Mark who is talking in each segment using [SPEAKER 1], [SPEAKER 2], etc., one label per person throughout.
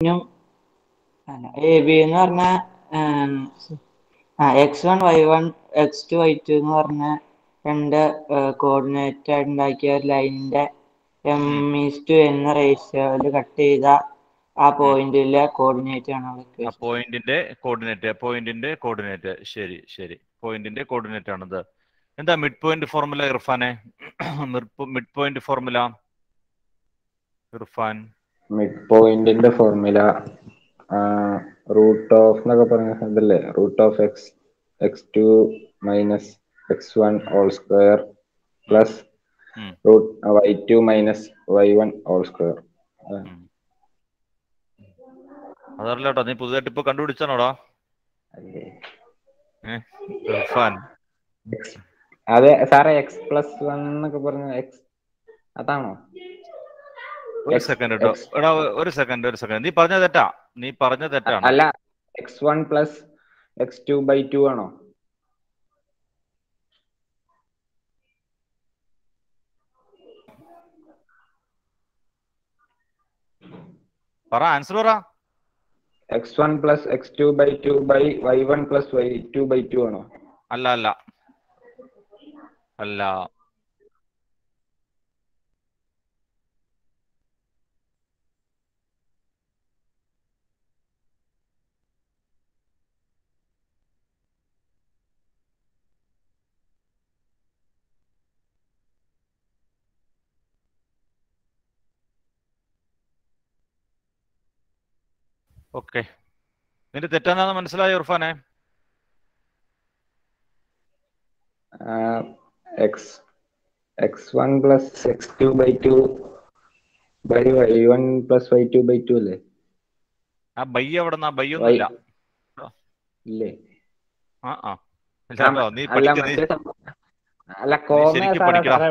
[SPEAKER 1] A B എന്ന് പറഞ്ഞാൽ x1 y1 x2 y2 എന്ന് പറഞ്ഞ രണ്ട് കോർഡിനേറ്റ് ഉണ്ടാക്കിയ ഒരു ലൈനിന്റെ m:n റേഷ്യോയിൽ കട്ട് ചെയ്ത ആ പോയിന്റിലെ കോർഡിനേറ്റ് ആണ്
[SPEAKER 2] പോയിന്റിന്റെ കോർഡിനേറ്റ്. ശരി ശരി, പോയിന്റിന്റെ കോർഡിനേറ്റ് ആണത്. എന്താ മിഡ് പോയിന്റ് ഫോർമുല ഇർഫാനെ? Mid point formula Irfan?
[SPEAKER 3] Mid പോയിന്റിന്റെ ഫോർമുല റൂട്ട് ഓഫ് എന്നൊക്കെ പറഞ്ഞ ഇതല്ലേ, root of x2 minus x1 whole square plus root y2 minus y1 whole square.
[SPEAKER 2] അതല്ല കേട്ടോ, നീ പുതുതായിട്ട് ഇപ്പൊ കണ്ടുപിടിച്ചാണോടാ ഇർഫാൻ?
[SPEAKER 3] അതെ സാറേ, x+1 എന്നൊക്കെ പറഞ്ഞ എക്സ് അതാണോ?
[SPEAKER 2] ഒരു സെക്കൻഡ് കേട്ടോ, എടാ ഒരു സെക്കൻഡ്. നീ പറഞ്ഞ തെറ്റാണ്.
[SPEAKER 3] അല്ല, x1 പ്ലസ് x2/2 ആണോ?
[SPEAKER 2] ആൻസർ പറ.
[SPEAKER 3] x1 plus x2/2 y1 plus y2/2 ആണോ?
[SPEAKER 2] അല്ല. ഓക്കെ, നിന്റെ തെറ്റാന്നാന്ന് മനസ്സിലായോ ഇർഫാനെ?
[SPEAKER 3] x1 plus x2/2 y1 plus y2/2 അല്ലേ?
[SPEAKER 2] ആ ബൈ എവിടെന്നാ? ബൈ ഒന്നുമില്ല.
[SPEAKER 3] ഇല്ലേ?
[SPEAKER 2] നീ പഠിക്കണം.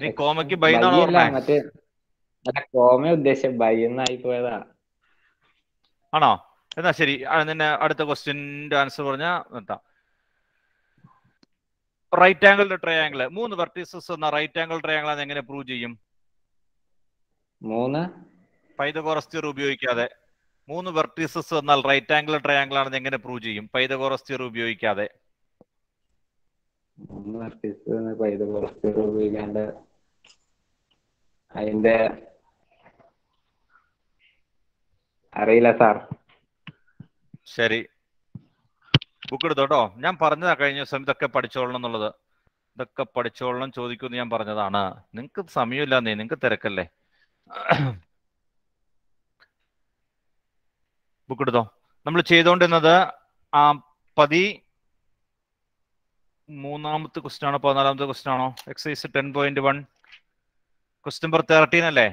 [SPEAKER 2] നീ കോമയ്ക്ക് ബൈ എന്നാണോ പറഞ്ഞേ?
[SPEAKER 3] കോമ ഉദ്ദേശിച്ച ബൈ എന്നായി പോയതാ.
[SPEAKER 2] ആണോ? എന്നാ ശരി, നിന്നെ അടുത്ത ക്വസ്റ്റ്യൻ്റെ ആൻസർ പറഞ്ഞാ നിർത്താം. റൈറ്റ് ആംഗിൾ ട്രയാംഗിൾ, 3 വെർട്ടീസസ് എന്ന റൈറ്റ് ആംഗിൾ ട്രയാംഗിൾ ആണ് എങ്ങനെ പ്രൂവ് ചെയ്യും?
[SPEAKER 3] 3
[SPEAKER 2] പൈതഗോറസ് തിയറി ഉപയോഗിക്കാതെ. 3 വെർട്ടീസസ് എന്നാൽ റൈറ്റ് ആംഗിൾ ട്രയാംഗിൾ ആണെന്ന് എങ്ങനെ പ്രൂവ് ചെയ്യും പൈതഗോറസ് തിയറി ഉപയോഗിക്കാതെ?
[SPEAKER 3] 3 വെർട്ടീസസ് പൈതഗോറസ് തിയറി ഉപയോഗിക്കാണ്ട് അതിന്റെ അറിയില്ല സാർ.
[SPEAKER 2] ശരി, ബുക്ക് എടുത്തോട്ടോ. ഞാൻ പറഞ്ഞതാ കഴിഞ്ഞ ദിവസം ഇതൊക്കെ പഠിച്ചോളണം എന്നുള്ളത്. ഇതൊക്കെ പഠിച്ചോളണം ചോദിക്കുമെന്ന് ഞാൻ പറഞ്ഞതാണ്. നിങ്ങൾക്ക് സമയമില്ല, നിങ്ങൾക്ക് തിരക്കല്ലേ. ബുക്ക് എടുത്തോ. നമ്മൾ ചെയ്തുകൊണ്ടിരുന്നത് 13ാമത്തെ ക്വസ്റ്റ്യൻ ആണോ 14ാമത്തെ ക്വസ്റ്റ്യൻ ആണോ? എക്സസൈസ് 10.1 ക്വസ്റ്റ്യൻ നമ്പർ 13 അല്ലേ?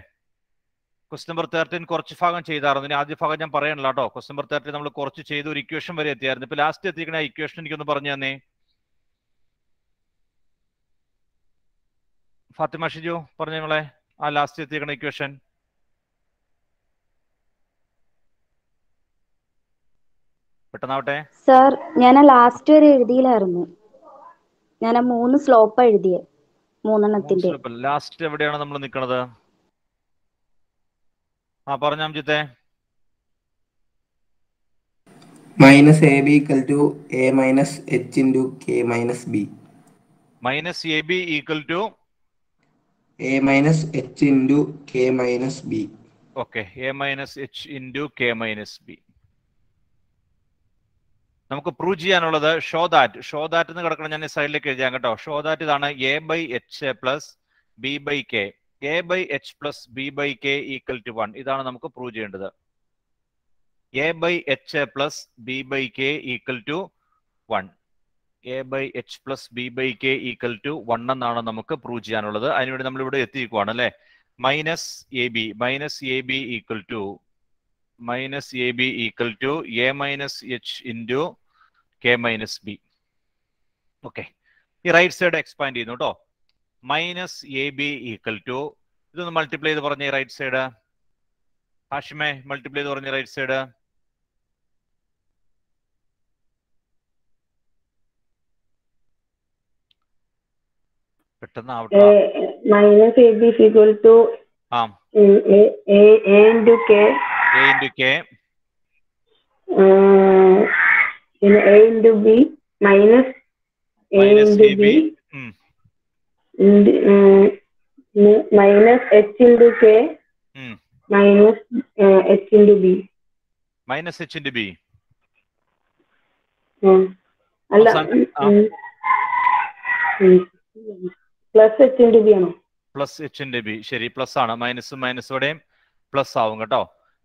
[SPEAKER 2] ക്വസ്റ്റ്യൻ നമ്പർ 13 കുറച്ച് ഭാഗം ചെയ്തായിരുന്നു. ഇനി ആദ്യ ഭാഗം ഞാൻ പറയണല്ലോ കേട്ടോ. ക്വസ്റ്റ്യൻ നമ്പർ 13 നമ്മൾ കുറച്ച് ചെയ്ത് ഒരു ഇക്വേഷൻ വരെ എത്തിയായിരുന്നു. ഇപ്പൊ ലാസ്റ്റ് എത്തിക്കണ ഇക്വേഷൻ എനിക്കൊന്ന് പറഞ്ഞു തന്നേ ഫാത്തിമ ഷിജു, പറഞ്ഞു നിങ്ങളെ ആ ലാസ്റ്റ് എത്തിക്കണ ഇക്വേഷൻ. പെട്ടെന്നാവട്ടെ
[SPEAKER 4] സർ. ഞാൻ ലാസ്റ്റ് വരെ എഴുതിയില്ലായിരുന്നു. ഞാൻ 3 സ്ലോപ്പ് എഴുതിയേ, 3
[SPEAKER 2] ലാസ്റ്റ് എവിടെയാണ് നമ്മൾ നിൽക്കുന്നത്? പറഞ്ഞ അംജിത്തെ.
[SPEAKER 5] Minus A B equal to A minus H into K minus B.
[SPEAKER 2] Minus A B equal to
[SPEAKER 5] A minus H into K minus B.
[SPEAKER 2] Okay, A minus H into K minus B. നമുക്ക് prove ചെയ്യാനുള്ളത് show that എന്ന് കിടക്കണം. ഞാൻ സൈഡിലേക്ക് എഴുതിയാൽ കേട്ടോ. Show that ഇതാണ് A by H plus B by K. A by H plus B by K equal to 1. ഇതാണ് നമുക്ക് പ്രൂവ് ചെയ്യേണ്ടത്. A by H plus B by K equal to 1. A by H plus B by K equal to 1 എന്നാണ് നമുക്ക് prove ചെയ്യാനുള്ളത്. അതിനുവേണ്ടി നമ്മൾ ഇവിടെ എത്തിയിരിക്കുവാണ് അല്ലെ. Minus A B equal to A minus H into K minus B. Okay, ഈ right side expand ചെയ്യുന്നു കേട്ടോ. Minus A B equal to, ഇതൊന്ന് മൾട്ടിപ്ലൈ ചെയ്ത് പറഞ്ഞ റൈറ്റ് സൈഡ്. ഹാഷിമെ മൾട്ടിപ്ലൈ ചെയ്ത് പറഞ്ഞ റൈറ്റ് സൈഡ്. പെട്ടെന്ന് ആവട്ടെ.
[SPEAKER 6] minus AB is equal to
[SPEAKER 2] ആ
[SPEAKER 6] A into K.
[SPEAKER 2] A into K.
[SPEAKER 6] In A into B minus A into
[SPEAKER 2] AB.
[SPEAKER 6] B. Minus H into K. Minus H into B.
[SPEAKER 2] Minus H into B.
[SPEAKER 6] അല്ല plus H into B ആണോ?
[SPEAKER 2] Plus H into B. ശരി, plus ആണ്. മൈനസും മൈനസോടെയും plus ആവും കേട്ടോ.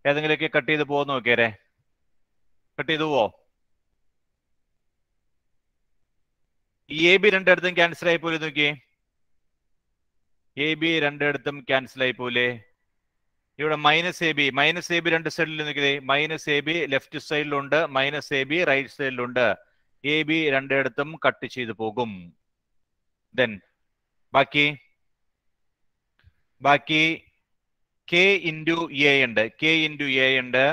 [SPEAKER 2] ഏതെങ്കിലുമൊക്കെ cut ചെയ്ത് പോകുന്ന നോക്കിയേ. കട്ട് ചെയ്തു പോവോ? ഈ എ ബി രണ്ടിടത്തും ക്യാൻസൽ ആയി പോലെ നോക്കിയേ. എ ബി രണ്ടിടത്തും ക്യാൻസൽ ആയി പോലെ. ഇവിടെ മൈനസ് എ ബി രണ്ട് സൈഡിൽ നിൽക്കുന്നത്. മൈനസ് എ ബി ലെഫ്റ്റ് സൈഡിലുണ്ട്, മൈനസ് എ ബി റൈറ്റ് സൈഡിലുണ്ട്. എ ബി രണ്ടിടത്തും കട്ട് ചെയ്ത് പോകും. ദെൻ ബാക്കി കെ ഇൻറ്റു എ ഉണ്ട്. കെ ഇൻറ്റു എ ഉണ്ട്.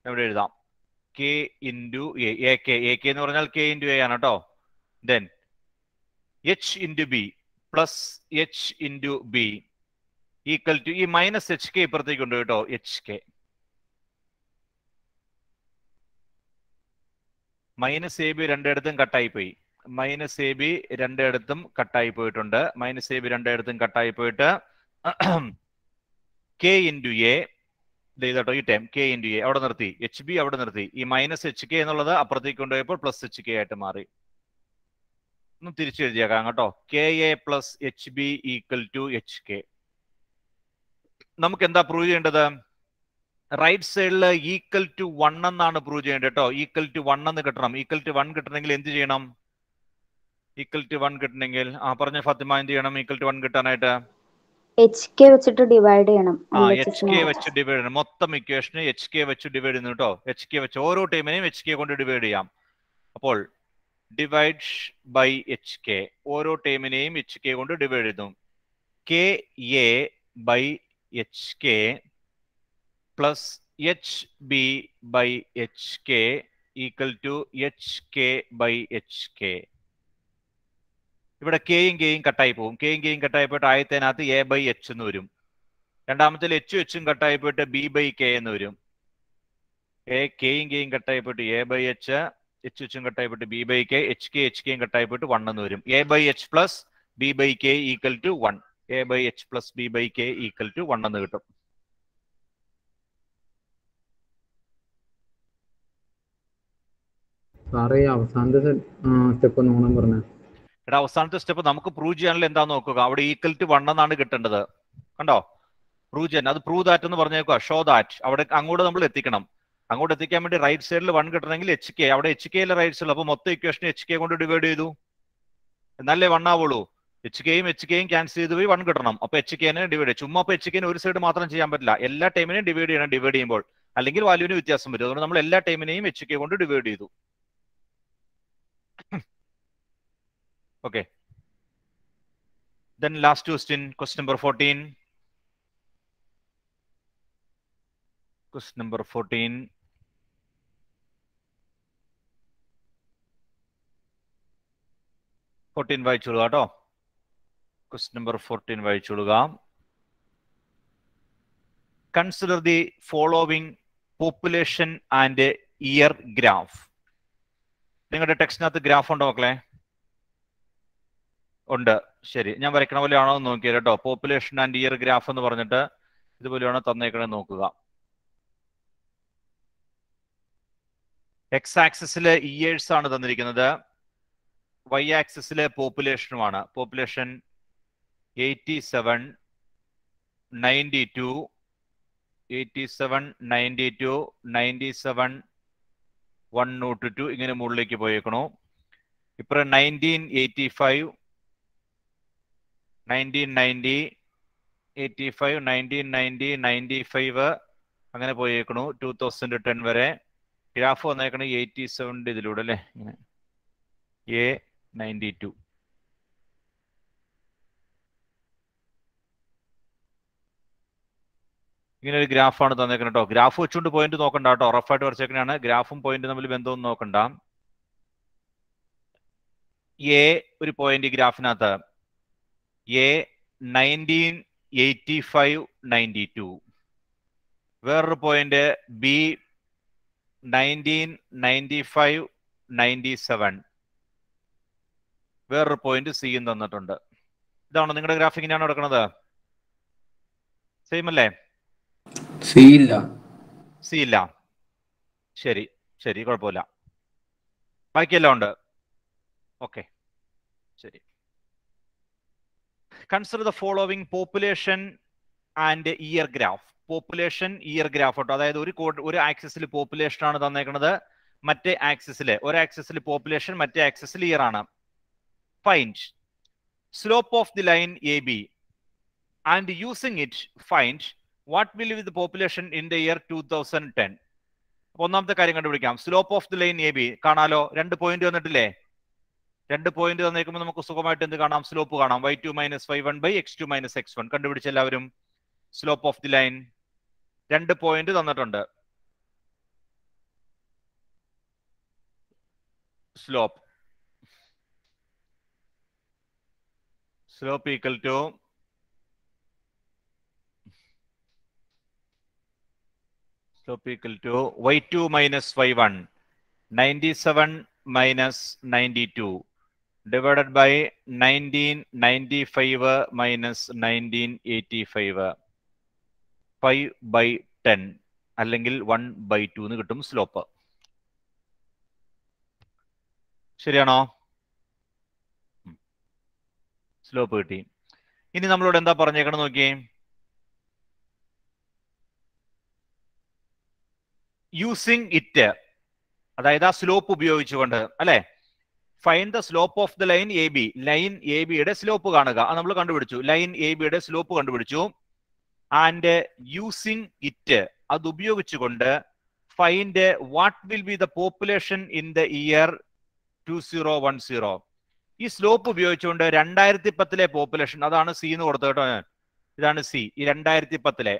[SPEAKER 2] എവിടെ എഴുതാം? കെ ഇൻറ്റു എ കെ എന്ന് പറഞ്ഞാൽ കെ ഇൻറ്റു എ ആണ് കേട്ടോ. Then H into B plus H into B equal to ഈ മൈനസ് എച്ച് കെ ഇപ്പുറത്തേക്കുണ്ട് കേട്ടോ. H K minus A B രണ്ടിടത്തും കട്ടായി പോയി. മൈനസ് എ ബി രണ്ടിടത്തും കട്ടായി പോയിട്ടുണ്ട്. മൈനസ് എ ബി രണ്ടിടത്തും കട്ടായി പോയിട്ട് കെ ഇൻറ്റു എ ഇതേട്ടോ ഈ ടൈം കെ ഇൻറ്റു എ അവിടെ നിർത്തി. എച്ച് ബി അവിടെ നിർത്തി. ഈ മൈനസ് എച്ച് കെ എന്നുള്ളത് അപ്പുറത്തേക്ക് കൊണ്ടുപോയപ്പോൾ പ്ലസ് എച്ച് കെ ആയിട്ട് മാറി. ഒന്ന് തിരിച്ചു എഴുതിയേക്കാം കേട്ടോ. K A plus H B equal to H K. നമുക്ക് എന്താ പ്രൂവ് ചെയ്യേണ്ടത്? റൈറ്റ് സൈഡിൽ ഈക്വൽ ടു 1 എന്നാണ് പ്രൂവ് ചെയ്യേണ്ടത് കേട്ടോ. ഈക്വൽ ടു 1 എന്ന് കിട്ടണം. ഈക്വൽ ടു 1 കിട്ടണമെങ്കിൽ എന്ത് ചെയ്യണം? ഈക്വൽ ടു 1 കിട്ടണമെങ്കിൽ പറഞ്ഞ ഫാത്തിമ എന്ത് ചെയ്യണം? ഈക്വൽ ടു 1 കിട്ടാനായിട്ട്
[SPEAKER 4] HK വെച്ചിട്ട് ഡിവൈഡ് ചെയ്യണം.
[SPEAKER 2] HK വെച്ച് ഡിവൈഡ് ചെയ്യണം. മൊത്തം ഇക്വേഷന് HK വെച്ച് ഡിവൈഡ് ചെയ്യുന്നു കേട്ടോ. HK വെച്ച് ഓരോ ടൈമിനെയും HK കൊണ്ട് ഡിവൈഡ് ചെയ്യാം. അപ്പോൾ ഡിവൈഡ് ബൈ HK ഓരോ ടൈമിനെയും HK കൊണ്ട് ഡിവൈഡ് ചെയ്യുന്നു. KA by HK plus HB by HK equal to HK by HK. ഇവിടെ കെയും കെയും കട്ടായി പോകും. കെയും കെയും കട്ടായി പോയിട്ട് ആയതിനകത്ത് എ ബൈ എച്ച് എന്ന് വരും. രണ്ടാമത്തെ എച്ചും എച്ചും കട്ടായി പോയിട്ട് ബി ബൈ കെ എന്ന് വരും. കെയും കെയും കട്ടായി പോയിട്ട് എ ബൈ എച്ച്, എച്ച് എച്ചും കട്ടായി പോയിട്ട് ബി ബൈ കെ, എച്ച് കെയും കട്ടായി പോയിട്ട് 1 എന്ന് വരും. A by H plus B by K equal to 1. A by H plus B by K equal to 1 എന്ന് കിട്ടും.
[SPEAKER 7] അവസാനത്തെ സ്റ്റെപ്പ് നോക്കണം പറഞ്ഞ
[SPEAKER 2] എടാ അവസാനത്തെ സ്റ്റെപ്പ് നമുക്ക് പ്രൂവ് ചെയ്യാനുള്ള എന്താന്ന് നോക്കുക. അവിടെ ഈക്വൽ ടു 1 എന്നാണ് കിട്ടേണ്ടത്. കണ്ടോ? പ്രൂവ് ചെയ്യാൻ അത് പ്രൂവ് ദാറ്റ് എന്ന് പറഞ്ഞേക്കുക. ഷോ ദാറ്റ് അവിടെ അങ്ങോട്ട് നമ്മൾ എത്തിക്കണം. അങ്ങോട്ട് എത്തിക്കാൻ വേണ്ടി റൈറ്റ് സൈഡിൽ 1 കിട്ടണമെങ്കിൽ എച്ച് കെ അവിടെ എച്ച് കെയിലെ റൈറ്റ് സൈഡിൽ. അപ്പോൾ മൊത്തം ഇക്വേഷൻ എച്ച് കെ കൊണ്ട് ഡിവൈഡ് ചെയ്തു എന്നല്ലേ 1 ആവുള്ളൂ. എച്ച് കെയും ക്യാൻസൽ ചെയ്ത് പോയി 1 കിട്ടണം. അപ്പൊ എച്ച് കെനെ ഡിവൈഡ് ചെയ്യും. ചുമ്മാ അപ്പൊ എച്ച് കെനെ ഒരു സൈഡ് മാത്രം ചെയ്യാൻ പറ്റില്ല. എല്ലാ ടൈമിനെയും ഡിവൈഡ് ചെയ്യണം. ഡിവൈഡ് ചെയ്യുമ്പോൾ അല്ലെങ്കിൽ വാല്യൂവിന് വ്യത്യാസം വരും. അതുകൊണ്ട് നമ്മൾ എല്ലാ ടൈമിനെയും എച്ച് കെ കൊണ്ട് ഡിവൈഡ് ചെയ്തു. Okay. Then last question number 14. Question number 14. വായിച്ചോളുക കേട്ടോ. Question number 14 വായിച്ചോളുക. Consider the following population and year graph. നിങ്ങളുടെ ടെക്സ്റ്റിനകത്ത് ഗ്രാഫ് ഉണ്ടോ മക്കളെ? ഉണ്ട്. ശരി, ഞാൻ വരയ്ക്കണ പോലെയാണോ എന്ന് നോക്കിയത് കേട്ടോ. പോപ്പുലേഷൻ ആൻഡ് ഇയർ ഗ്രാഫ് എന്ന് പറഞ്ഞിട്ട് ഇതുപോലെയാണോ തന്നേക്കണേ നോക്കുക. എക്സ് ആക്സിസില് ഇയേഴ്സ് ആണ് തന്നിരിക്കുന്നത്. വൈ ആക്സിസില് പോപ്പുലേഷനുമാണ്. പോപ്പുലേഷൻ 87, 92, 97, 102 ഇങ്ങനെ മുകളിലേക്ക് പോയേക്കണു. ഇപ്പൊ 1985, 1990, 85, 1990, 95 അങ്ങനെ പോയേക്കണു. 2010 വരെ ഗ്രാഫ് വന്നേക്കണ 87 ഇതിലൂടെ അല്ലേ. ഇങ്ങനെ A92 ഇങ്ങനെ ഒരു ഗ്രാഫാണ് തന്നേക്കുന്നത് കേട്ടോ. ഗ്രാഫ് വെച്ചുകൊണ്ട് പോയിന്റ് നോക്കണ്ട കേട്ടോ. റഫായിട്ട് വരച്ചേക്കണാണ്. ഗ്രാഫും പോയിന്റ് തമ്മിൽ ബന്ധമൊന്നും നോക്കണ്ട. എ ഒരു പോയിന്റ് ഗ്രാഫിനകത്ത്, എ 1985-92. വേറൊരു പോയിന്റ് ബി 1995-97. വേറൊരു പോയിന്റ് സിയും തന്നിട്ടുണ്ട്. ഇതാണോ നിങ്ങളുടെ ഗ്രാഫ്? ഇങ്ങനെയാണോ നടക്കുന്നത്? സെയിം അല്ലേ?
[SPEAKER 5] സി ഇല്ല.
[SPEAKER 2] സി ഇല്ല. ശരി ശരി, കുഴപ്പമില്ല. ബാക്കിയെല്ലാം ഉണ്ട്. ഓക്കെ, ശരി. Consider the following population and year graph. Population year graph കേട്ടോ. അതായത് ഒരു ആക്സിസിൽ പോപ്പുലേഷൻ ആണ് തന്നേക്കുന്നത്, മറ്റേ ആക്സിസിൽ ഒരു ആക്സിസിൽ പോപ്പുലേഷൻ, മറ്റേ ആക്സിസിൽ ഇയർ ആണ്. Find slope of the line A B and using it find what will be the population in the year 2010. ഒന്നാമത്തെ കാര്യം കണ്ടുപിടിക്കാം. Slope of the line A B കാണാലോ. 2 പോയിന്റ് വന്നിട്ടില്ലേ? 2 പോയിന്റ് തന്നേക്കുമ്പോൾ നമുക്ക് സുഖമായിട്ട് എന്ത് കാണാം? സ്ലോപ്പ് കാണാം. y2 - y1 x2 - x1. കണ്ടുപിടിച്ച എല്ലാവരും slope of the line. 2 point തന്നിട്ടുണ്ട്. Slope equal to y2 - y1 97 - 92 divided by 1995 - 1985 5/10 അല്ലെങ്കിൽ 1/2 എന്ന് കിട്ടും സ്ലോപ്പ്. ശരിയാണോ? സ്ലോപ്പ് കിട്ടി. ഇനി നമ്മളോട് എന്താ പറഞ്ഞേക്കണം നോക്കിയേ. യൂസിങ് ഇറ്റ്, അതായത് ആ സ്ലോപ്പ് ഉപയോഗിച്ചുകൊണ്ട് അല്ലെ. Find the slope of the line A B. Line A ബിയുടെ സ്ലോപ്പ് കാണുക. അത് നമ്മൾ കണ്ടുപിടിച്ചു. ലൈൻ എ ബിയുടെ സ്ലോപ്പ് കണ്ടുപിടിച്ചു. ആൻഡ് യൂസിങ് ഇറ്റ്, അത് ഉപയോഗിച്ചുകൊണ്ട് find what will be the population in the year 2010. ഈ സ്ലോപ്പ് ഉപയോഗിച്ചുകൊണ്ട് 2010 പോപ്പുലേഷൻ, അതാണ് സി എന്ന് കൊടുത്തത് കേട്ടോ ഞാൻ. ഇതാണ് സി. ഈ 2010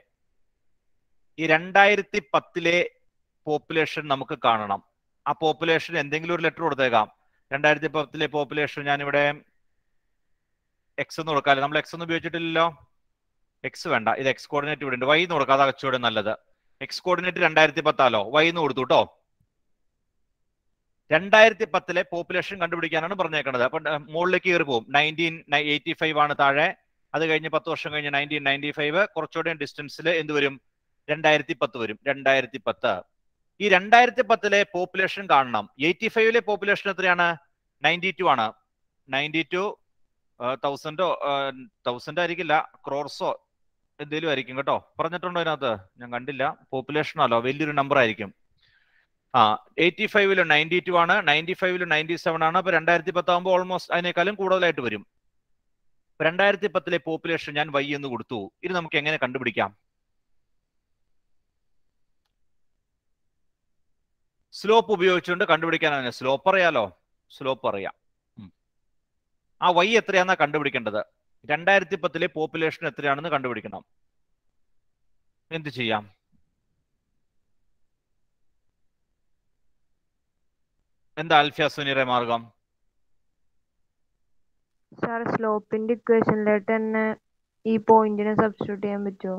[SPEAKER 2] പോപ്പുലേഷൻ നമുക്ക് കാണണം. ആ പോപ്പുലേഷൻ എന്തെങ്കിലും ഒരു ലെറ്റർ കൊടുത്തേക്കാം. 2010 പോപ്പുലേഷൻ ഞാനിവിടെ എക്സ് എന്ന് കൊടുക്കാം. നമ്മൾ എക്സ് ഒന്നും ഉപയോഗിച്ചിട്ടില്ലല്ലോ. എക്സ് വേണ്ട, ഇത് എക്സ് കോർഡിനേറ്റ് ഇവിടെ ഉണ്ട്. വൈ എന്ന് കൊടുക്കാം, അതാ കുറച്ചുകൂടെ നല്ലത്. എക്സ് കോർഡിനേറ്റ് 2010 വൈ എന്ന് കൊടുത്തു കേട്ടോ. 2010 പോപ്പുലേഷൻ കണ്ടുപിടിക്കാനാണ് പറഞ്ഞേക്കുന്നത്. അപ്പൊ മുകളിലേക്ക് കയറി പോകും. 1985 ആണ് താഴെ. അത് കഴിഞ്ഞ് 10 വർഷം കഴിഞ്ഞ് 1995. കുറച്ചുകൂടെ ഡിസ്റ്റൻസിൽ എന്ത് വരും? 2010 വരും. 2010. ഈ 2010 പോപ്പുലേഷൻ കാണണം. 85 പോപ്പുലേഷൻ എത്രയാണ്? 92 ആണ്. 92 1000 ആയിരിക്കില്ല, ക്രോർസോ എന്തെങ്കിലും ആയിരിക്കും കേട്ടോ. പറഞ്ഞിട്ടുണ്ടോ അതിനകത്ത്? ഞാൻ കണ്ടില്ല. പോപ്പുലേഷൻ ആണല്ലോ, വലിയൊരു നമ്പർ ആയിരിക്കും. 85 92 ആണ്, 95 97 ആണ്. അപ്പൊ 2010 ആകുമ്പോൾ ഓൾമോസ്റ്റ് അതിനേക്കാളും കൂടുതലായിട്ട് വരും. 2010 പോപ്പുലേഷൻ ഞാൻ y എന്ന് കൊടുത്തു. ഇത് നമുക്ക് എങ്ങനെ കണ്ടുപിടിക്കാം? സ്ലോപ്പ് ഉപയോഗിച്ചുകൊണ്ട് കണ്ടുപിടിക്കാനാണ്. സ്ലോപ്പ് അറിയാലോ, സ്ലോപ്പ് അറിയാം. ആ y എത്രയാണെന്നാ കണ്ടുപിടിക്കേണ്ടത്. 2010 പോപ്പുലേഷൻ എത്രയാണെന്ന് കണ്ടുപിടിക്കണം. എന്ത് ചെയ്യാം? എന്താ അൽഫിയ സുനീറെ മാർഗം?
[SPEAKER 8] സാർ, സ്ലോപ്പിന്റെ ഇക്വേഷനിലായിട്ട് തന്നെ ഈ പോയിന്റിനെ സബ്സ്റ്റിറ്റ്യൂട്ട് ചെയ്യാൻ പറ്റുമോ?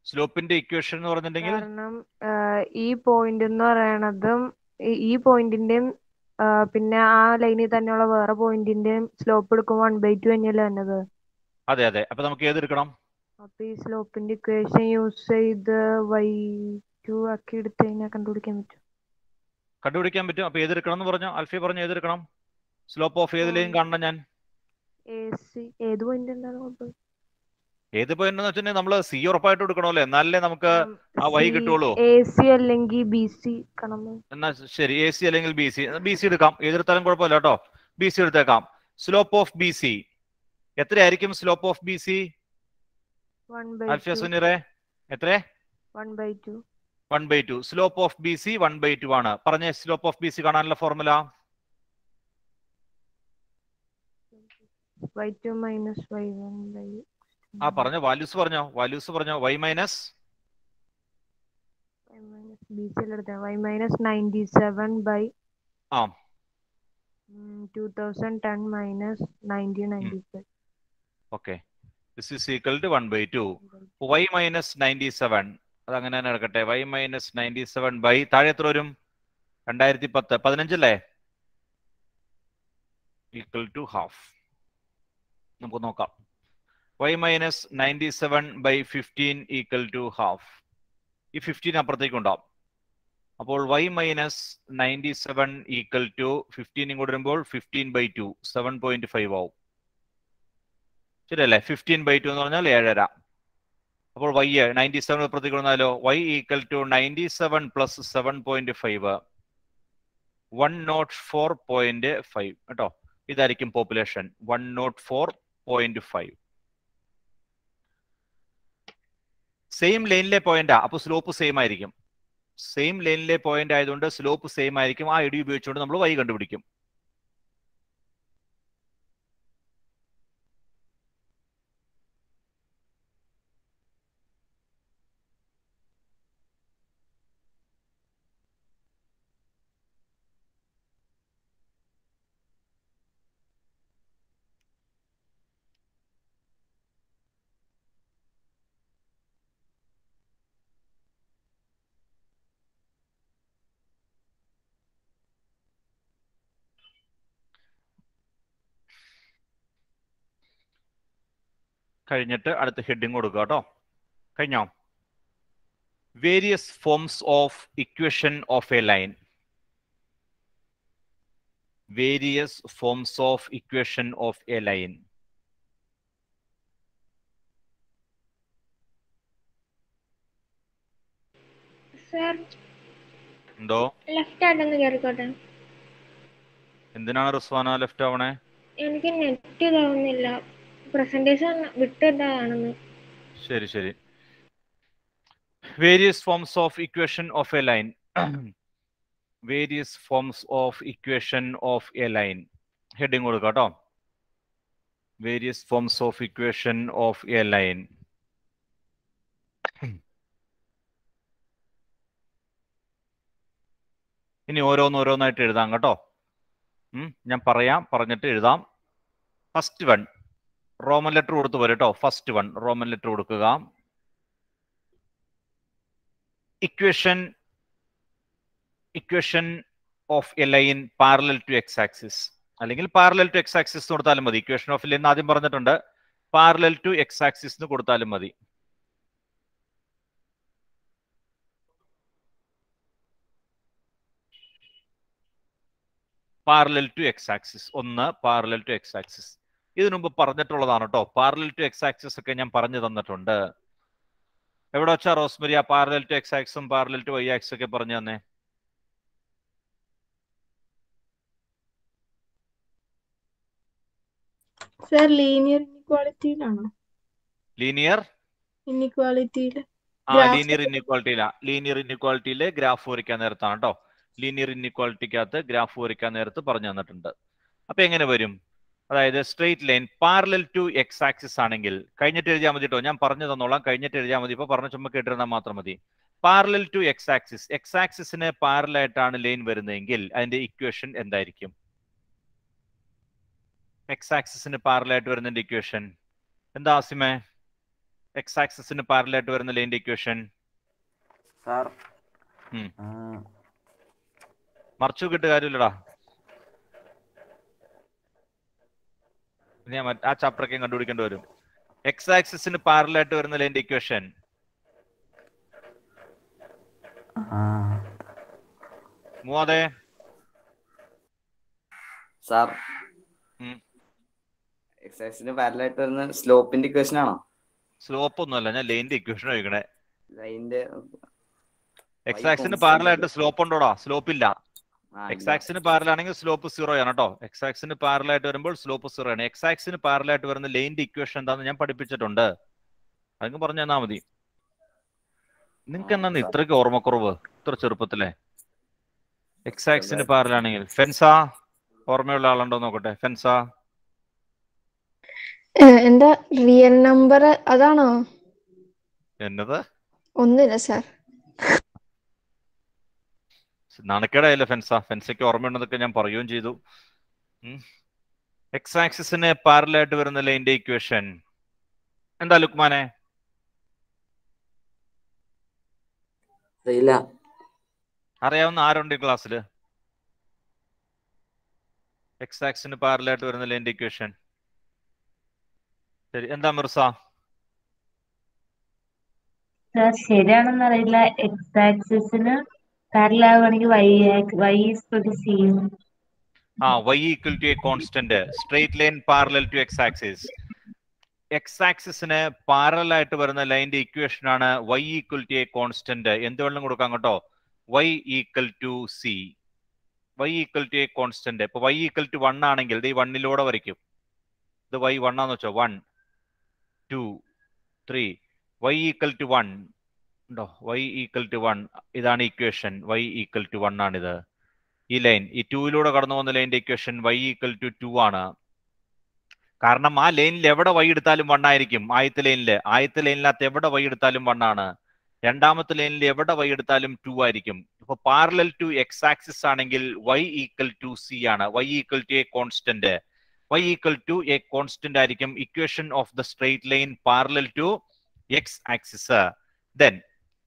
[SPEAKER 2] സ്ലോപ്പിന്റെ ഇക്വേഷൻ എന്ന് പറഞ്ഞിട്ടുണ്ടെങ്കിൽ,
[SPEAKER 8] കാരണം ഈ പോയിന്റ് എന്ന് പറയണതും ഈ പോയിന്റിന്റെയും പിന്നെ ആ ലൈനിൽ തന്നെയുള്ള വേറെ പോയിന്റിന്റെയും സ്ലോപ്പ് എടുക്കുമ്പോൾ 1/2 തന്നെയല്ലേ വന്നത്?
[SPEAKER 2] അതെ അതെ. അപ്പൊ നമുക്ക് ഏതെടുക്കണം?
[SPEAKER 8] അപ്പൊ ഈ സ്ലോപ്പിന്റെ ഇക്വേഷൻ യൂസ് ചെയ്ത് y2 ആക്കി എടുത്തു കഴിഞ്ഞാൽ കണ്ടുപിടിക്കാൻ പറ്റും.
[SPEAKER 2] കണ്ടുപിടിക്കാൻ പറ്റും. അപ്പൊ ഏതെടുക്കണം എന്ന് പറഞ്ഞു? അൽഫി പറഞ്ഞു ഏതെടുക്കണം? സ്ലോപ്പ് ഓഫ് ഏതിലേയും കാണണം ഞാൻ.
[SPEAKER 8] ഏത് പോയിന്റ് എന്താണ്?
[SPEAKER 2] ഏത് പോയിന്റ് എന്ന് വെച്ചിട്ടുണ്ടെങ്കിൽ നമ്മള് സി ഉറപ്പായിട്ട് എടുക്കണമല്ലോ, എന്നാലേ നമുക്ക് ആ വൈ കിട്ടുള്ളൂ.
[SPEAKER 8] AC അല്ലെങ്കിൽ BC
[SPEAKER 2] എന്നാ ശരി, AC അല്ലെങ്കിൽ BC എടുക്കാം. ഏതെടുത്താലും കുഴപ്പമില്ല കേട്ടോ. BC എടുത്തേക്കാം. സ്ലോപ്പ് ഓഫ് BC എത്രയായിരിക്കും? സ്ലോപ്പ് ഓഫ് BC അൽഫിയ സുനീറെ എത്ര? 1/2. സ്ലോപ്പ് ഓഫ് BC 1/2 ആണ്. പറഞ്ഞ സ്ലോപ്പ് ഓഫ് BC കാണാനുള്ള ഫോർമുല
[SPEAKER 8] y2 - y1
[SPEAKER 2] പറഞ്ഞ വാല്യൂസ് പറഞ്ഞോ. y minus
[SPEAKER 8] BC y - 97 2010 - 1995.
[SPEAKER 2] Okay, this is equal to 1/2. y minus 97 അതങ്ങനെ തന്നെ എടുക്കട്ടെ. y മൈനസ് 97 ബൈ താഴെ എത്ര വരും? 2010 15 അല്ലേ? Equal to half. നമുക്ക് നോക്കാം. y minus 97 by 15 equal to half. ഈ 15 അപ്പുറത്തേക്ക് ഉണ്ടാവും. അപ്പോൾ y മൈനസ് 97 ഈക്വൽ ടു 15 ഇങ്ങോട്ട് വരുമ്പോൾ 15/2 7.5 ആവും. ശരിയല്ലേ? 15/2 എന്ന് പറഞ്ഞാൽ 7.5. അപ്പോൾ y 97 അപ്പുറത്തേക്ക് വന്നാലോ y ഈക്വൽ ടു 97 പ്ലസ് 7.5 104.5 കേട്ടോ. ഇതായിരിക്കും പോപ്പുലേഷൻ 104.5. സെയിം ലൈനിലെ പോയിന്റാ, അപ്പൊ സ്ലോപ്പ് സെയിം ആയിരിക്കും. സെയിം ലൈനിലെ പോയിന്റ് ആയതുകൊണ്ട് സ്ലോപ്പ് സെയിം ആയിരിക്കും. ആ ഐഡിയ ഉപയോഗിച്ചുകൊണ്ട് നമ്മൾ y കണ്ടുപിടിക്കും. കഴിഞ്ഞിട്ട് അടുത്ത ഹെഡിങ് കൊടുക്കുക കേട്ടോ. കഴിഞ്ഞോ? Various forms of equation of a line. Various forms of equation of a line.
[SPEAKER 9] Sir
[SPEAKER 2] എന്തോ
[SPEAKER 9] ലെഫ്റ്റ് ആയിട്ടൊന്ന് കയറിക്കോട്ടെ.
[SPEAKER 2] എന്തിനാണ് റിസ്വാന ലെഫ്റ്റ് ആവണേ?
[SPEAKER 9] എനിക്ക് നെറ്റ് ഇതാവുന്നില്ല, പ്രസന്റേഷൻ വിട്ടതാണെന്ന്.
[SPEAKER 2] ശരി ശരി. Various forms of equation of a line. Various forms of equation of a line. Heading കൊടുക്കുക കേട്ടോ. Various forms of equation of a line. ഇനി ഓരോന്നോരോന്നായിട്ട് എഴുതാം കേട്ടോ. ഞാൻ പറയാം, പറഞ്ഞിട്ട് എഴുതാം. ഫസ്റ്റ് വൺ റോമൻ ലെറ്റർ കൊടുത്ത് പോരെ കേട്ടോ. ഫസ്റ്റ് വൺ റോമൻ ലെറ്റർ കൊടുക്കുക. Equation of a line parallel to X axis, അല്ലെങ്കിൽ പാരലൽ ടു എക്സ് ആക്സിസ് കൊടുത്താലും മതി. ഇക്വേഷൻ ഓഫ് എ ലൈൻ ആദ്യം പറഞ്ഞിട്ടുണ്ട്, പാരലൽ ടു എക്സ് ആക്സിസ് എന്ന് കൊടുത്താലും മതി. Parallel to X axis. ഒന്ന് പാരലൽ ടു എക്സ് ആക്സിസ്. ഇതിനു മുമ്പ് പറഞ്ഞിട്ടുള്ളതാണ് കേട്ടോ. പാരലൽ ടു എക്സ് ആക്സിസ് ഒക്കെ ഞാൻ പറഞ്ഞു തന്നിട്ടുണ്ട്. എവിടെ വെച്ചാ റോസ്മരി ആ പാരലൽ ടു എക്സ് ആക്സും പാരലൽ ടു വൈ ആക്സും ഒക്കെ പറഞ്ഞു തന്നെ?
[SPEAKER 10] സർ ലീനിയർ ഇൻഇക്വാളിറ്റിയിലാണോ?
[SPEAKER 2] ലീനിയർ
[SPEAKER 10] ഇൻഇക്വാളിറ്റിയില്
[SPEAKER 2] ലീനിയർ ഇൻഇക്വാളിറ്റിയിലാ. ലീനിയർ ഇൻഇക്വാളിറ്റിയിലെ ഗ്രാഫ് വരയ്ക്കാൻ നേരത്താണ് കേട്ടോ. ലീനിയർ ഇൻഇക്വാളിറ്റിക്കകത്ത് ഗ്രാഫ് വരയ്ക്കാൻ നേരത്ത് പറഞ്ഞു തന്നിട്ടുണ്ട്. അപ്പൊ എങ്ങനെ വരും? അതായത് straight line parallel to X axis ആണെങ്കിൽ കഴിഞ്ഞിട്ട് എഴുതിയാൽ മതി കേട്ടോ. ഞാൻ പറഞ്ഞു തന്നോളാം, കഴിഞ്ഞിട്ട് എഴുതിയാൽ മതി. ഇപ്പൊ പറഞ്ഞ ചുമ്മാ കേട്ടിരുന്നാൽ മാത്രം മതി. Parallel to X axis, X ആക്സിസിന് പാരലായിട്ടാണ് ലൈൻ വരുന്നതെങ്കിൽ അതിന്റെ ഇക്വേഷൻ എന്തായിരിക്കും? എക്സ് ആക്സിസിന് പാരലായിട്ട് വരുന്നതിന്റെ ഇക്വേഷൻ എന്താ ആസിമേ? എക്സ് ആക്സിസിന് പാരലായിട്ട് വരുന്ന ലൈനിന്റെ ഇക്വേഷൻ
[SPEAKER 11] സാർ
[SPEAKER 2] മറിച്ചു കിട്ട കാര്യമില്ലടാ. ഞാൻ ആ ചാപ്റ്ററൊക്കെ കണ്ടുപിടിക്കേണ്ടി വരും. എക്സ് ആക്സിസിന് പാരലായിട്ട് വരുന്ന ലൈനിന്റെ ഇക്വേഷൻ മൂവാതെ
[SPEAKER 11] സാർ എക്സ് ആക്സിസിന് പാരലായിട്ട് വരുന്ന സ്ലോപ്പിന്റെ ഇക്വേഷൻ ആണോ?
[SPEAKER 2] സ്ലോപ്പ് ഒന്നുമല്ല, ഞാൻ ലൈനിന്റെ ഇക്വേഷൻ ചോദിക്കണേ.
[SPEAKER 11] ലൈനിന്റെ
[SPEAKER 2] എക്സ് ആക്സിന് പാരലായിട്ട് സ്ലോപ്പ് ഉണ്ടോടാ? സ്ലോപ്പ് ഇല്ല. എക്സ് ആക്സിന് പാരലാണെങ്കിൽ സ്ലോപ്പ് 0 ആണ് കേട്ടോ. എക്സ് ആക്സിന് പാരലായിട്ട് വരുമ്പോൾ സ്ലോപ്പ് 0 ആണ്. എക്സ് ആക്സിന് പാരലായിട്ട് വരുന്ന ലൈനിന്റെ ഇക്വേഷൻ എന്താന്ന് ഞാൻ പഠിപ്പിച്ചിട്ടുണ്ട്. അതൊക്കെ പറഞ്ഞു തന്നാ മതി. നിങ്ങൾക്ക് എന്നാ ഇത്രയ്ക്ക് ഓർമ്മക്കുറവ് ഇത്ര ചെറുപ്പത്തിലെ? എക്സ് ആക്സിന് പാരലാണെങ്കിൽ ഫെൻസാ ഓർമ്മയുള്ള ആളുണ്ടോ നോക്കട്ടെ. ഫെൻസാ
[SPEAKER 10] എന്താ റിയൽ നമ്പർ അതാണോ?
[SPEAKER 2] എന്നത്
[SPEAKER 10] ഒന്നുമില്ല സാർ.
[SPEAKER 2] നാണക്കേടായില്ല ഫെൻസ. ഫെൻസയ്ക്ക് ഓർമ്മയുണ്ടെന്നൊക്കെ ഞാൻ പറയുകയും ചെയ്തു. എക്സ് ആക്സിസിന് പാരലായിട്ട് വരുന്ന ലൈനിന്റെ ഇക്വേഷൻ എന്താ ലുക്മാനെ? അറിയാവുന്ന ആരുണ്ട് ഈ ക്ലാസ്സിൽ? എക്സ് ആക്സിന് പാരലായിട്ട് വരുന്ന ലൈനിന്റെ ഇക്വേഷൻ. ശരി, എന്താ മിർസ?
[SPEAKER 6] ശരിയാണെന്ന് അറിയില്ല. എക്സ് ആക്സിസിന് പാരലാവുകയാണെങ്കിൽ y is equal to c.
[SPEAKER 2] y equal to a constant, straight line parallel to x axis. X ആക്സിസിന് പാരലൽ ആയിട്ട് വരുന്ന ലൈനിന്റെ ഇക്വേഷൻ ആണ് y equal to a constant. എന്ത് വേണം കൊടുക്കാം കേട്ടോ? y equal to c. y equal to a constant. ഇപ്പൊ y equal to 1 ആണെങ്കിൽ ഇത് 1 വരയ്ക്കും. ഇത് y 1 ആന്ന് വെച്ചോ. 1 2 3. y equal to 1 ഉണ്ടോ? y equal to 1 ഇതാണ് ഇക്വേഷൻ. y equal to 1 ആണിത്. ഈ ലൈൻ ഈ 2 കടന്നു പോകുന്ന ലൈനിന്റെ ഇക്വേഷൻ y equal to 2 ആണ്. കാരണം ആ ലൈനിൽ എവിടെ y എടുത്താലും 1 ആയിരിക്കും. ആദ്യത്തെ ലൈനിനകത്ത് എവിടെ y എടുത്താലും 1 ആണ്. രണ്ടാമത്തെ ലൈനിൽ എവിടെ y എടുത്താലും 2 ആയിരിക്കും. ഇപ്പൊ പാരലൽ ടു എക്സ് ആക്സിസ് ആണെങ്കിൽ y equal to c ആണ്. y equal to a constant. y equal to a constant ആയിരിക്കും equation of the straight line parallel to X axis. Then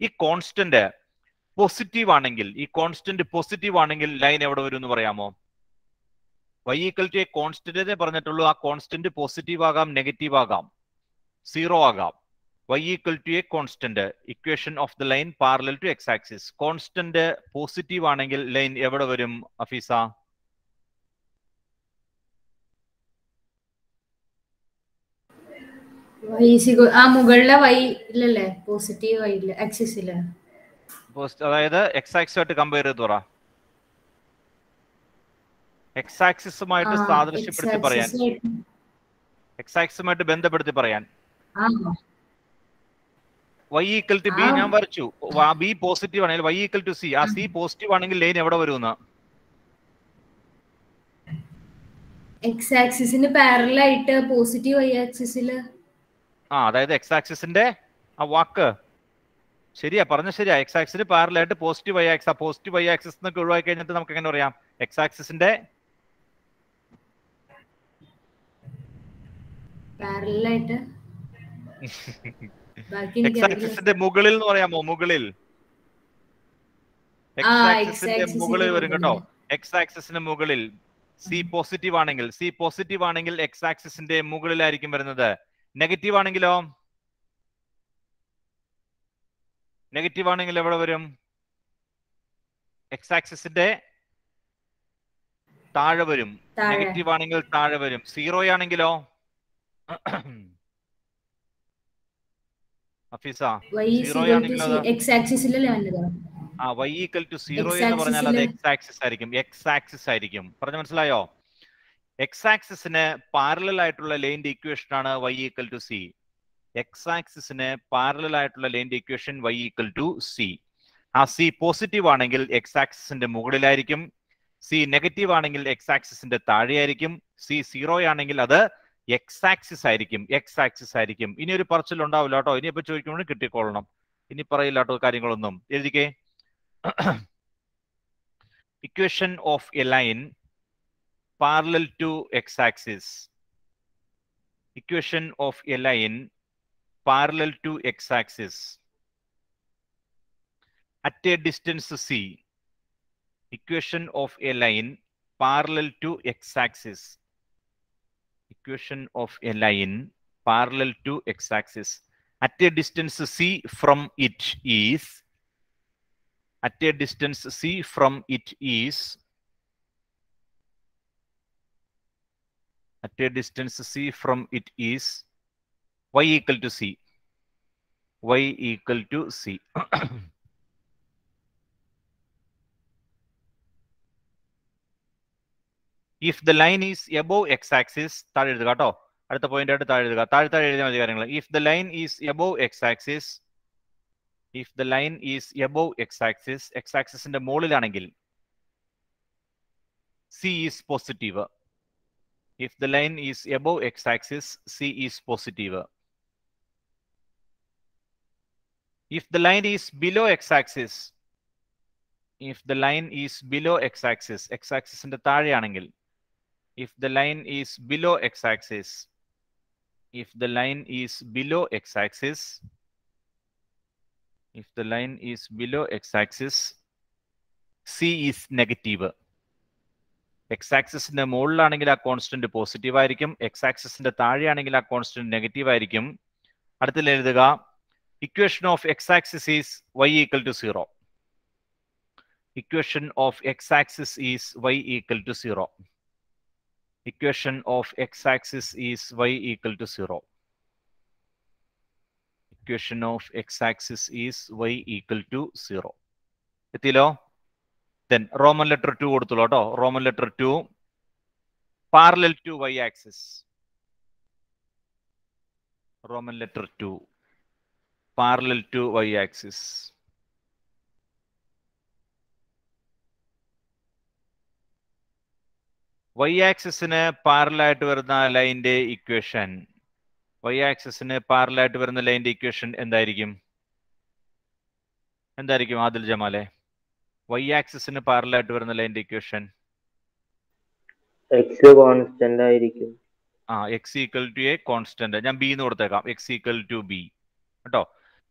[SPEAKER 2] ഈ കോൺസ്റ്റന്റ് പോസിറ്റീവ് ആണെങ്കിൽ line എവിടെ വരും എന്ന് പറയാമോ? y equal to a constant പറഞ്ഞിട്ടുള്ളൂ. ആ കോൺസ്റ്റന്റ് പോസിറ്റീവ് ആകാം, നെഗറ്റീവ് ആകാം, 0 ആകാം. y equal to a constant, equation of the line parallel to X axis. Constant positive ആണെങ്കിൽ ലൈൻ എവിടെ വരും അഫീസ?
[SPEAKER 12] മുകളിലെ y ഇല്ലല്ലേ? പോസിറ്റീവ് y ഇല്ല ആക്സിസില്.
[SPEAKER 2] അതായത് എക്സ് ആക്സിസുമായിട്ട് കമ്പയർ ചെയ്ത് പറ. എക്സ് ആക്സിസുമായിട്ട് സാദൃശ്യപ്പെടുത്തി പറയാൻ, എക്സ് ആക്സിസുമായിട്ട് ബന്ധപ്പെടുത്തി പറയാൻ. y equal to b ഞാൻ വരച്ചു. b പോസിറ്റീവ് ആണെങ്കിൽ y equal to c. ആ c പോസിറ്റീവ് ആണെങ്കിൽ ലൈൻ എവിടെ വരുമെന്ന്?
[SPEAKER 12] എക്സ് ആക്സിസിന് പാരലൽ ആയിട്ട് പോസിറ്റീവ് y ആക്സിസില്.
[SPEAKER 2] അതായത് എക്സ് ആക്സിസിന്റെ ആ വാക്ക് ശരിയാ, പറഞ്ഞ ശരിയാ. എക്സ് ആക്സിന് പാരലൽ ആയിട്ട് പോസിറ്റീവ് y ആക്സിസ്. ആ പോസിറ്റീവ് y ആക്സിസ് എന്നൊക്കെ ഒഴിവാക്കി കഴിഞ്ഞിട്ട് നമുക്ക് എങ്ങനെ പറയാം? എക്സ് ആക്സിസിന്റെ
[SPEAKER 12] പാരലൽ ആയിട്ട്
[SPEAKER 2] എക്സ് ആക്സിസിന്റെ മുകളിൽ എന്ന് പറയാമോ? മുകളിൽ എക്സ് ആക്സിസിന്റെ മുകളിൽ വരും കേട്ടോ. എക്സ് ആക്സിസിന് മുകളിൽ സി പോസിറ്റീവ് ആണെങ്കിൽ എക്സ് ആക്സിസിന്റെ മുകളിലായിരിക്കും വരുന്നത്. നെഗറ്റീവ് ആണെങ്കിലോ? നെഗറ്റീവ് ആണെങ്കിൽ എവിടെ വരും? എക്സ് ആക്സിസിന്റെ താഴെ വരും. നെഗറ്റീവ് ആണെങ്കിൽ താഴെ വരും. 0 ആണെങ്കിലോ? അഫീസ 0 ആണെങ്കിലോ? y equal to 0 എന്ന് പറഞ്ഞാൽ അത് എക്സ് ആക്സിസ് ആയിരിക്കും. പറഞ്ഞു മനസ്സിലായോ? എക്സ് ആക്സിസിന് പാരലൽ ആയിട്ടുള്ള ലൈനിന്റെ ഇക്വേഷൻ ആണ് y equal to c. X ആക്സിസിന് പാരലൽ ആയിട്ടുള്ള ലൈനിന്റെ equation y equal to c. ആ c പോസിറ്റീവ് ആണെങ്കിൽ എക്സ് ആക്സിസിന്റെ മുകളിലായിരിക്കും. c നെഗറ്റീവ് ആണെങ്കിൽ എക്സ് ആക്സിസിന്റെ താഴെയായിരിക്കും. c 0 ആണെങ്കിൽ അത് എക്സ് ആക്സിസ് ആയിരിക്കും. ഇനി ഒരു പറച്ചിൽ ഉണ്ടാവില്ല കേട്ടോ. ഇനിയിപ്പോ ചോദിക്കുമ്പോൾ കിട്ടിക്കൊള്ളണം. ഇനി പറയില്ല കേട്ടോ കാര്യങ്ങളൊന്നും. എഴുതിക്കേ. Equation of a line parallel to x-axis. Equation of a line parallel to x-axis at a distance c. Equation of a line parallel to x-axis. Equation of a line parallel to x-axis at a distance c from it is. At a distance c from it is. At a distance c from it is y equal to c. Y equal to c. If the line is above x-axis, താഴെ എഴുതുക കേട്ടോ. അടുത്ത point ആയിട്ട് താഴെ എഴുതുക. താഴെ എഴുതിയ മതി കാര്യങ്ങൾ. If the line is above x-axis, if the line is above x-axis, x-axisന്റെ മുകളിലാണെങ്കിൽ c is positive. If the line is above x-axis, c is positive. If the line is below x-axis, if the line is below x-axis, x-axis ന്റെ താഴെയാണെങ്കിൽ if the line is below x-axis, if the line is below x-axis, if the line is below x-axis, c is negative. x-axisന്റെ മുകളിലാണെങ്കിൽ ആ constant positive ആയിരിക്കും, x-axisന്റെ താഴെയാണെങ്കിൽ ആ constant negative ആയിരിക്കും. അടുത്തിൽ എഴുതുക, equation of x-axis is y equal to 0. Equation of x-axis is y equal to 0. Equation of x-axis is y equal to 0. Equation of x-axis is y equal to 0. എത്തിയല്ലോ? Then Roman letter 2 കൊടുത്തുള്ളൂ കേട്ടോ. Roman letter 2 parallel to y-axis. Roman letter 2 parallel to y-axis. y-axisന് പാരലായിട്ട് വരുന്ന ലൈനിന്റെ equation, y-axisന് പാരലായിട്ട് വരുന്ന ലൈനിന്റെ equation എന്തായിരിക്കും? എന്തായിരിക്കും ആദിൽ ജമാലെ? y-axisന് പാരലായിട്ട് വരുന്ന ലൈനിന്റെ ഇക്വേഷൻ
[SPEAKER 1] x കോൺസ്റ്റന്റ് ആയിരിക്കും.
[SPEAKER 2] x equal to a constant. ഞാൻ b എന്ന് കൊടുത്തേക്കാം, x ഈക്വൽ ടു b കേട്ടോ.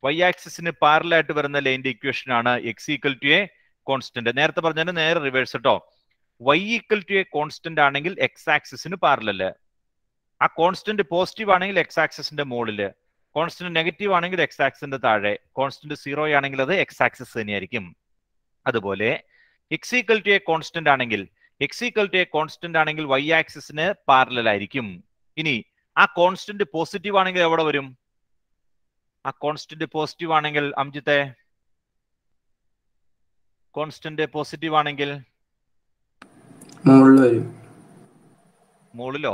[SPEAKER 2] y-axisന് പാരലായിട്ട് വരുന്ന ലൈനിന്റെ ഇക്വേഷൻ ആണ് x equal to a constant. നേരത്തെ പറഞ്ഞതിന് നേരെ റിവേഴ്സ് കേട്ടോ. y equal to a constant ആണെങ്കിൽ x-axisന് പാരലല്, ആ കോൺസ്റ്റന്റ് പോസിറ്റീവ് ആണെങ്കിൽ x-axisന്റെ മുകളില്, കോൺസ്റ്റന്റ് നെഗറ്റീവ് ആണെങ്കിൽ x-axisന്റെ താഴെ, കോൺസ്റ്റന്റ് 0 ആണെങ്കിൽ അത് x-axis തന്നെയായിരിക്കും. അതുപോലെ x equal to a constant ആണെങ്കിൽ y-axisന് പാരലൽ ആയിരിക്കും. ഇനി ആ കോൺസ്റ്റന്റ് പോസിറ്റീവ് ആണെങ്കിൽ എവിടെ വരും? ആ കോൺസ്റ്റന്റ് പോസിറ്റീവ് ആണെങ്കിൽ അംജിത്തെ, കോൺസ്റ്റന്റ് പോസിറ്റീവ് ആണെങ്കിൽ മുകളിലോ?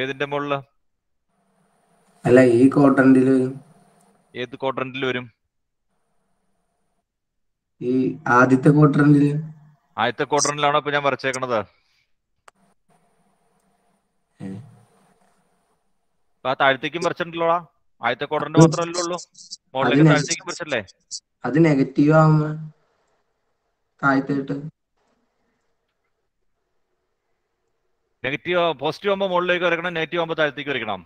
[SPEAKER 2] ഏതിന്റെ മുകളില്?
[SPEAKER 5] അല്ല, ഈ ക്വാഡ്രന്റിൽ വരും.
[SPEAKER 2] ഏത് ക്വാഡ്രന്റിൽ വരും?
[SPEAKER 5] ഈ ആദ്യത്തെ ക്വാഡ്രന്റിൽ.
[SPEAKER 2] ആദ്യത്തെ ക്വാഡ്രന്റിലാണോ ഇപ്പൊ ഞാൻ വരച്ചേക്കണത്? ആ താഴത്തേക്കും വരച്ചിട്ടുണ്ടല്ലോടാ. ആദ്യത്തെ ക്വാഡ്രന്റ് മാത്രമല്ലേ ഉള്ളൂ, മുകളിലേക്ക് താഴത്തേക്കും വരച്ചല്ലേ?
[SPEAKER 5] അത് നെഗറ്റീവ് ആവുമ്പോ താഴത്തേട്ട്,
[SPEAKER 2] നെഗറ്റീവ് പോസിറ്റീവ് ആകുമ്പോൾ മുകളിലേക്ക് വരക്കണം, നെഗറ്റീവ് ആകുമ്പോൾ താഴത്തേക്ക് വരക്കണം.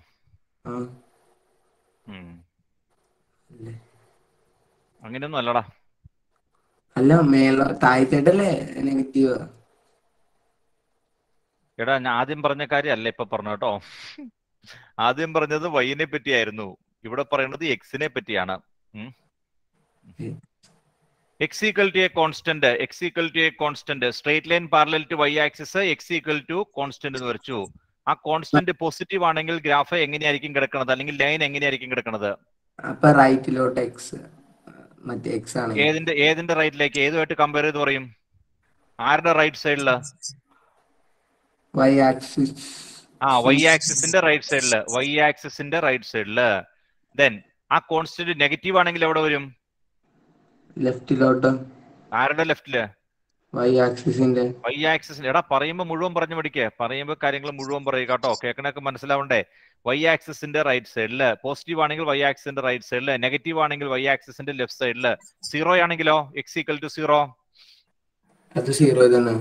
[SPEAKER 2] അങ്ങനെയൊന്നും അല്ലടാ.
[SPEAKER 5] അല്ല, താഴത്തേട്ടല്ലേ നെഗറ്റീവ്.
[SPEAKER 2] എടാ, ഞാൻ ആദ്യം പറഞ്ഞ കാര്യം അല്ല ഇപ്പൊ പറഞ്ഞു കേട്ടോ. ആദ്യം പറഞ്ഞത് വൈനെ പറ്റിയായിരുന്നു, ഇവിടെ പറയുന്നത് എക്സിനെ പറ്റിയാണ്. x equal to a constant, x equal to a constant, straight line parallel to y-axis, x equal to constant എന്ന് വരച്ചു. ആ കോൺസ്റ്റന്റ് പോസിറ്റീവ് ആണെങ്കിൽ ഗ്രാഫ് എങ്ങനെയായിരിക്കും കിടക്കുന്നത്, അല്ലെങ്കിൽ ലൈൻ എങ്ങനെയായിരിക്കും കിടക്കുന്നത്?
[SPEAKER 5] അപ്പൊ റൈറ്റിലോട്ട് എക്സ്, മറ്റേ എക്സ് ആണ്.
[SPEAKER 2] ഏതിന്റെ റൈറ്റിലേക്ക്? ഏതുമായിട്ട് കമ്പയർ ചെയ്ത് പറയും? ആരുടെ റൈറ്റ് സൈഡില്?
[SPEAKER 5] y-axis.
[SPEAKER 2] y-axisന്റെ റൈറ്റ് സൈഡില്, y-axisന്റെ റൈറ്റ് സൈഡില്. ദെൻ ആ കോൺസ്റ്റന്റ് നെഗറ്റീവ് ആണെങ്കിൽ എവിടെ വരും?
[SPEAKER 5] ലെഫ്റ്റിലോട്ട്.
[SPEAKER 2] ആരുടെ ലെഫ്റ്റില്?
[SPEAKER 5] y-axisന്റെ.
[SPEAKER 2] y-axisന്റെ. എടാ, പറയുമ്പോ മുഴുവൻ പറഞ്ഞു പഠിക്കേ, പറയുമ്പോ കാര്യങ്ങൾ മുഴുവൻ പറയുക കേട്ടോ, കേൾക്കണൊക്കെ മനസ്സിലാവണ്ടേ. y-axisന്റെ റൈറ്റ് സൈഡില് പോസിറ്റീവ് ആണെങ്കിൽ y-axisന്റെ റൈറ്റ് സൈഡില്, നെഗറ്റീവ് ആണെങ്കിൽ y-axisന്റെ ലെഫ്റ്റ് സൈഡില്, 0 ആണെങ്കിലോ x ഈക്വൽ ടു 0.
[SPEAKER 5] അത് 0 തന്നെ.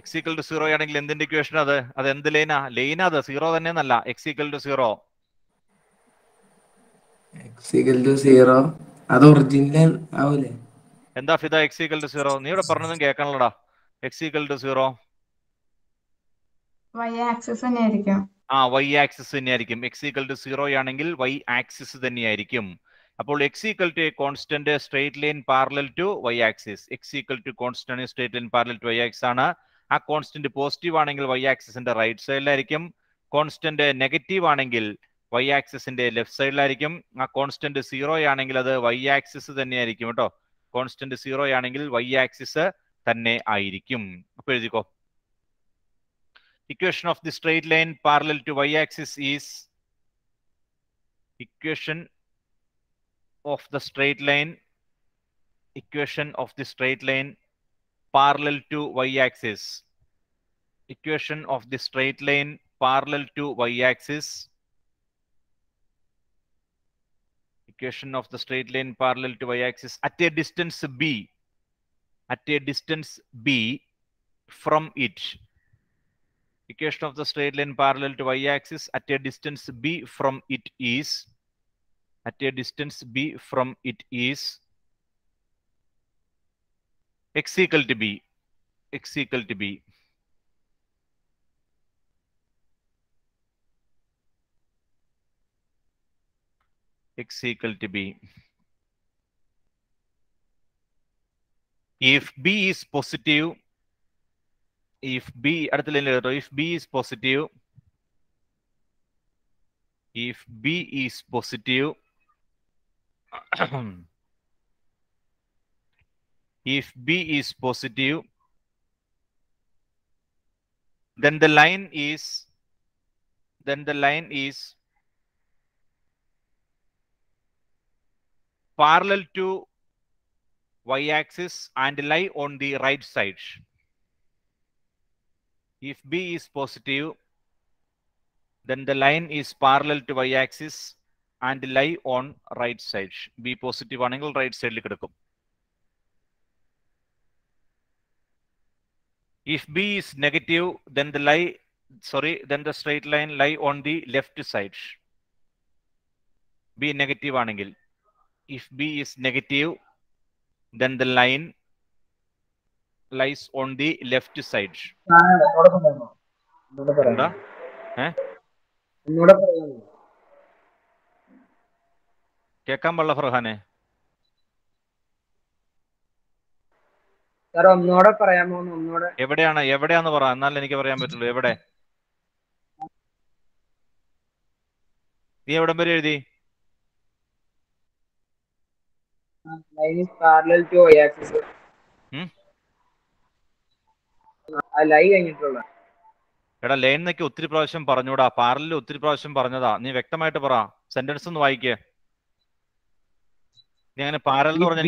[SPEAKER 2] x ഈക്വൽ ടു 0 ആണെങ്കിൽ എന്തിന്റെ ഇക്വേഷൻ അത്? അത് എന്ത് ലൈനാ? ലൈനാ അത്, 0 തന്നെ എന്നല്ല. x equal to 0.
[SPEAKER 5] x equal to 0 അത് ഒറിജിനൽ ആവൂലേ?
[SPEAKER 2] എന്താ ഫിദ x ഈക്വൽ ടു 0? നീ ഇവിടെ പറഞ്ഞതും കേൾക്കണല്ലോടാ. x ഈക്വൽ ടു 0
[SPEAKER 10] y-axis തന്നെയായിരിക്കും.
[SPEAKER 2] y-axis തന്നെയായിരിക്കും. x ഈക്വൽ ടു 0 ആണെങ്കിൽ y-axis തന്നെയായിരിക്കും. അപ്പോൾ x equal to a constant straight line parallel to y-axis. x equal to constant straight line parallel to y-axis ആണ്. ആ കോൺസ്റ്റന്റ് പോസിറ്റീവ് ആണെങ്കിൽ y-axisന്റെ റൈറ്റ് സൈഡിലായിരിക്കും, കോൺസ്റ്റന്റ് നെഗറ്റീവ് ആണെങ്കിൽ y-axisന്റെ ലെഫ്റ്റ് സൈഡിലായിരിക്കും. ആ കോൺസ്റ്റന്റ് 0 ആണെങ്കിൽ അത് y-axis തന്നെയായിരിക്കും കേട്ടോ. കോൺസ്റ്റന്റ് 0 ആണെങ്കിൽ y-axis തന്നെ ആയിരിക്കും. അപ്പൊ എഴുതിക്കോ, equation of the straight line parallel to y-axis is, equation of the straight line, equation of the straight line parallel to y-axis, equation of the straight line parallel to y-axis, equation of the straight line parallel to y-axis at a distance b, at a distance b from it, Equation of the straight line parallel to y-axis at a distance b from it is, at a distance b from it is x equal to b, x equal to b. X equal to b. If b is positive, if b, if b is positive, if b is positive, if b is positive, then the line is parallel to y-axis and lie on the right side. If b is positive, then the line is parallel to y-axis and lie on right side. b positive ആണെങ്കിൽ right side ലേക്ക് എടുക്കും. If b is negative, then the straight line lie on the left side. b negative ആണെങ്കിൽ, if b is negative, then the line lies on the left side. എന്താ? കേൾക്കാൻ പാടില്ല ഫർഹാനെ.
[SPEAKER 1] ഒന്നുകൂടെ പറയാമോ? ഒന്നുകൂടെ
[SPEAKER 2] എവിടെയാന്ന് പറ, എന്നാലും എനിക്ക് പറയാൻ പറ്റുള്ളൂ. എവിടെ? നീ എവിടം വരെ എഴുതി?
[SPEAKER 1] Line is parallel to y-axis. Line കഴിഞ്ഞിട്ടുള്ള
[SPEAKER 2] എടാ ലൈൻ എന്നൊക്കെ ഒത്തിരി പ്രാവശ്യം പറഞ്ഞൂടാ, പാരലൽ ഒത്തിരി പ്രാവശ്യം പറഞ്ഞതാ. നീ വ്യക്തമായിട്ട് പറ, സെന്റൻസ് ഒന്ന് വായിക്കേ. നീ അങ്ങനെ പാരലൽ എന്ന് പറഞ്ഞാൽ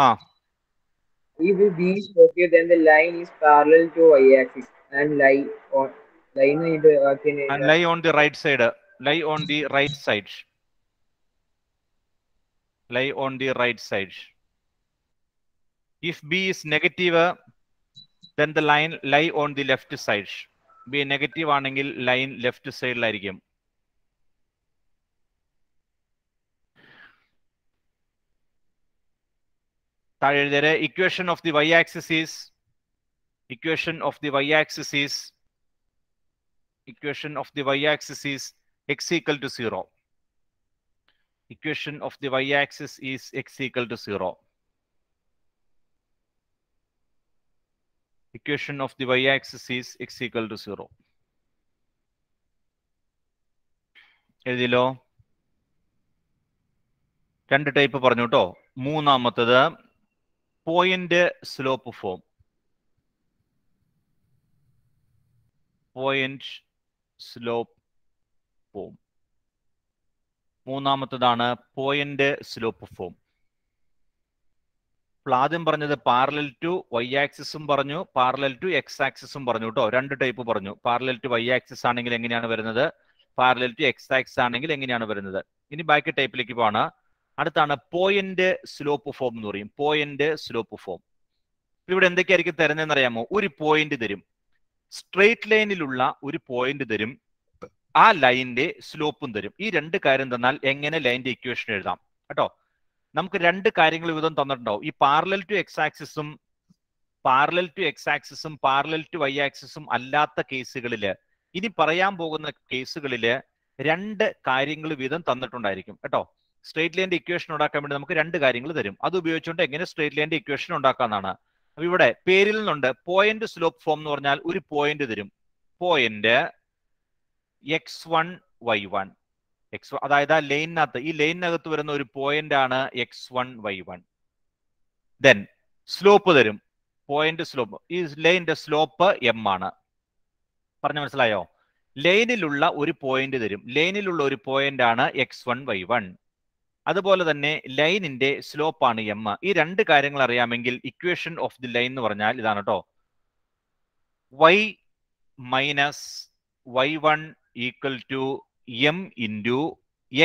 [SPEAKER 2] ആ,
[SPEAKER 1] if b is positive, then the line is parallel to y-axis and lie on
[SPEAKER 2] the right side. Lie on the right side. Lie on the right side. If b is negative, then the line lie on the left side. b negative ആണെങ്കിൽ line left സൈഡിലായിരിക്കും. താഴെ എഴുതിയ equation of the y-axis is x equal to 0. Equation of the y-axis is x equal to 0. Equation of the y-axis is x equal to 0. എഴുതിയല്ലോ. രണ്ട് type പറഞ്ഞു കേട്ടോ. മൂന്നാമത്തത് point slope form. Point slope form മൂന്നാമത്തതാണ് point slope form. അപ്പോൾ ആദ്യം പറഞ്ഞത് parallel to Y ആക്സിസും പറഞ്ഞു, പാരലൽ ടു എക്സ് ആക്സിസും പറഞ്ഞു കേട്ടോ. രണ്ട് ടൈപ്പ് പറഞ്ഞു. പാരലൽ ടു വൈ ആക്സിസ് ആണെങ്കിൽ എങ്ങനെയാണ് വരുന്നത്, പാരലൽ ടു എക്സ് ആക്സിസ് ആണെങ്കിൽ എങ്ങനെയാണ് വരുന്നത്. ഇനി ബാക്കി ടൈപ്പിലേക്ക് പോവാണ്. അടുത്താണ് പോയിന്റ് സ്ലോപ്പ് ഫോം എന്ന് പറയും. പോയിന്റ് സ്ലോപ്പ് ഫോം ഇവിടെ എന്തൊക്കെയായിരിക്കും തരുന്നതെന്ന് അറിയാമോ? ഒരു പോയിന്റ് തരും, സ്ട്രെയിറ്റ് ലൈനിലുള്ള ഒരു പോയിന്റ് തരും, ആ ലൈനിന്റെ സ്ലോപ്പും തരും. ഈ രണ്ട് കാര്യം തന്നാൽ എങ്ങനെ ലൈനിന്റെ ഇക്വേഷൻ എഴുതാം കേട്ടോ. നമുക്ക് രണ്ട് കാര്യങ്ങൾ വിധം തന്നിട്ടുണ്ടാവും. ഈ പാരലൽ ടു എക്സ് ആക്സിസും പാരലൽ ടു വൈ ആക്സിസും അല്ലാത്ത കേസുകളില്, ഇനി പറയാൻ പോകുന്ന കേസുകളില് രണ്ട് കാര്യങ്ങൾ വീതം തന്നിട്ടുണ്ടായിരിക്കും കേട്ടോ. സ്ട്രെയിറ്റ് ലൈനിന്റെ ഇക്വേഷൻ ഉണ്ടാക്കാൻ വേണ്ടി നമുക്ക് രണ്ട് കാര്യങ്ങൾ തരും. അത് ഉപയോഗിച്ചുകൊണ്ട് എങ്ങനെ സ്ട്രെയിറ്റ് ലൈനിന്റെ ഇക്വേഷൻ ഉണ്ടാക്കാന്നാണ്. അപ്പൊ ഇവിടെ പേരിൽ നിന്നുണ്ട് പോയിന്റ് സ്ലോപ്പ് ഫോം എന്ന് പറഞ്ഞാൽ ഒരു പോയിന്റ് തരും. പോയിന്റ് x1 y1, അതായത് ആ ലൈനിനകത്ത്, ഈ ലൈനിനകത്ത് വരുന്ന ഒരു പോയിന്റ് ആണ് x1 y1. ദെൻ സ്ലോപ്പ് തരും, പോയിന്റ് സ്ലോപ്പ്. ഈ ലൈനിന്റെ സ്ലോപ്പ് m ആണ്. പറഞ്ഞു മനസ്സിലായോ? ലൈനിലുള്ള ഒരു പോയിന്റ് തരും, ലൈനിലുള്ള ഒരു പോയിന്റ് ആണ് x1 y1. അതുപോലെ തന്നെ ലൈനിന്റെ സ്ലോപ്പ് ആണ് m. ഈ രണ്ട് കാര്യങ്ങൾ അറിയാമെങ്കിൽ ഇക്വേഷൻ ഓഫ് ദി ലൈൻ എന്ന് പറഞ്ഞാൽ ഇതാണ് കേട്ടോ. y minus y1 equal to m into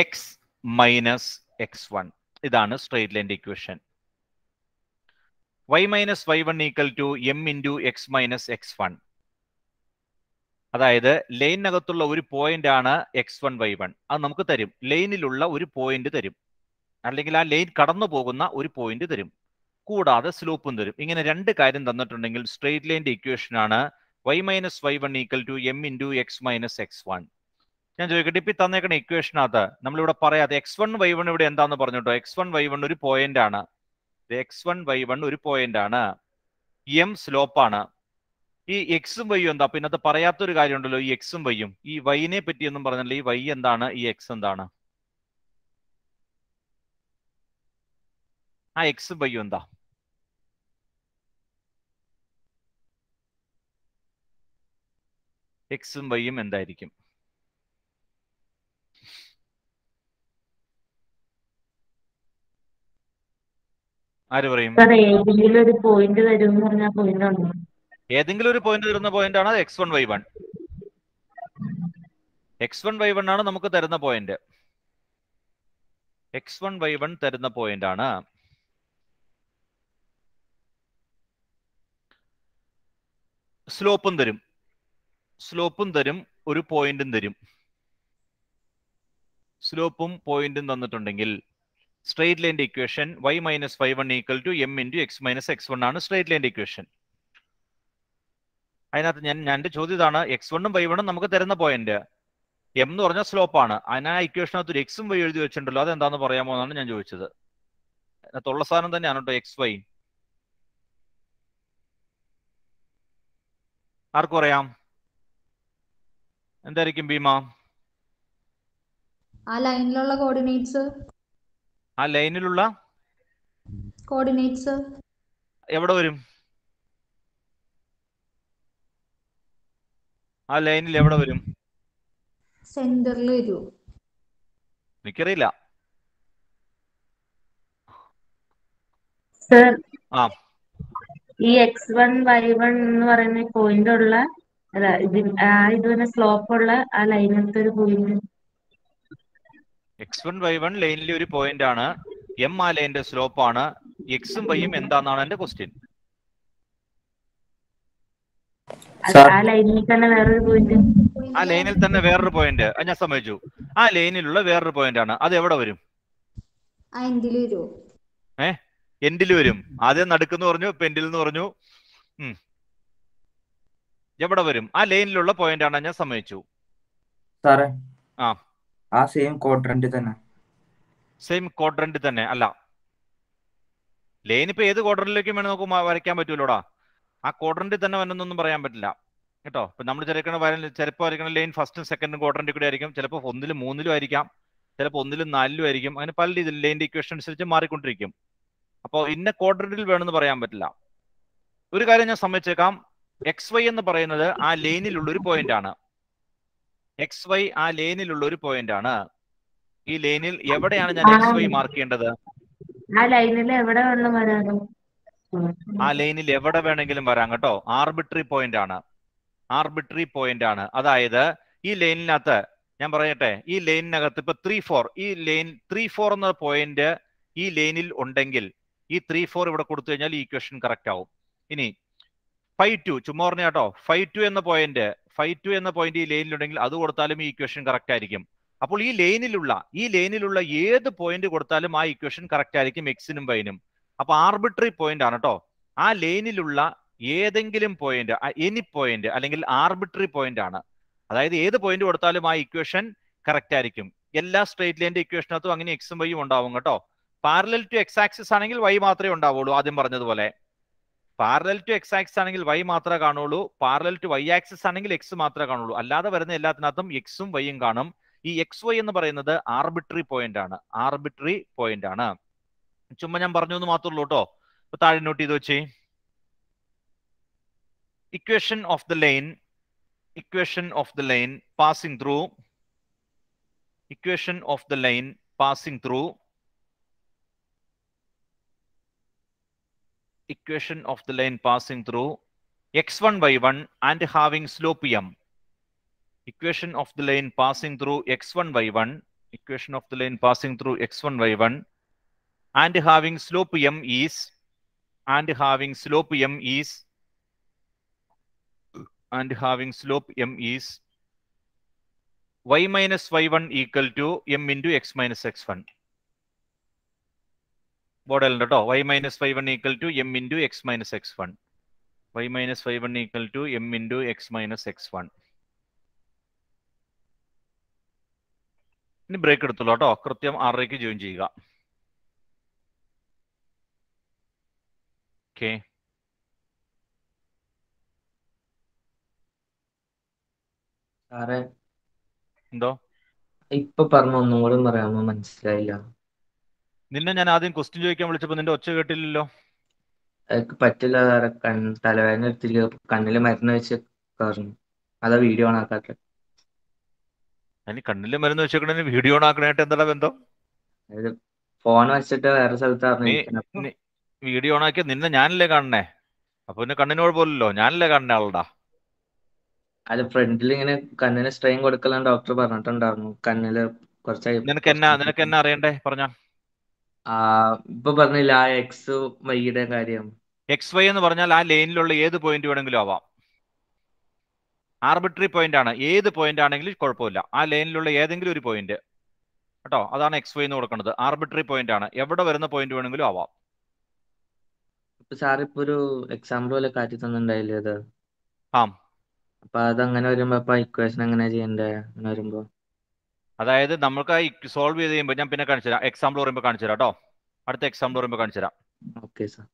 [SPEAKER 2] x minus x1. ഇതാണ് സ്ട്രെയിറ്റ് ലൈനിന്റെ equation. y minus y1 equal to m into x minus x1. അതായത് ലൈനിനകത്തുള്ള ഒരു പോയിന്റ് ആണ് x1 y1. അത് നമുക്ക് തരും. ലൈനിലുള്ള ഒരു പോയിന്റ് തരും, അല്ലെങ്കിൽ ആ ലൈൻ കടന്നു പോകുന്ന ഒരു പോയിന്റ് തരും, കൂടാതെ സ്ലോപ്പും തരും. ഇങ്ങനെ രണ്ട് കാര്യം തന്നിട്ടുണ്ടെങ്കിൽ സ്ട്രെയിറ്റ് ലൈൻ്റെ ഇക്വേഷൻ ആണ് y minus y1 equal to m into X minus x1. ഞാൻ ചോദിക്കട്ടെ, ഇപ്പൊ തന്നേക്കണ ഇക്വേഷനകത്ത് നമ്മളിവിടെ പറയാതെ x1 y1 ഇവിടെ എന്താന്ന് പറഞ്ഞു കേട്ടോ. x1 y1 ഒരു പോയിന്റ് ആണ്. x1 y1 ഒരു പോയിന്റ് ആണ്. m സ്ലോപ്പാണ്. ഈ എക്സും വൈയും എന്താ? പിന്നെ അത് പറയാത്തൊരു കാര്യമുണ്ടല്ലോ, ഈ എക്സും വൈയും. ഈ വൈനെ പറ്റിയൊന്നും പറഞ്ഞല്ലോ. ഈ വൈ എന്താണ്, ഈ എക്സ് എന്താണ്? ആ എക്സും വൈയും എന്താ? എക്സും വൈയും എന്തായിരിക്കും? ആര് പറയും?
[SPEAKER 6] ഏതെങ്കിലും ഒരു പോയിന്റ് തരും എന്ന് പറഞ്ഞാൽ പോയിന്റ് ഉണ്ടോ?
[SPEAKER 2] ഏതെങ്കിലും ഒരു പോയിന്റ് തരുന്ന പോയിന്റ് ആണ് x1 y1. x1 y1 ആണ് നമുക്ക് തരുന്ന പോയിന്റ്. x1 y1 തരുന്ന പോയിന്റ് ആണ്. സ്ലോപ്പും തരും. സ്ലോപ്പും തരും, ഒരു പോയിന്റും തരും. സ്ലോപ്പും പോയിന്റും തന്നിട്ടുണ്ടെങ്കിൽ സ്ട്രെയിറ്റ് ലൈൻ്റെ equation y minus y1 equal to m into X minus x1 ആണ് സ്ട്രെയിറ്റ് ലൈൻ്റെ ഇക്വേഷൻ. അതിനകത്ത് ഞാൻ എൻ്റെ ചോദ്യം ഇതാണ്, x1ഉം y1ഉം നമുക്ക് തരുന്ന പോയിന്റ്, m എന്ന് പറഞ്ഞാൽ സ്ലോപ്പാണ്. അതിനാ ഇക്വേഷനകത്ത് ഒരു എക്സും വൈ എഴുതി വെച്ചിട്ടുണ്ടല്ലോ, അതെന്താന്ന് പറയാമോ എന്നാണ് ഞാൻ ചോദിച്ചത്. അതിനകത്തുള്ള സാധനം തന്നെയാണ് കേട്ടോ എക്സ് വൈ. ആർക്കും അറിയാം? എന്തായിരിക്കും ഭീമ?
[SPEAKER 12] ആ ലൈനിലുള്ള കോർഡിനേറ്റ്സ്.
[SPEAKER 2] ആ ലൈനിലുള്ള
[SPEAKER 12] കോർഡിനേറ്റ്സ്
[SPEAKER 2] എവിടെ വരും? ആ ലൈനിൽ എവിടെ വരും?
[SPEAKER 12] സെന്ററിൽ വരൂ.
[SPEAKER 2] എനിക്കറിയില്ല.
[SPEAKER 6] സർ,
[SPEAKER 2] ആ
[SPEAKER 6] ഈ x1 y1 എന്ന് പറയുന്ന പോയിന്റ് ഉള്ള ഇതിന് സ്ലോപ്പ് ഉള്ള ആ ലൈനത്തെ ഒരു പോയിന്റ്.
[SPEAKER 2] x1 y1 ലൈനിലെ ഒരു പോയിന്റ് ആണ്. m ആ ലൈനിന്റെ സ്ലോപ്പ് ആണ്. എക്സും വൈയും എന്താണെന്നാണ് എന്റെ ക്വസ്റ്റ്യൻ.
[SPEAKER 6] ആ ലൈനിൽ തന്നെ വേറൊരു പോയിന്റ്.
[SPEAKER 2] ആ ലൈനിൽ തന്നെ വേറൊരു പോയിന്റ്, ഞാൻ സമ്മതിച്ചു. ആ ലൈനിലുള്ള വേറൊരു പോയിന്റ് ആണ്. അത് എവിടെ വരും? എൻഡിൽ വരും. ആദ്യം നടുക്കെന്ന് പറഞ്ഞു, ഇപ്പൊ എൻഡിൽ എന്ന് പറഞ്ഞു. എവിടെ വരും? ആ ലൈനിലുള്ള പോയിന്റ് ആണ്, ഞാൻ സമ്മതിച്ചു.
[SPEAKER 13] സാറേ,
[SPEAKER 2] ആ
[SPEAKER 13] സെയിം ക്വാഡ്രന്റ് തന്നെ.
[SPEAKER 2] സെയിം ക്വാഡ്രന്റ് തന്നെ അല്ല. ലൈൻ ഇപ്പൊ ഏത് ക്വാഡ്രന്റിലേക്കും വേണം നമുക്ക് വരയ്ക്കാൻ പറ്റൂലോടാ. ആ ക്വാഡ്രന്റിൽ തന്നെ വരണമെന്നൊന്നും പറയാൻ പറ്റില്ല കേട്ടോ. ഇപ്പൊ നമ്മൾ ചിലപ്പോൾ വരയ്ക്കണ ലൈൻ ഫസ്റ്റും സെക്കൻഡും ക്വാഡ്രന്റിൽ കൂടെ ആയിരിക്കും. ചിലപ്പോൾ 1-ലും 3-ലും ആയിരിക്കാം. ചിലപ്പോൾ 1-ലും 4-ലും ആയിരിക്കും. അങ്ങനെ പല രീതിയിൽ ലൈനിന്റെ ഇക്വേഷൻ അനുസരിച്ച് മാറിക്കൊണ്ടിരിക്കും. അപ്പോൾ ഇന്ന ക്വാഡ്രന്റിൽ വേണമെന്ന് പറയാൻ പറ്റില്ല. ഒരു കാര്യം ഞാൻ സമ്മതിച്ചേക്കാം, എക്സ് വൈ എന്ന് പറയുന്നത് ആ ലൈനിലുള്ള ഒരു പോയിന്റ് ആണ്. എക്സ് വൈ ആ ലൈനിലുള്ള ഒരു പോയിന്റ് ആണ്. ഈ ലൈനിൽ എവിടെയാണ് ഞാൻ എക്സ് വൈ മാർക്ക് ചെയ്യേണ്ടത്?
[SPEAKER 6] ആ ലൈനിൽ എവിടെ വേണം വരാനോ?
[SPEAKER 2] ആ ലൈനിൽ എവിടെ വേണമെങ്കിലും വരാം കേട്ടോ. ആർബിട്രറി പോയിന്റ് ആണ്. ആർബിട്രറി പോയിന്റ് ആണ്. അതായത് ഈ ലൈനിനകത്ത് ഞാൻ പറയട്ടെ, ഈ ലൈനിനകത്ത് ഇപ്പൊ 3-4, ഈ ലൈൻ 3-4 എന്ന പോയിന്റ് ഈ ലൈനിൽ ഉണ്ടെങ്കിൽ ഈ 3-4 ഇവിടെ കൊടുത്തു കഴിഞ്ഞാൽ ഈ ഇക്വേഷൻ കറക്റ്റ് ആവും. ഇനി 5-2 ചുമ്മാ പറഞ്ഞ കേട്ടോ, 5-2 എന്ന പോയിന്റ് ഈ ലൈനിലുണ്ടെങ്കിൽ അത് കൊടുത്താലും ഈ ഇക്വേഷൻ കറക്റ്റ് ആയിരിക്കും. അപ്പോൾ ഈ ലൈനിലുള്ള ഏത് പോയിന്റ് കൊടുത്താലും ആ ഇക്വേഷൻ കറക്റ്റ് ആയിരിക്കും എക്സിനും വൈനും. അപ്പൊ ആർബിട്രറി പോയിന്റ് ആണ് കേട്ടോ. ആ ലൈനിലുള്ള ഏതെങ്കിലും പോയിന്റ്, എനി പോയിന്റ് അല്ലെങ്കിൽ ആർബിട്രറി പോയിന്റ് ആണ്. അതായത് ഏത് പോയിന്റ് കൊടുത്താലും ആ ഇക്വേഷൻ കറക്റ്റ് ആയിരിക്കും. എല്ലാ സ്ട്രെയിറ്റ് ലൈൻ്റെ ഇക്വേഷനകത്തും അങ്ങനെ എക്സും വൈയും ഉണ്ടാവും കേട്ടോ. പാരലൽ ടു എക്സ് ആക്സിസ് ആണെങ്കിൽ വൈ മാത്രമേ ഉണ്ടാവുള്ളൂ. ആദ്യം പറഞ്ഞതുപോലെ പാരലൽ ടു എക്സ് ആക്സിസ് ആണെങ്കിൽ വൈ മാത്രമേ കാണുള്ളൂ. പാരലൽ ടു വൈ ആക്സിസ് ആണെങ്കിൽ എക്സ് മാത്രമേ കാണുള്ളൂ. അല്ലാതെ വരുന്ന എല്ലാത്തിനകത്തും എക്സും വൈയും കാണും. ഈ എക്സ് വൈ എന്ന് പറയുന്നത് ആർബിട്രറി പോയിന്റ് ആണ്. ആർബിട്രറി പോയിന്റ് ആണ്. ചുമ്മാ ഞാൻ പറഞ്ഞു എന്ന് മാത്രമേ ഉള്ളൂ കേട്ടോ. ഇപ്പൊ താഴെ നോട്ട് ചെയ്ത് വെച്ചേ. Equation of the line passing through equation of the line passing through x1 y1 and having slope m. Equation of the line passing through x1 y1 and having slope m is and having slope m is y minus y1 equal to m into x minus x1. ബോർഡിലുണ്ട് കേട്ടോ. y minus y1 equal to m into x minus x1. y minus y1 equal to m into x minus x1. ഇനി break എടുത്തുള്ളൂ കേട്ടോ. കൃത്യം 6:30 join ചെയ്യുക. Okay.
[SPEAKER 14] സാറേ
[SPEAKER 2] എന്തോ
[SPEAKER 14] ഇപ്പൊ പറഞ്ഞ ഒന്നും കൂടി പറയാമോ? മനസ്സിലായില്ല.
[SPEAKER 2] നിന്നെ ഞാൻ ആദ്യം ക്വസ്റ്റ്യൻ ചോദിക്കാൻ വിളിച്ചപ്പോ നിന്റെ ഒച്ച കേട്ടില്ലല്ലോ.
[SPEAKER 14] എനിക്ക് പറ്റില്ല സാറേ, തലവേദന എടുത്തിരിക്കുക, കണ്ണില് മരുന്ന് വെച്ച് പറഞ്ഞു. അതാ വീഡിയോ ഓൺ ആക്കാത്ത.
[SPEAKER 2] അതിന് കണ്ണില് മരുന്ന് വെച്ചേക്കണേ വീഡിയോ ഓൺ ആക്കണായിട്ട് എന്താ ബന്ധം?
[SPEAKER 14] അതായത് ഫോൺ വെച്ചിട്ട് വേറെ സ്ഥലത്തായിരുന്നു
[SPEAKER 2] നീ
[SPEAKER 14] ഇരിക്കുന്നത്.
[SPEAKER 2] വീഡിയോ ഓൺ ആക്കിയ നിന്നെ ഞാനല്ലേ കാണണേ. അപ്പൊ പിന്നെ കണ്ണിന് കുഴപ്പമില്ലല്ലോ. ഞാനല്ലേ കാണണേ ആളുടെ.
[SPEAKER 14] അത് ഫ്രണ്ടിൽ ഇങ്ങനെ കണ്ണിന് സ്ട്രെയിൻ കൊടുക്കലാൻ ഡോക്ടർ പറഞ്ഞിട്ടുണ്ടായിരുന്നു. കണ്ണില് കുറച്ചായി.
[SPEAKER 2] നിനക്ക് എന്നാ അറിയണ്ടേ പറഞ്ഞ.
[SPEAKER 14] ഇപ്പൊ പറഞ്ഞില്ല ആ എക്സ് വൈയുടെ കാര്യം.
[SPEAKER 2] എക്സ് വൈ എന്ന് പറഞ്ഞാൽ ആ ലൈനിലുള്ള ഏത് പോയിന്റ് വേണമെങ്കിലും ആവാം. ആർബിട്രറി പോയിന്റ് ആണ്. ഏത് പോയിന്റ് ആണെങ്കിലും കുഴപ്പമില്ല. ആ ലൈനിലുള്ള ഏതെങ്കിലും ഒരു പോയിന്റ് കേട്ടോ, അതാണ് എക്സ് വൈ എന്ന് കൊടുക്കുന്നത്. ആർബിട്രറി പോയിന്റ് ആണ്. എവിടെ വരുന്ന പോയിന്റ് വേണമെങ്കിലും ആവാം.
[SPEAKER 14] ഇപ്പൊ സാർ ഇപ്പൊ ഒരു എക്സാമ്പിൾ പോലെ കാറ്റി തന്നിട്ടുണ്ടായില്ലേ അത്?
[SPEAKER 2] ആ.
[SPEAKER 14] അപ്പൊ അതങ്ങനെ വരുമ്പോ അപ്പൊ ഇക്വേഷൻ എങ്ങനെ ചെയ്യണ്ടേ അങ്ങനെ വരുമ്പോ?
[SPEAKER 2] അതായത് നമുക്ക് സോൾവ് ചെയ്ത് കഴിയുമ്പോൾ ഞാൻ പിന്നെ കാണിച്ചു തരാം. എക്സാമ്പിൾ പറയുമ്പോൾ കാണിച്ചു തരാം കേട്ടോ. അടുത്ത എക്സാമ്പിൾ പറയുമ്പോൾ കാണിച്ചു തരാം.
[SPEAKER 14] Okay sir.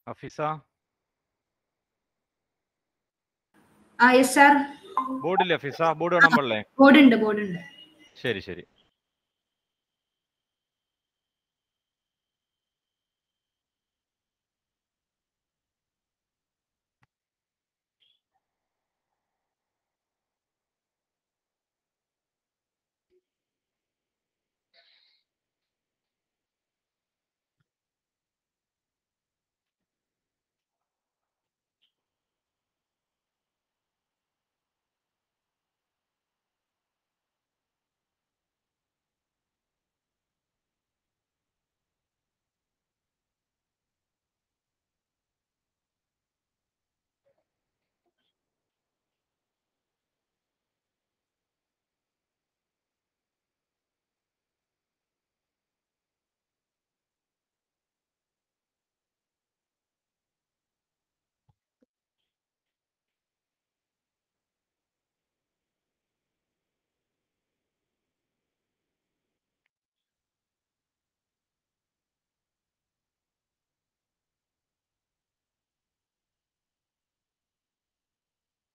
[SPEAKER 2] Hafeesa
[SPEAKER 12] yes sir.
[SPEAKER 2] ബോർഡില്ലേ ഹഫീസ? ബോർഡ് കാണാൻ പാടില്ലേ?
[SPEAKER 12] ബോർഡുണ്ട്.
[SPEAKER 2] ശരി ശരി.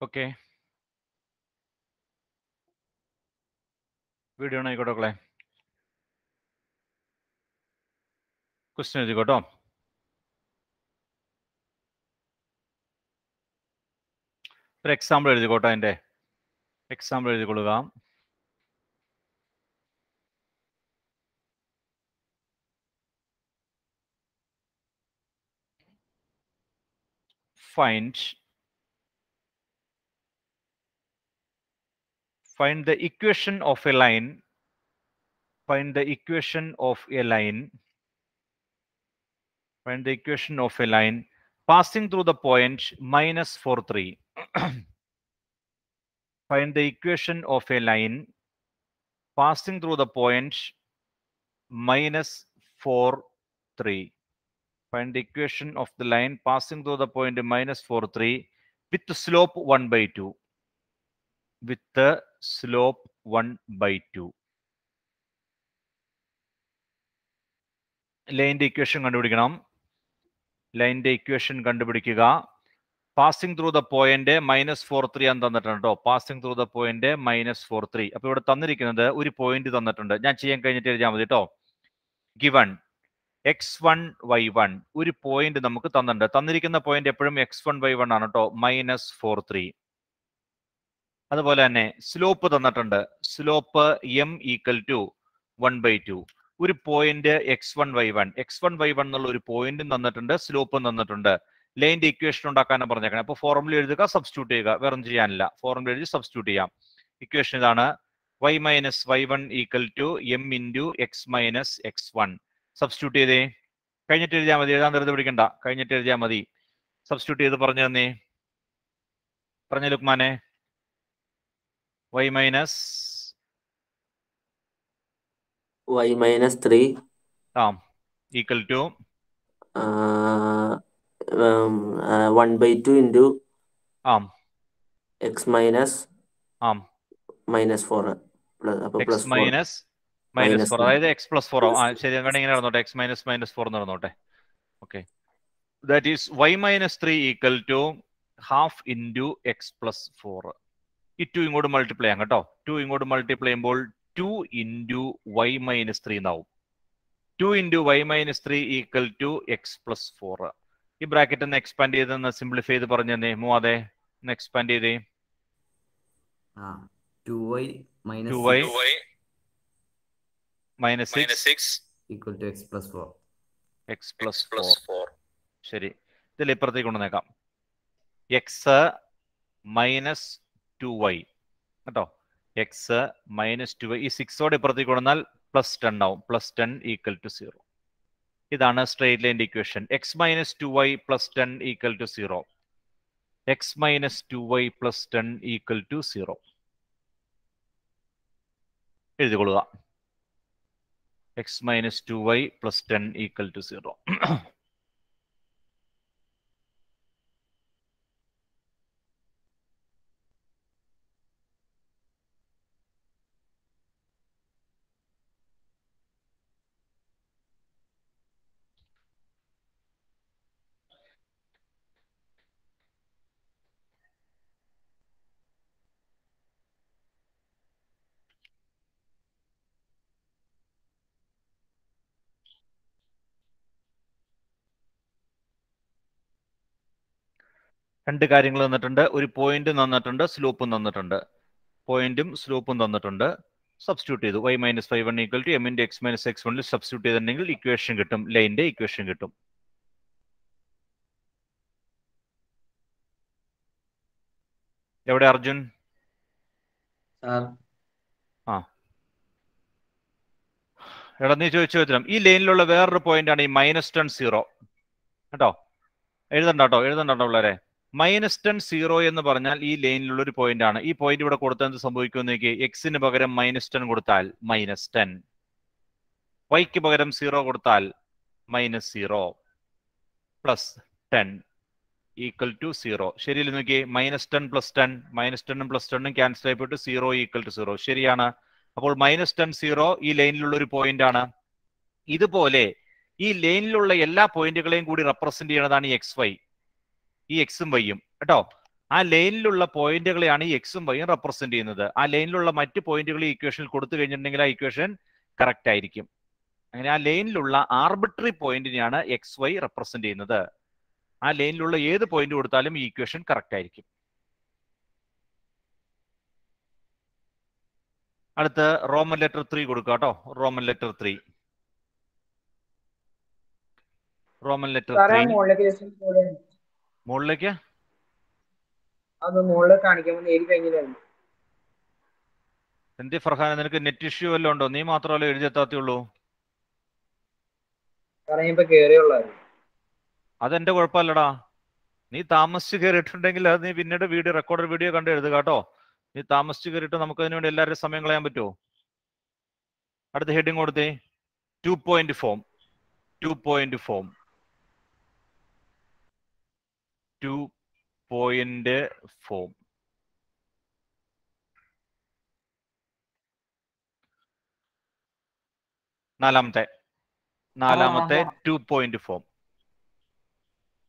[SPEAKER 2] ഓക്കെ, വീഡിയോ ആണ് ആയിക്കോട്ടെ മക്കളെ. ക്വസ്റ്റ്യൻ എഴുതിക്കോട്ടോ. ഒരു എക്സാമ്പിൾ എഴുതിക്കോട്ടോ. അതിൻ്റെ example എഴുതിക്കൊള്ളുക. find the equation of a line. Find the equation of a line. Find the equation of a line passing through the point minus 4, 3. Find the equation of a line passing through the point minus 4, 3. Find the equation of the line passing through the point minus 4, 3 with the slope 1/2. With the slope 1/2. ലൈൻ്റെ equation കണ്ടുപിടിക്കണം. ലൈൻ്റെ equation കണ്ടുപിടിക്കുക. Passing through the point -4, 3 എന്ന് തന്നിട്ടുണ്ട് കേട്ടോ. Passing through the point -4, 3. അപ്പൊ ഇവിടെ തന്നിരിക്കുന്നത് ഒരു point തന്നിട്ടുണ്ട്. ഞാൻ ചെയ്യാൻ കഴിഞ്ഞിട്ട് എഴുതിയാൽ മതി കേട്ടോ. ഗിവൺ x1 y1 ഒരു പോയിന്റ് നമുക്ക് തന്നിട്ടുണ്ട്. തന്നിരിക്കുന്ന പോയിന്റ് എപ്പോഴും x1 y1 ആണ് കേട്ടോ. -4, 3. അതുപോലെ തന്നെ സ്ലോപ്പ് തന്നിട്ടുണ്ട്. Slope m = 1/2. ഒരു പോയിന്റ് x1 y1 എന്നുള്ള ഒരു പോയിന്റും തന്നിട്ടുണ്ട്, സ്ലോപ്പും തന്നിട്ടുണ്ട്. ലൈൻ്റെ ഇക്വേഷൻ ഉണ്ടാക്കാനാണ് പറഞ്ഞേക്കണം. അപ്പോൾ ഫോർമുല എഴുതുക, സബ്സ്റ്റിറ്റ്യൂട്ട് ചെയ്യുക. വേറെ ഒന്നും ചെയ്യാനില്ല. ഫോർമുല എഴുതി സബ്സ്റ്റിറ്റ്യൂട്ട് ചെയ്യാം. ഇക്വേഷൻ ഇതാണ്. y - y1 = m × x - x1. Substitute ചെയ്തേ. കഴിഞ്ഞിട്ട് എഴുതിയാൽ മതി. എഴുതാൻ വെറുതെ പിടിക്കണ്ട. കഴിഞ്ഞിട്ട് എഴുതിയാൽ മതി. സബ്സ്റ്റിറ്റ്യൂട്ട് ചെയ്ത് പറഞ്ഞു തന്നേ. പറഞ്ഞ ലുക്മാനെ. y -
[SPEAKER 15] -3
[SPEAKER 2] equal to
[SPEAKER 15] 1/2 into x minus -4
[SPEAKER 2] x -4 അതായത് x + 4 ശരി. വേണമെങ്കിൽ ഇങ്ങനെ നടന്നോട്ടെ. x - -4 എന്ന് നടന്നോട്ടെ. Okay, that is y - 3 = ½ into x + 4. ഈ 2 ഇങ്ങോട്ട് മൾട്ടിപ്ലൈ ചെയ്യാം കേട്ടോ. 2 ഇങ്ങോട്ട് മൾട്ടിപ്ലൈ ചെയ്യുമ്പോൾ 2 into y - 3 എന്നാവും. 2 into y - 3 = x + 4. ഈ ബ്രാക്കറ്റ് ഒന്ന് എക്സ്പാൻഡ് ചെയ്തെന്ന് സിംപ്ലിഫൈ ചെയ്ത് പറഞ്ഞു തന്നെ. മൂവാതെ ഒന്ന് എക്സ്പാൻഡ് ചെയ്തേ.
[SPEAKER 11] 2y -
[SPEAKER 2] 6
[SPEAKER 11] = x + 4.
[SPEAKER 2] x + 4. ശരി, ഇതിൽ ഇപ്പുറത്തേക്ക് കൊണ്ടുവന്നേക്കാം. x - 2y കേട്ടോ. x - 2y. ഈ 6ഓടെ ഇപ്പുറത്തേക്ക് കൊണ്ടുവന്നാൽ +10 ആവും. +10 = 0. ഇതാണ് സ്ട്രെയിറ്റ് ലൈൻ്റെ equation. x - 2y + 10 = 0. x - 2y + 10 = 0. എഴുതിക്കൊള്ളുക. x - 2y + 10 = 0. രണ്ട് കാര്യങ്ങൾ തന്നിട്ടുണ്ട്. ഒരു പോയിന്റ് തന്നിട്ടുണ്ട്, സ്ലോപ്പും തന്നിട്ടുണ്ട്. പോയിന്റും സ്ലോപ്പും തന്നിട്ടുണ്ട്. സബ്സ്റ്റിറ്റ്യൂട്ട് ചെയ്തു. y - y1 = m × x - x1 substitute ചെയ്തിട്ടുണ്ടെങ്കിൽ ഇക്വേഷൻ കിട്ടും, ലൈനിന്റെ ഇക്വേഷൻ കിട്ടും. എവിടെ അർജുൻ? ആ എടാ നീ ചോദിച്ചു ചോദിച്ചാൽ ഈ ലൈനിലുള്ള വേറൊരു പോയിന്റ് ആണ് ഈ -10 0 കേട്ടോ. എഴുതണ്ടോ ഉള്ളവരെ. -10 എന്ന് പറഞ്ഞാൽ ഈ ലൈനിലുള്ള ഒരു പോയിന്റ് ആണ്. ഈ പോയിന്റ് ഇവിടെ കൊടുത്താൽ എന്ത് സംഭവിക്കുമെന്ന് നോക്കി. എക്സിന് പകരം -10 കൊടുത്താൽ -10, വൈക്ക് പകരം 0 കൊടുത്താൽ -0 + 10 = 0. ശരിയല്ലേ നോക്കി. -10 + 10, -10 + 10 ക്യാൻസൽ ആയിപ്പോയിട്ട് 0 = 0. ശരിയാണ്. അപ്പോൾ -10 0 ഈ ലൈനിലുള്ള ഒരു പോയിന്റ് ആണ്. ഇതുപോലെ ഈ ലൈനിലുള്ള എല്ലാ പോയിന്റുകളെയും കൂടി റെപ്രസെന്റ് ചെയ്യുന്നതാണ് ഈ XY, ഈ എക്സും വൈയും കേട്ടോ. ആ ലൈനിലുള്ള പോയിന്റുകളെയാണ് ഈ എക്സും വൈയും റെപ്രസെന്റ് ചെയ്യുന്നത്. ആ ലൈനിലുള്ള മറ്റ് പോയിന്റുകൾ ഈ ഇക്വേഷനിൽ കൊടുത്തു കഴിഞ്ഞിട്ടുണ്ടെങ്കിൽ ആ ഇക്വേഷൻ കറക്റ്റ് ആയിരിക്കും. അങ്ങനെ ആ ലൈനിലുള്ള ആർബിട്രറി പോയിന്റിനെയാണ് XY റെപ്രസെന്റ് ചെയ്യുന്നത്. ആ ലൈനിലുള്ള ഏത് പോയിന്റ് കൊടുത്താലും ഈ ഇക്വേഷൻ കറക്റ്റ് ആയിരിക്കും. അടുത്ത് റോമൻ ലെറ്റർ 3 കൊടുക്കുക കേട്ടോ. റോമൻ ലെറ്റർ 3 മുകളിലേക്ക് എന്തി ഫർഹാന, നിനക്ക് നെറ്റ് ഇഷ്യൂ വല്ലതും ഉണ്ടോ? നീ മാത്രമല്ല എഴുതിയെത്താത്തുള്ളൂ. അതെന്റെ കുഴപ്പമില്ലടാ. നീ താമസിച്ച് കയറിയിട്ടുണ്ടെങ്കിൽ അത് നീ പിന്നീട് റെക്കോർഡഡ് വീഡിയോ കണ്ട് എഴുതുക കേട്ടോ. നീ താമസിച്ച് കയറിയിട്ട് നമുക്ക് അതിനു വേണ്ടി എല്ലാവരും സമയം കളയാൻ പറ്റുമോ? അടുത്ത ഹെഡിങ് കൊടുത്തേ. 2 point form. 2 point form. 2 point form. നാലാമത്തെ 2 പോയിന്റ് ഫോം.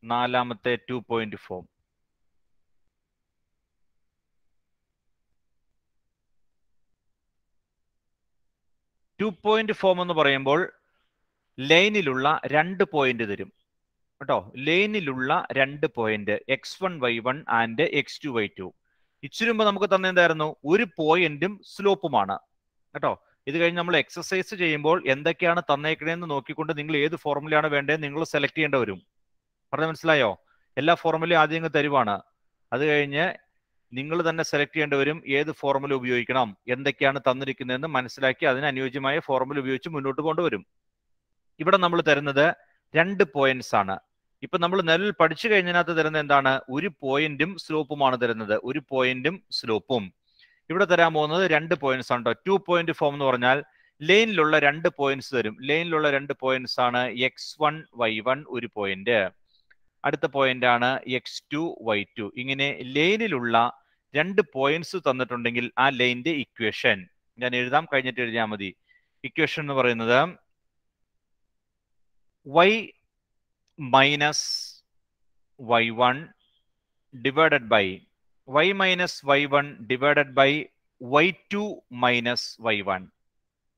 [SPEAKER 2] നാലാമത്തെ 2 point form. Two point form എന്ന് പറയുമ്പോൾ ലൈനിലുള്ള 2 പോയിന്റ് തരും കേട്ടോ. ലൈനിലുള്ള 2 point x1 y1 and x2 y2. ഇച്ചിരി മുമ്പ് നമുക്ക് തന്നെ എന്തായിരുന്നു? ഒരു പോയിന്റും സ്ലോപ്പുമാണ് കേട്ടോ. ഇത് കഴിഞ്ഞ് നമ്മൾ എക്സസൈസ് ചെയ്യുമ്പോൾ എന്തൊക്കെയാണ് തന്നേക്കണേന്ന് നോക്കിക്കൊണ്ട് നിങ്ങൾ ഏത് ഫോർമുലയാണ് വേണ്ടത് നിങ്ങൾ സെലക്ട് ചെയ്യേണ്ടി വരും. പറഞ്ഞ മനസ്സിലായോ? എല്ലാ ഫോർമുലയും ആദ്യം ഇങ്ങ് തരുവാണ്. അത് കഴിഞ്ഞ് നിങ്ങൾ തന്നെ സെലക്ട് ചെയ്യേണ്ടി വരും ഏത് ഫോർമുല ഉപയോഗിക്കണം, എന്തൊക്കെയാണ് തന്നിരിക്കുന്നതെന്ന് മനസ്സിലാക്കി അതിന് അനുയോജ്യമായ ഫോർമുല ഉപയോഗിച്ച് മുന്നോട്ട് കൊണ്ടുവരും. ഇവിടെ നമ്മൾ തരുന്നത് 2 പോയിന്റ്സ് ആണ്. ഇപ്പൊ നമ്മൾ നിലവിൽ പഠിച്ചു കഴിഞ്ഞതിനകത്ത് തരുന്നത് എന്താണ്? ഒരു പോയിന്റും സ്ലോപ്പുമാണ് തരുന്നത്. ഒരു പോയിന്റും സ്ലോപ്പും. ഇവിടെ തരാൻ പോകുന്നത് 2 പോയിന്റ്സ് ആണ് കേട്ടോ. 2 പോയിന്റ് ഫോം എന്ന് പറഞ്ഞാൽ ലൈനിലുള്ള 2 പോയിന്റ്സ് തരും. ലൈനിലുള്ള 2 പോയിന്റ്സ് ആണ് x1 y1 ഒരു പോയിന്റ്, അടുത്ത പോയിന്റ് ആണ് x2 y2. ഇങ്ങനെ ലൈനിലുള്ള 2 പോയിന്റ്സ് തന്നിട്ടുണ്ടെങ്കിൽ ആ ലൈനിന്റെ ഇക്വേഷൻ ഞാൻ എഴുതാം, കഴിഞ്ഞിട്ട് എഴുതിയാൽ മതി. ഇക്വേഷൻ എന്ന് പറയുന്നത് y - y1 divided by y - y1 divided by y2 - y1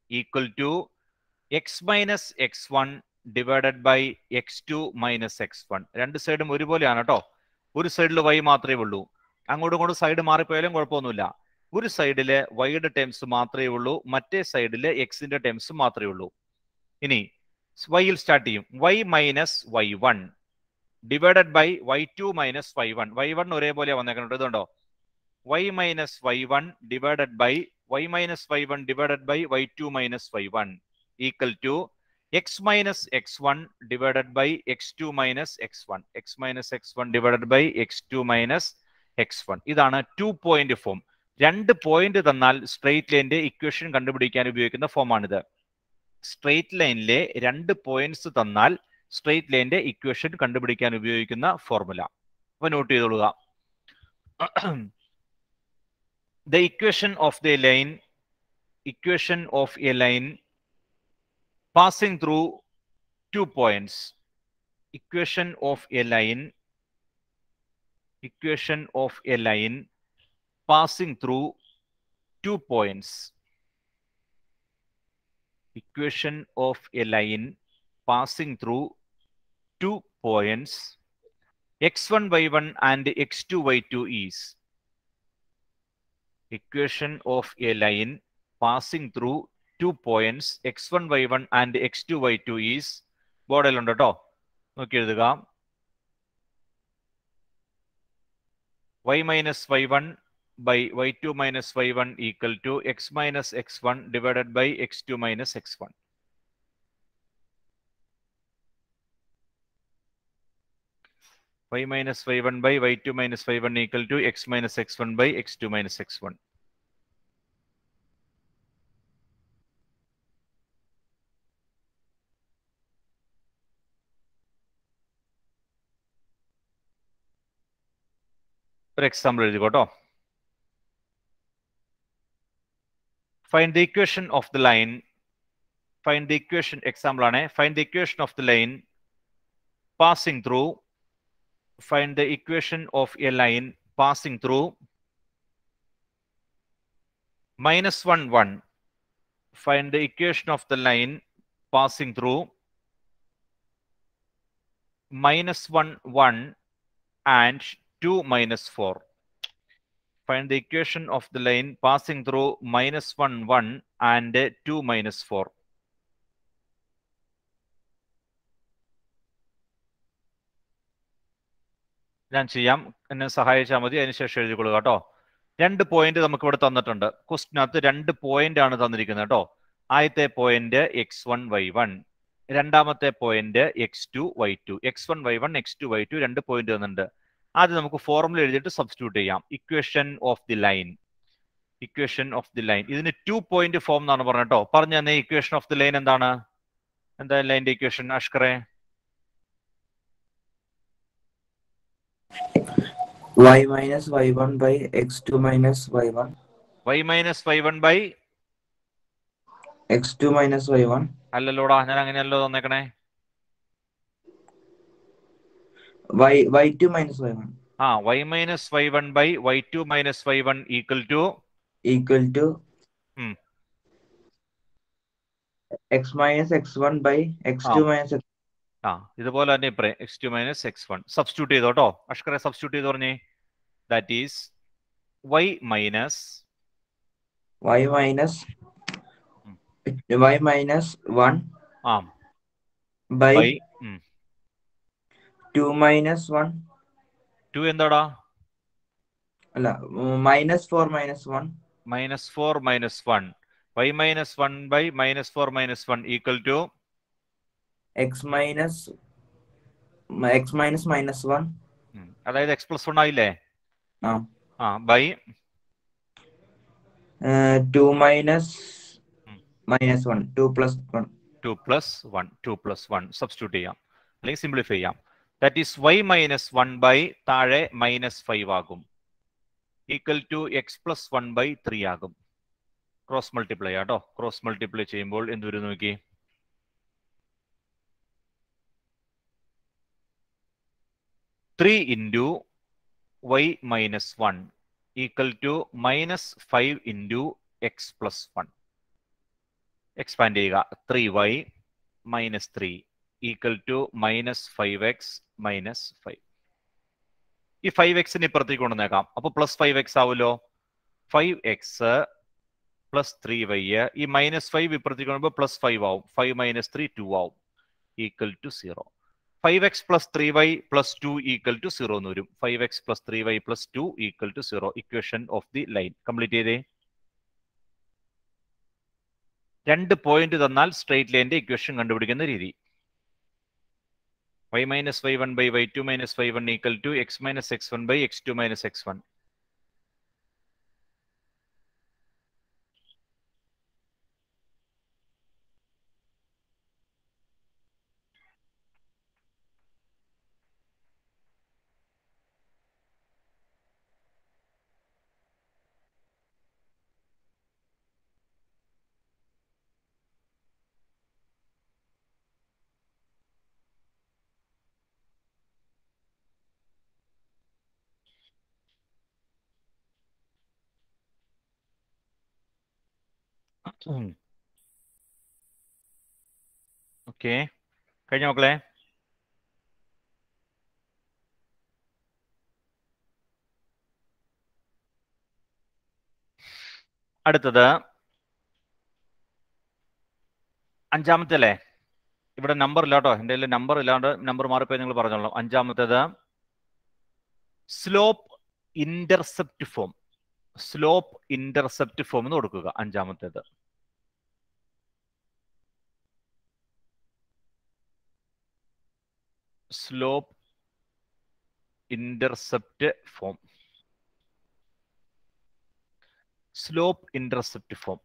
[SPEAKER 2] equal to x - x1 divided by x2 - x1. രണ്ട് സൈഡും ഒരുപോലെയാണ് കേട്ടോ. ഒരു സൈഡിൽ y മാത്രമേ ഉള്ളൂ. അങ്ങോട്ടും ഇങ്ങോട്ടും സൈഡ് മാറിപ്പോയാലും കുഴപ്പമൊന്നുമില്ല. ഒരു സൈഡില് വൈയുടെ ടേംസ് മാത്രമേ ഉള്ളൂ, മറ്റേ സൈഡില് എക്സിന്റെ ടേംസ് മാത്രമേ ഉള്ളൂ. ഇനി വൈയിൽ സ്റ്റാർട്ട് ചെയ്യും. y - y1 divided by y2 - y1. y1 ഒരേപോലെ വന്നേക്കുന്നുണ്ട്. ഇതുണ്ടോ? y - y1 divided by y - y1 divided by y2 - y1 equal to x - x1 divided by x2 - x1. x - x1 divided by x2 - x1. ഇതാണ് 2 point form. 2 point തന്നാൽ straight ലൈനിന്റെ equation കണ്ടുപിടിക്കാൻ ഉപയോഗിക്കുന്ന ഫോമാണിത്. Straight ലൈനിലെ 2 points തന്നാൽ straight ലൈനിന്റെ equation കണ്ടുപിടിക്കാൻ ഉപയോഗിക്കുന്ന ഫോർമുല. അപ്പൊ not ചെയ്തോളുക. The equation of a line passing through 2 points. Equation of a line passing through 2 points. Equation of a line passing through 2 points x1 y1 and x2 y2 is equation of a line passing through 2 points x1 y1 and x2 y2 is ബോർഡിലുണ്ട് കേട്ടോ, നോക്കി എഴുതുക. y minus y1 by y2 minus y1 equal to x minus x1 divided by x2 minus x1. y minus y1 by y2 minus y1 equal to x minus x1 by x2 minus x1. ഒരു example എഴുതിക്കോട്ടോ. Find the equation of the line. Find the equation, example ആണ്. Find the equation of the line passing through. Find the equation of a line passing through -1 1. Find the equation of the line passing through -1 1 and 2 minus 4. Find the equation of the line passing through -1 1 and 2 minus 4. ഞാൻ ചെയ്യാം, എന്നെ സഹായിച്ചാൽ മതി. അതിനുശേഷം എഴുതിക്കൊള്ളുക കേട്ടോ. 2 point നമുക്ക് ഇവിടെ തന്നിട്ടുണ്ട്. ക്വസ്റ്റിനകത്ത് 2 point ആണ് തന്നിരിക്കുന്നത് കേട്ടോ. ആദ്യത്തെ പോയിന്റ് x1 y1, രണ്ടാമത്തെ point x2 y2. x1 y1 x2 y2 2 point തന്നിട്ടുണ്ട്. ആദ്യം നമുക്ക് ഫോർമുല എഴുതിയിട്ട് സബ്സ്റ്റിറ്റ്യൂട്ട് ചെയ്യാം. Equation of the line. Equation of the line ഇതിന് 2 പോയിന്റ് ഫോം എന്നാണ് പറഞ്ഞത് കേട്ടോ. പറഞ്ഞു തന്നെ ഇക്വേഷൻ ഓഫ് ദി ലൈൻ എന്താണ്? എന്താ ലൈൻ്റെ equation അഷ്കറെ?
[SPEAKER 13] y minus y1 by x2 minus y1.
[SPEAKER 2] y minus y1 by
[SPEAKER 13] x2 minus y1.
[SPEAKER 2] അല്ലല്ലോടാ, ഞാൻ അങ്ങനെയല്ലോ തന്നേക്കണേ.
[SPEAKER 13] y2 minus y1.
[SPEAKER 2] y minus y1 by y2 minus y1 equal to
[SPEAKER 13] x minus x1 by x2 minus x.
[SPEAKER 2] ഇതുപോലെ തന്നെ ഇപ്പറേ x2 minus x1 substitute ചെയ്തോട്ടോ. അഷ്കറെ substitute ചെയ്ത് പറഞ്ഞേ. That is y minus
[SPEAKER 13] 1 by 2 minus 1.
[SPEAKER 2] 2 എന്താടാ?
[SPEAKER 13] അല്ല, -4 minus 1.
[SPEAKER 2] -4 minus 1. y minus 1 by -4 minus 1 equal to
[SPEAKER 13] x minus minus 1.
[SPEAKER 2] അതായത് x plus 1 ആയില്ലേ? By
[SPEAKER 13] 2 minus minus 1. 2 plus 1.
[SPEAKER 2] 2 plus 1. 2 plus 1 substitute ചെയ്യാം, അല്ലെങ്കിൽ സിംപ്ലിഫൈ ചെയ്യാം. That is y minus 1 by താഴെ -5 ആകും equal to x plus 1 by 3 ആകും. Cross multiply ആട്ടോ. Cross multiply ചെയ്യുമ്പോൾ എന്ത് വരും നോക്കി. 3 into y minus 1 equal to -5 into x plus 1. Expand ചെയ്യുക. 3y minus 3 equal to -5x minus 5. ഈ 5x ഇപ്പുറത്തേക്ക് കൊണ്ടുവന്നേക്കാം. അപ്പൊ +5x ആവുമല്ലോ. 5x plus 3y ഈ -5 ഇപ്പുറത്തേക്ക് കൊണ്ടുമ്പോൾ +5 ആവും. 5 minus 3 2 ആവും equal to 0. 5x plus 3y plus 2 equal to 0 എന്ന് വരും. 5x plus 3y plus 2 equal to 0. Equation of the line complete ചെയ്തേ. 2 പോയിന്റ് തന്നാൽ സ്ട്രെയിറ്റ് ലൈനിന്റെ ഇക്വേഷൻ കണ്ടുപിടിക്കുന്ന രീതി. y minus y1 by y2 minus y1 equal to x minus x1 by x2 minus x1. Okay, കഴിഞ്ഞ മക്കളെ. അടുത്തത് അഞ്ചാമത്തെ അല്ലേ? ഇവിടെ നമ്പർ ഇല്ല കേട്ടോ, എൻ്റെ കയ്യിൽ നമ്പർ ഇല്ലാണ്ട് നമ്പർ മാറിപ്പോയി നിങ്ങൾ പറഞ്ഞോളാം. അഞ്ചാമത്തേത് slope intercept form. Slope intercept form എന്ന് കൊടുക്കുക. അഞ്ചാമത്തേത് slope intercept form. Slope intercept form.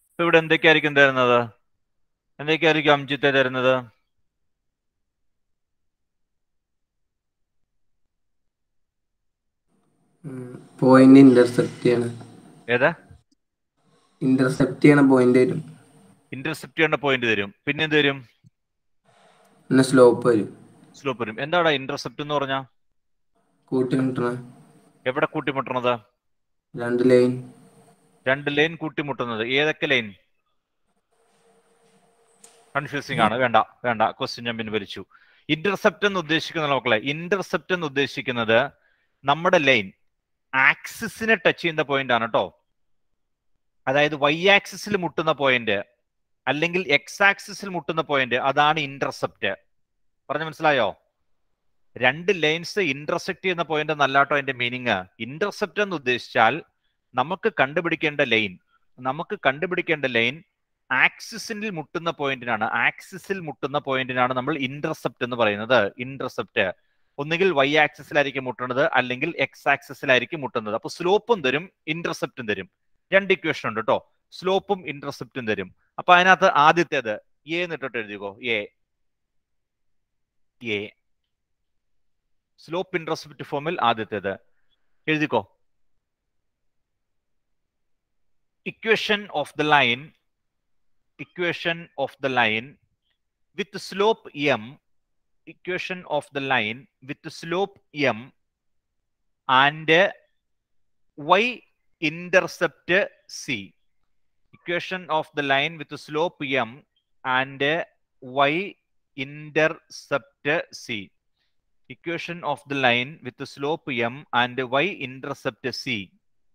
[SPEAKER 2] ഇപ്പൊ ഇവിടെ എന്തൊക്കെയായിരിക്കും തരുന്നത്? എന്തൊക്കെയായിരിക്കും അംജിത്തെ തരുന്നത്?
[SPEAKER 5] പോയിന്റ് ഇന്റർസെപ്റ്റ് ചെയ്യണം.
[SPEAKER 2] ഏതാ?
[SPEAKER 5] ഇന്റർസെപ്റ്റ് ചെയ്യണ പോയിന്റ് വരും.
[SPEAKER 2] ഇന്റർസെപ്റ്റ് ചെയ്യേണ്ട പോയിന്റ് തരും. പിന്നെ എന്ത് തരും?
[SPEAKER 5] പിന്നെ സ്ലോപ്പ് വരും.
[SPEAKER 2] സ്ലോപ്പ് വരും. എന്താടാ ഇന്റർസെപ്റ്റ് എന്ന് പറഞ്ഞാ?
[SPEAKER 5] കൂട്ടിമുട്ടണ.
[SPEAKER 2] എവിടെ കൂട്ടിമുട്ടണത്?
[SPEAKER 5] രണ്ട് ലൈൻ.
[SPEAKER 2] രണ്ട് ലൈൻ കൂട്ടിമുട്ടുന്നത്. ഏതൊക്കെ ലൈൻ? കൺഫ്യൂസിംഗ് ആണ്. വേണ്ട വേണ്ട, ക്വസ്റ്റ്യൻ ഞാൻ പിൻവലിച്ചു. ഇന്റർസെപ്റ്റ് എന്ന് ഉദ്ദേശിക്കുന്നത് മക്കളെ, ഇന്റർസെപ്റ്റ് എന്ന് ഉദ്ദേശിക്കുന്നത് നമ്മുടെ ലൈൻ ആക്സിസിനെ ടച്ച് ചെയ്യുന്ന പോയിന്റ് ആണ് കേട്ടോ. അതായത് വൈ ആക്സിസിൽ മുട്ടുന്ന പോയിന്റ് അല്ലെങ്കിൽ എക്സ് ആക്സിസിൽ മുട്ടുന്ന പോയിന്റ്, അതാണ് ഇന്റർസെപ്റ്റ്. പറഞ്ഞു മനസ്സിലായോ? രണ്ട് ലൈൻസ് ഇന്റർസെക്ട് ചെയ്യുന്ന പോയിന്റ് എന്നല്ലാട്ടോ അതിന്റെ മീനിങ്. ഇന്റർസെപ്റ്റ് എന്ന് ഉദ്ദേശിച്ചാൽ നമുക്ക് കണ്ടുപിടിക്കേണ്ട ലൈൻ ആക്സിസിൽ മുട്ടുന്ന പോയിന്റിനാണ്. ആക്സിസിൽ മുട്ടുന്ന പോയിന്റിനാണ് നമ്മൾ ഇന്റർസെപ്റ്റ് എന്ന് പറയുന്നത്. ഇന്റർസെപ്റ്റ് ഒന്നുകിൽ വൈ ആക്സിസിലായിരിക്കും മുട്ടുന്നത് അല്ലെങ്കിൽ എക്സ് ആക്സിസിലായിരിക്കും മുട്ടുന്നത്. അപ്പൊ സ്ലോപ്പും തരും ഇന്റർസെപ്റ്റും തരും. രണ്ട് ഇക്വേഷൻ ഉണ്ട് കേട്ടോ, സ്ലോപ്പും ഇന്റർസെപ്റ്റും തരും. അപ്പൊ അതിനകത്ത് ആദ്യത്തേത് എ എന്നിട്ടിട്ട് എഴുതിക്കോ. എ സ്ലോപ്പ് ഇന്റർസെപ്റ്റ് ഫോമിൽ ആദ്യത്തേത് എഴുതിക്കോ. Equation of the line with slope m. Equation of the line with the slope m and y-intercept c. Equation of the line with the slope m and y-intercept c. Equation of the line with the slope m and y-intercept c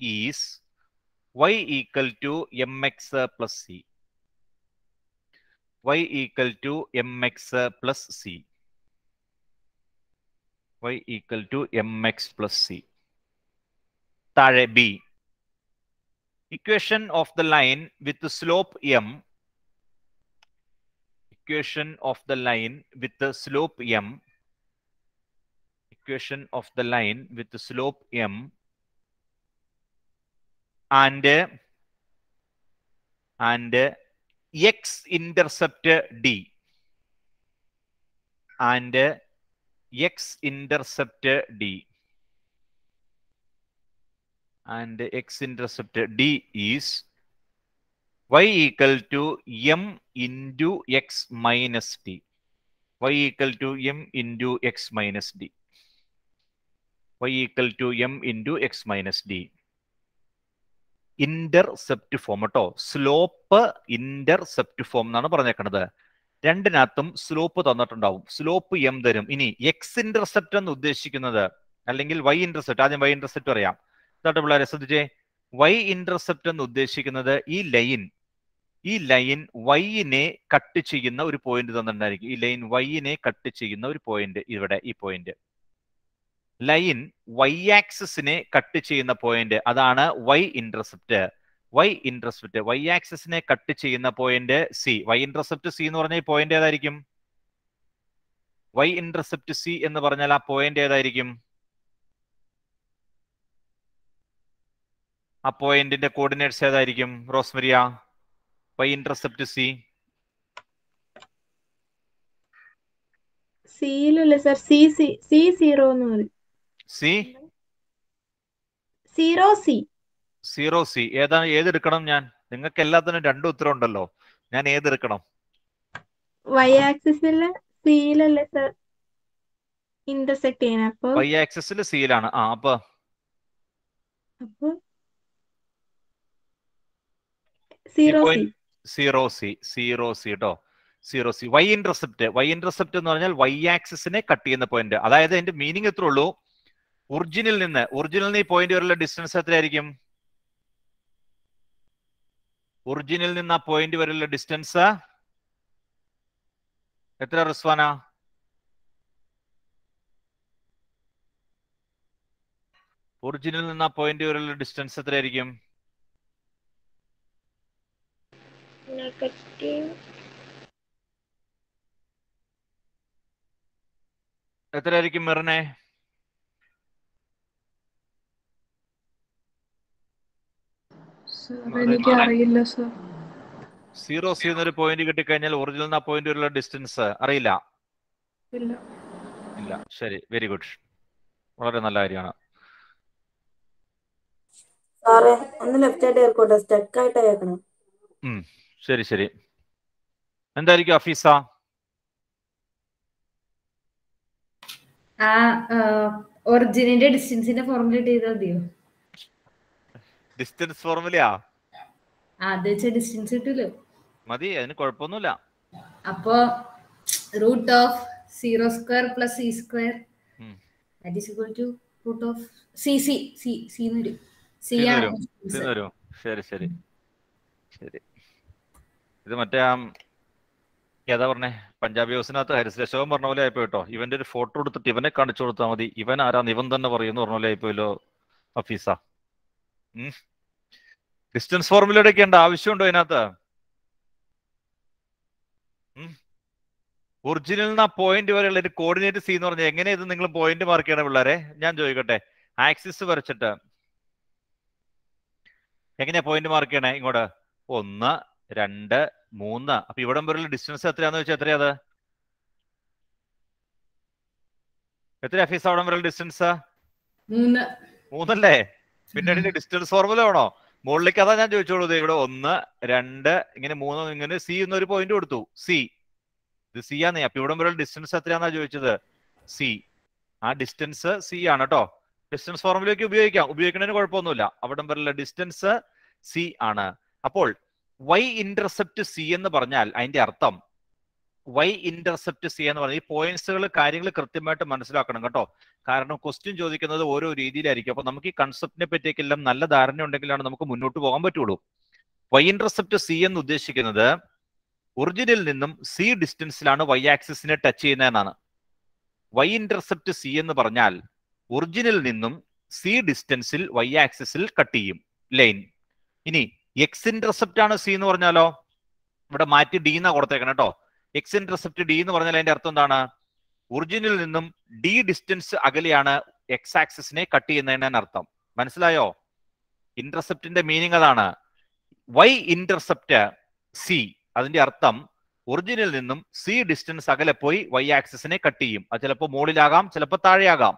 [SPEAKER 2] is y equal to mx plus c. Y equal to mx plus c. Y equal to mx plus c. താഴെ b. Equation of the line with the slope m. Equation of the line with the slope m. Equation of the line with the slope m and x-intercept d. And x-intercept d. And x-intercept d is y equal to m into x minus d. Y equal to m into x minus d. Y equal to m into x minus d. Intercept form കേട്ടോ. Slope intercept form എന്നാണ് പറഞ്ഞേക്കണത്. രണ്ടിനകത്തും slope തന്നിട്ടുണ്ടാവും. Slope M തരും. ഇനി x intercept എന്ന് ഉദ്ദേശിക്കുന്നത് അല്ലെങ്കിൽ Y intercept, ആദ്യം Y intercept പറയാം. എന്നിട്ട് പിള്ളേരെ ശ്രദ്ധിച്ചേ, വൈ ഇന്റർസെപ്റ്റ് എന്ന് ഉദ്ദേശിക്കുന്നത് ഈ ലൈൻ വൈനെ കട്ട് ചെയ്യുന്ന ഒരു പോയിന്റ് തന്നിട്ടുണ്ടായിരിക്കും. ഈ ലൈൻ വൈനെ കട്ട് ചെയ്യുന്ന ഒരു പോയിന്റ്, ഇവിടെ ഈ പോയിന്റ് ലൈൻ വൈ ആക്സിസിനെ കട്ട് ചെയ്യുന്ന പോയിന്റ്, അതാണ് വൈ ഇന്റർസെപ്റ്റ്. വൈ ആക്സിസിനെ കട്ട് ചെയ്യുന്ന point C. Y intercept C എന്ന് പറഞ്ഞാൽ ഈ പോയിന്റ് ഏതായിരിക്കും? വൈ ഇന്റർസെപ്റ്റ് സി എന്ന് പറഞ്ഞാൽ ആ പോയിന്റ് ഏതായിരിക്കും? ആ പോയിന്റിന്റെ കോർഡിനേറ്റ്സ് ഏതായിരിക്കും റോസ്മരിയ? വൈ ഇന്റർസെപ്റ്റ് സി
[SPEAKER 10] സിയിലല്ലേ സർ? സി 0 എന്ന് പറയും.
[SPEAKER 2] സി
[SPEAKER 10] 0
[SPEAKER 2] സി ഏതാണ്? ഏതെടുക്കണം ഞാൻ? നിങ്ങൾക്ക് എല്ലാത്തിനും രണ്ടും ഉത്തരം ഉണ്ടല്ലോ. ഞാൻ ഏതെടുക്കണം?
[SPEAKER 10] വൈ ആക്സിസിലെ സിയിലല്ലേ സർ ഇന്റർസെക്ട് ചെയ്യണേ? അപ്പൊ
[SPEAKER 2] വൈ ആക്സിസിൽ സിയിലാണ്. അപ്പൊ
[SPEAKER 10] സീറോ
[SPEAKER 2] സി കേട്ടോ. 0 വൈ ഇന്റർസെപ്റ്റ് എന്ന് പറഞ്ഞാൽ വൈ ആക്സിസിനെ കട്ട് ചെയ്യുന്ന പോയിന്റ്. അതായത് അതിന്റെ മീനിങ് എത്ര ഉള്ളൂ? ഒറിജിനിൽ ഈ പോയിന്റ് വരെയുള്ള ഡിസ്റ്റൻസ് എത്രയായിരിക്കും? ഒറിജിനിൽ നിന്ന് ആ പോയിന്റ് വരെയുള്ള ഡിസ്റ്റൻസ് എത്ര റിസ്വാന? ഒറിജിനിൽ നിന്ന് ആ പോയിന്റ് വരെയുള്ള ഡിസ്റ്റൻസ് എത്രയായിരിക്കും? എത്രയായിരിക്കും മെറിനെ?
[SPEAKER 10] എനിക്ക് അറിയില്ല സർ.
[SPEAKER 2] 0 എന്നൊരു പോയിന്റ് കിട്ടിക്കഴിഞ്ഞാൽ ഒറിജിനൽ നിന്ന് ആ പോയിന്റ് വരെയുള്ള ഡിസ്റ്റൻസ് അറിയില്ല? ഇല്ല. ശരി, വെരി ഗുഡ്, വളരെ നല്ല കാര്യമാണ്. ശരി ശരി. എന്തായിരിക്കും അഫീസ?
[SPEAKER 12] ഒറിജിനിന്റെ ഡിസ്റ്റൻസിന്റെ ഫോർമുല ചെയ്താൽ മതിയോ?
[SPEAKER 2] ഡിസ്റ്റൻസ് ഫോർമുലയാ?
[SPEAKER 12] അത് വെച്ച ഡിസ്റ്റൻസ് കിട്ടൂലോ.
[SPEAKER 2] മതി, അതിന് കുഴപ്പമൊന്നുമില്ല.
[SPEAKER 12] അപ്പോ root of 0 square plus C square that is equal to root of C വരും.
[SPEAKER 2] ശരി ശരി ശരി. ഇത് മറ്റേ ഏതാ പറഞ്ഞേ, പഞ്ചാബി ഹൗസിനകത്ത് ഹരിശ്രേഷവും പറഞ്ഞ പോലെ ആയിപ്പോ കേട്ടോ. ഇവന്റെ ഒരു ഫോട്ടോ എടുത്തിട്ട് ഇവനെ കാണിച്ചു കൊടുത്താൽ മതി. ഇവൻ ആരാന്ന് ഇവൻ തന്നെ പറയുമെന്ന് പറഞ്ഞ പോലെ ആയിപ്പോയല്ലോ അഫീസ. ഡിസ്റ്റൻസ് ഫോർമുല എടുക്കേണ്ട ആവശ്യമുണ്ടോ അതിനകത്ത്? ഒറിജിനൽ നിന്ന് ആ പോയിന്റ് വരെയുള്ള ഒരു കോർഡിനേറ്റ് സി എന്ന് പറഞ്ഞാൽ എങ്ങനെ ഇത് നിങ്ങൾ പോയിന്റ് മാർക്ക് ചെയ്യണം പിള്ളേരെ? ഞാൻ ചോദിക്കട്ടെ, ആക്സിസ് വരച്ചിട്ട് എങ്ങനെയാ പോയിന്റ് മാർക്ക് ചെയ്യണേ? ഇങ്ങോട്ട് 1 2 3. അപ്പൊ ഇവിടം വരെയുള്ള ഡിസ്റ്റൻസ് എത്രയാന്ന് വെച്ചാൽ എത്രയാ? അത് എത്രയാ ഫീസ്? അവിടം വരെയുള്ള ഡിസ്റ്റൻസ് 3 അല്ലേ? പിന്നെ ഇതിന്റെ ഡിസ്റ്റൻസ് ഫോർമുല വേണോ മുകളിലേക്ക്? അതാ ഞാൻ ചോദിച്ചോളൂ. ഇവിടെ 1 2 ഇങ്ങനെ 3 ഇങ്ങനെ സി എന്നൊരു പോയിന്റ് കൊടുത്തു. സി, ഇത് സി ആണ്. അപ്പൊ ഇവിടം വരെയുള്ള ഡിസ്റ്റൻസ് എത്രയാന്നാ ചോദിച്ചത്? സി. ആ ഡിസ്റ്റൻസ് സി ആണ് കേട്ടോ. ഡിസ്റ്റൻസ് ഫോർമുലയ്ക്ക് ഉപയോഗിക്കുന്നതിന് കുഴപ്പമൊന്നുമില്ല. അവിടം വരെയുള്ള ഡിസ്റ്റൻസ് സി ആണ്. അപ്പോൾ y ഇന്റർസെപ്റ്റ് സി എന്ന് പറഞ്ഞാൽ അതിന്റെ അർത്ഥം y ഇന്റർസെപ്റ്റ് സി എന്ന് പറഞ്ഞാൽ ഈ പോയിന്റ്സുകൾ കാര്യങ്ങൾ കൃത്യമായിട്ട് മനസ്സിലാക്കണം കേട്ടോ. കാരണം ക്വസ്റ്റ്യൻ ചോദിക്കുന്നത് ഓരോ രീതിയിലായിരിക്കും. അപ്പൊ നമുക്ക് ഈ കൺസെപ്റ്റിനെ പറ്റിയൊക്കെല്ലാം നല്ല ധാരണ ഉണ്ടെങ്കിലാണ് നമുക്ക് മുന്നോട്ട് പോകാൻ പറ്റുള്ളൂ. y ഇന്റർസെപ്റ്റ് സി എന്ന് ഉദ്ദേശിക്കുന്നത് ഒറിജിനിൽ നിന്നും സി ഡിസ്റ്റൻസിലാണ് y ആക്സിസിനെ ടച്ച് ചെയ്യുന്നതെന്നാണ്. y ഇന്റർസെപ്റ്റ് സി എന്ന് പറഞ്ഞാൽ ഒറിജിനിൽ നിന്നും സി ഡിസ്റ്റൻസിൽ y ആക്സിസിൽ കട്ട് ചെയ്യും ലൈൻ. ഇനി എക്സ് ഇന്റർസെപ്റ്റ് ആണ് സി എന്ന് പറഞ്ഞാലോ? ഇവിടെ മാറ്റി ഡി എന്നാ കൊടുത്തേക്കണം കേട്ടോ. എക്സ് ഇന്റർസെപ്റ്റ് ഡി എന്ന് പറഞ്ഞാൽ അതിന്റെ അർത്ഥം എന്താണ്? ഒറിജിനിൽ നിന്നും ഡി ഡിസ്റ്റൻസ് അകലെയാണ് എക്സ് ആക്സിസിനെ കട്ട് ചെയ്യുന്നതിന് അർത്ഥം. മനസ്സിലായോ? ഇന്റർസെപ്റ്റിന്റെ മീനിങ് അതാണ്. y ഇന്റർസെപ്റ്റ് സി, അതിന്റെ അർത്ഥം ഒറിജിനിൽ നിന്നും സി ഡിസ്റ്റൻസ് അകലെ പോയി y ആക്സിസിനെ കട്ട് ചെയ്യും. അത് ചിലപ്പോൾ മുകളിലാകാം, ചിലപ്പോൾ താഴെയാകാം.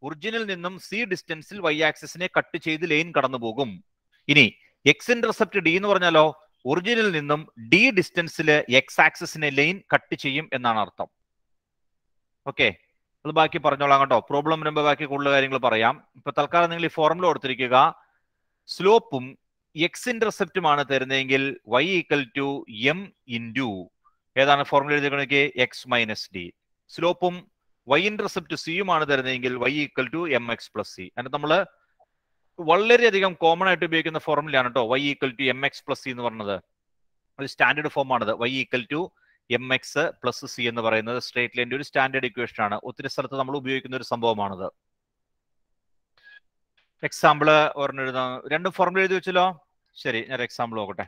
[SPEAKER 2] ഒറിജിനിൽ നിന്നും സി ഡിസ്റ്റൻസിൽ y ആക്സിസിനെ കട്ട് ചെയ്ത് ലൈൻ കടന്നു പോകും. ഇനി എക്സ് ഇന്റർസെപ്റ്റ് ഡി എന്ന് പറഞ്ഞാലോ? ഒറിജിനിൽ നിന്നും ഡി ഡിസ്റ്റൻസിൽ എക്സ് ആക്സിസിനെ ലൈൻ കട്ട് ചെയ്യും എന്നാണ് അർത്ഥം. ഓക്കെ, അത് ബാക്കി പറഞ്ഞോളാം കേട്ടോ. പ്രോബ്ലം വരുമ്പോൾ ബാക്കി കൂടുതൽ കാര്യങ്ങൾ പറയാം. ഇപ്പൊ തൽക്കാലം നിങ്ങൾ ഈ ഫോർമുല കൊടുത്തിരിക്കുക. സ്ലോപ്പും എക്സ് ഇന്റർസെപ്റ്റുമാണ് തരുന്നതെങ്കിൽ y equal to m into ഏതാണ് ഫോർമുല എഴുതിയിരിക്കുന്നത്? X minus d. സ്ലോപ്പും y ഇന്റർസെപ്റ്റ് സിയുമാണ് തരുന്നതെങ്കിൽ y equal to m x plus c. എന്നിട്ട് നമ്മള് വളരെയധികം കോമൺ ആയിട്ട് ഉപയോഗിക്കുന്ന ഫോർമുലയാണ് കേട്ടോ y equal to m x plus c എന്ന് പറഞ്ഞത്. ഒരു സ്റ്റാൻഡേർഡ് ഫോം ആണത്. y equal to m x plus c എന്ന് പറയുന്നത് സ്ട്രേറ്റ് ലൈൻ്റെ ഒരു സ്റ്റാൻഡേർഡ് ഇക്വേഷൻ ആണ്. ഒത്തിരി സ്ഥലത്ത് നമ്മൾ ഉപയോഗിക്കുന്ന ഒരു സംഭവമാണത്. എക്സാമ്പിള് ഒരെണ്ണം എഴുതാം. രണ്ടും ഫോർമുല എഴുതി വെച്ചല്ലോ. ശരി, ഞാൻ എക്സാമ്പിൾ നോക്കട്ടെ.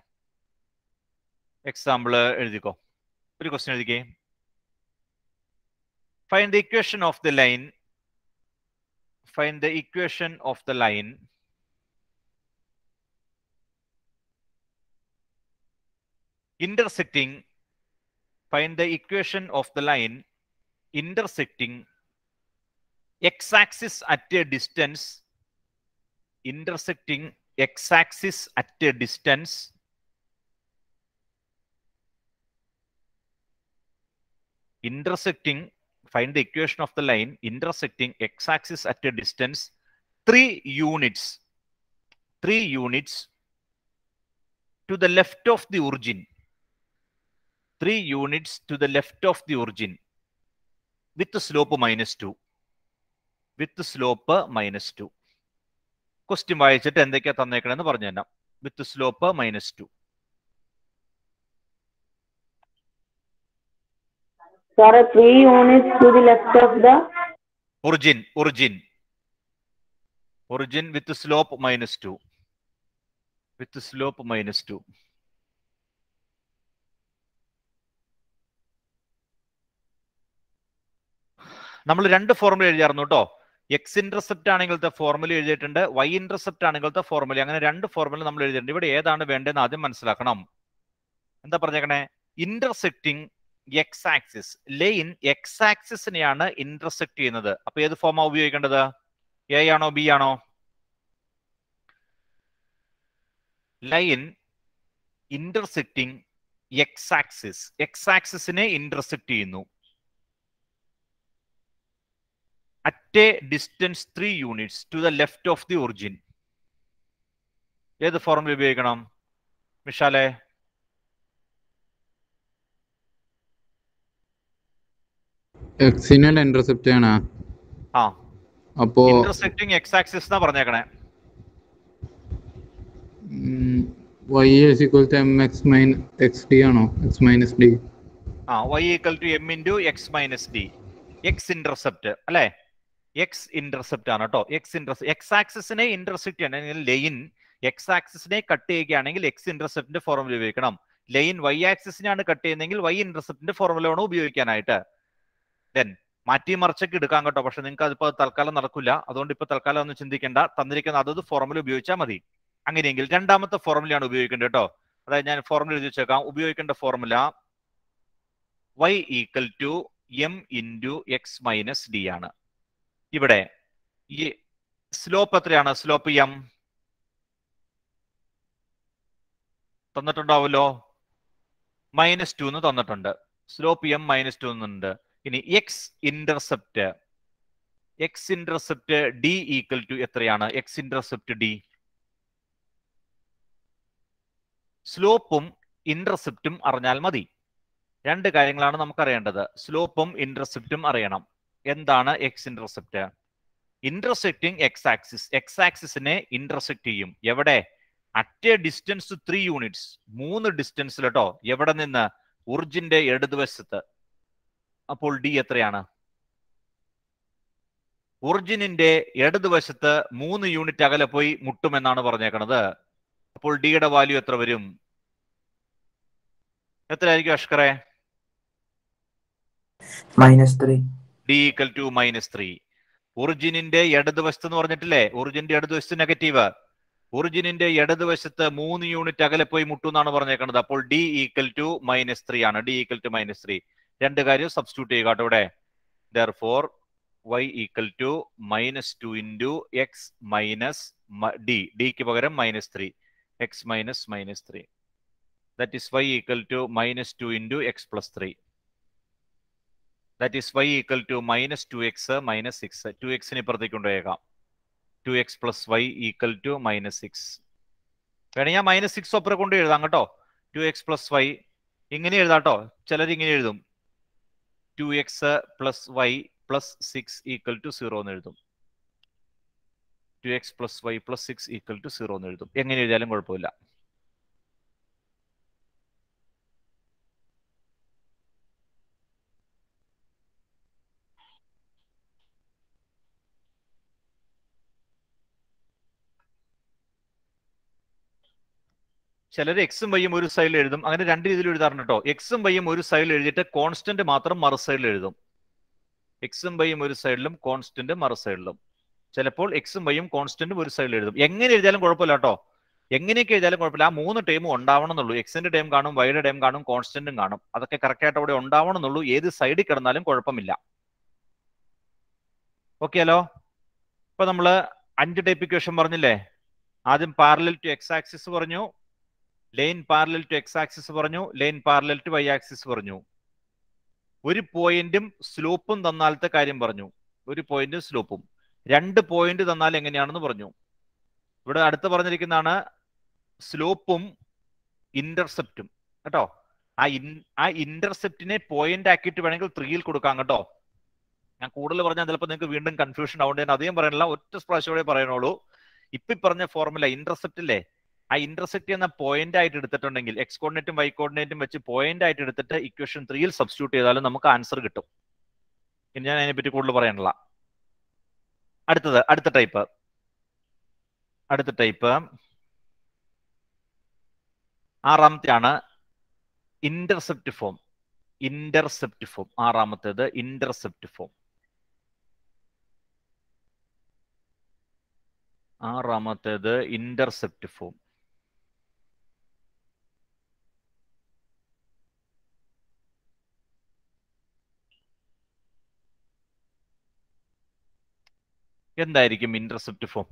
[SPEAKER 2] എക്സാമ്പിള് എഴുതിക്കോ. ഒരു ക്വസ്റ്റ്യൻ എഴുതിക്കേ. Find the equation of the line. Find the equation of the line intersecting. Find the equation of the line intersecting x-axis at a distance. Intersecting x-axis at a distance intersecting. Find the equation of the line intersecting x-axis at a distance 3 units. 3 units to the left of the origin. 3 units to the left of the origin with the slope -2. With slope -2. Question വായിച്ചിട്ട് എന്തൊക്കെയാ തന്നേക്കണെന്ന് പറഞ്ഞു തരാം. വിത്ത് slope -2.
[SPEAKER 6] Sorry, 3 units to the left of the
[SPEAKER 2] origin with slope -2. With slope -2. നമ്മൾ രണ്ട് formula എഴുതിയായിരുന്നു കേട്ടോ. X intercept ആണെങ്കിലത്തെ formula എഴുതിയിട്ടുണ്ട്, Y intercept ആണെങ്കിലത്തെ formula. അങ്ങനെ രണ്ട് ഫോർമുല നമ്മൾ എഴുതിയിട്ടുണ്ട്. ഇവിടെ ഏതാണ് വേണ്ടതെന്ന് ആദ്യം മനസ്സിലാക്കണം. എന്താ പറഞ്ഞേക്കണേ? Intersecting x axis. Line x ആക്സിസിനെയാണ് ഇന്റർസെക്ട് ചെയ്യുന്നത്. അപ്പൊ ഏത് ഫോമാ ഉപയോഗിക്കേണ്ടത്? എ ആണോ ബി ആണോ? Line intersecting x axis. X ആക്സിസിനെ ഇന്റർസെക്ട് ചെയ്യുന്നു at a distance 3 units to the left of the origin. ഏത് ഫോർമുല ഉപയോഗിക്കണം മിഷാലെ?
[SPEAKER 7] എക്സിനെ ഇന്റർസെപ്റ്റ് ചെയ്യണ. അപ്പോ
[SPEAKER 2] ഇന്റർസെക്റ്റിംഗ് എക്സ് ആക്സിസ് എന്നാ പറഞ്ഞേക്കണേ.
[SPEAKER 7] y is equal to mx minus xd ആണോ? x minus d.
[SPEAKER 2] y equal to m into x minus d. X intercept അല്ലേ? X intercept ആണ് കേട്ടോ. X ആക്സിസിനെ ഇന്റർസെക്ട് ചെയ്യണമെങ്കിൽ ലൈൻ എക്സ് ആക്സിസിനെ കട്ട് ചെയ്യുകയാണെങ്കിൽ എക്സ് ഇന്റർസെപ്റ്റിന്റെ ഫോർമുല ഉപയോഗിക്കണം. Line Y ആക്സിസിനാണ് cut ചെയ്യുന്നതെങ്കിൽ Y ഇന്റർസെപ്റ്റിന്റെ formula വേണം ഉപയോഗിക്കാനായിട്ട്. ദെൻ മാറ്റി മറിച്ചൊക്കെ എടുക്കാം കേട്ടോ. പക്ഷെ നിങ്ങൾക്ക് അതിപ്പോ തൽക്കാലം നടക്കില്ല. അതുകൊണ്ട് ഇപ്പൊ തൽക്കാലം ഒന്നും ചിന്തിക്കേണ്ട. തന്നിരിക്കുന്ന അതത് ഫോർമുല ഉപയോഗിച്ചാൽ മതി. അങ്ങനെയെങ്കിൽ രണ്ടാമത്തെ ഫോർമുലയാണ് ഉപയോഗിക്കേണ്ടത് കേട്ടോ. അതായത് ഞാൻ ഫോർമുല എഴുതി വെച്ചേക്കാം. ഉപയോഗിക്കേണ്ട formula y equal to m into X minus D ആണ്. ഇവിടെ ഈ സ്ലോപ്പ് എത്രയാണ്? Slope m തന്നിട്ടുണ്ടാവല്ലോ. -2 എന്ന് തന്നിട്ടുണ്ട്. സ്ലോപ്പ് m -2 എന്നുണ്ട്. ഇനി x intercept d equal to എത്രയാണ്? X intercept d. സ്ലോപ്പും ഇന്റർസെപ്റ്റും അറിഞ്ഞാൽ മതി. രണ്ട് കാര്യങ്ങളാണ് നമുക്കറിയേണ്ടത്. സ്ലോപ്പും ഇന്റർസെപ്റ്റും അറിയണം. എന്താണ് x intercept? Intersecting x axis. X ആക്സിസിനെ ഇന്റർസെക്ട് ചെയ്യും. എവിടെ? At a distance 3 units. 3 ഡിസ്റ്റൻസിൽ കേട്ടോ. എവിടെ നിന്ന്? ഒറിജിന്റെ ഇടതുവശത്ത്. അപ്പോൾ ഡി എത്രയാണ്? ഒറിജിനിന്റെ ഇടതുവശത്ത് 3 യൂണിറ്റ് അകലെ പോയി മുട്ടുമെന്നാണ് പറഞ്ഞേക്കണത്. അപ്പോൾ ഡിയുടെ വാല്യൂ എത്ര വരും? എത്രയായിരിക്കും അഷ്കറെ?
[SPEAKER 13] -3.
[SPEAKER 2] D equal to -3. ഒറിജിനിന്റെ ഇടതുവശത്ത് എന്ന് പറഞ്ഞിട്ടില്ലേ? ഒറിജിന്റെ ഇടതുവശത്ത് നെഗറ്റീവ്. ഒറിജിനിന്റെ ഇടതുവശത്ത് 3 യൂണിറ്റ് അകലെ പോയി മുട്ടു എന്നാണ് പറഞ്ഞേക്കുന്നത്. അപ്പോൾ ഡി ഈക്വൽ ടു -3 ആണ്. D equal to -3. രണ്ട് കാര്യം സബ്സ്റ്റിറ്റ്യൂട്ട് ചെയ്യുക കേട്ടോ ഇവിടെ. therefore y equal to -2 into X minus D. ഡിക്ക് പകരം -3. X minus -3. that is y equal to -2 into x plus 3. That is y equal to -2x minus 6. 2x നെ പുറത്തേക്ക് കൊണ്ടുപോയേക്കാം. 2x plus y equal to -6. വേണമെങ്കിൽ ഞാൻ -6 ഒപ്പറ കൊണ്ട് എഴുതാം കേട്ടോ. 2x plus y ഇങ്ങനെ എഴുതാം കേട്ടോ. ചിലർ ഇങ്ങനെ എഴുതും. 2x plus y plus 6 equal to 0 എന്ന് എഴുതും. 2x plus y plus 6 equal to 0 എന്ന് എഴുതും. എങ്ങനെ എഴുതിയാലും കുഴപ്പമില്ല. ചിലർ എക്സും വൈയും ഒരു സൈഡിൽ എഴുതും. അങ്ങനെ രണ്ട് രീതിയിൽ എഴുതാറുണ്ട് കേട്ടോ. എക്സും വൈയും ഒരു സൈഡിൽ എഴുതിയിട്ട് കോൺസ്റ്റന്റ് മാത്രം മറു സൈഡിൽ എഴുതും. എക്സും വൈയും ഒരു സൈഡിലും കോൺസ്റ്റന്റ് മറു സൈഡിലും. ചിലപ്പോൾ എക്സും വൈയും കോൺസ്റ്റന്റും ഒരു സൈഡിൽ എഴുതും. എങ്ങനെ എഴുതിയാലും കുഴപ്പമില്ല കേട്ടോ. എങ്ങനെയൊക്കെ എഴുതിയാലും കുഴപ്പമില്ല. ആ 3 ടേമും ഉണ്ടാവണം എന്നുള്ളൂ. എക്സിന്റെ ടേം കാണും, വൈയുടെ ടേം കാണും, കോൺസ്റ്റന്റും കാണും. അതൊക്കെ കറക്റ്റ് ആയിട്ട് അവിടെ ഉണ്ടാവണം എന്നുള്ളൂ. ഏത് സൈഡിൽ കിടന്നാലും കുഴപ്പമില്ല. ഓക്കെ അല്ലോ. ഇപ്പൊ നമ്മള് 5 ടൈപ്പ് ഇക്വേഷൻ പറഞ്ഞില്ലേ? ആദ്യം പാരലൽ ടു എക്സ് ആക്സിസ് പറഞ്ഞു, line parallel to X axis പറഞ്ഞു, line parallel to y axis പറഞ്ഞു. ഒരു പോയിന്റും സ്ലോപ്പും തന്നാലത്തെ കാര്യം പറഞ്ഞു. ഒരു പോയിന്റും സ്ലോപ്പും. 2 പോയിന്റ് തന്നാൽ എങ്ങനെയാണെന്ന് പറഞ്ഞു. ഇവിടെ അടുത്ത് പറഞ്ഞിരിക്കുന്നതാണ് സ്ലോപ്പും ഇന്റർസെപ്റ്റും കേട്ടോ. ആ ഇന്റർസെപ്റ്റിനെ പോയിന്റ് ആക്കിയിട്ട് വേണമെങ്കിൽ 3യിൽ കൊടുക്കാം കേട്ടോ. ഞാൻ കൂടുതൽ പറഞ്ഞാൽ ചിലപ്പോൾ നിങ്ങൾക്ക് വീണ്ടും കൺഫ്യൂഷൻ ആവുകൊണ്ട് ഞാൻ അധികം പറയണില്ല, ഒറ്റ പ്രാവശ്യമേ പറയണുള്ളൂ. ഇപ്പൊ പറഞ്ഞ ഫോർമുല ഇന്റർസെപ്റ്റില്ലേ, ആ ഇന്റർസെപ്റ്റ് എന്ന പോയിന്റ് ആയിട്ട് എടുത്തിട്ടുണ്ടെങ്കിൽ എക്സ് കോർഡിനേറ്റും വൈ കോർഡിനേറ്റും വെച്ച് പോയിന്റ് ആയിട്ട് എടുത്തിട്ട് ഇക്വേഷൻ 3ൽ സബ്സ്റ്റിറ്റ്യൂട്ട് ചെയ്താലും നമുക്ക് ആൻസർ കിട്ടും. ഇനി ഞാൻ അതിനെപ്പറ്റി കൂടുതൽ പറയാനുള്ള. അടുത്ത ടൈപ്പ് ആറാമത്തെ ആണ് ഇന്റർസെപ്റ്റ് ഫോം. ആറാമത്തേത് ഇന്റർസെപ്റ്റ് ഫോം. എന്തായിരിക്കും ഇന്റർസെപ്റ്റ് ഫോം?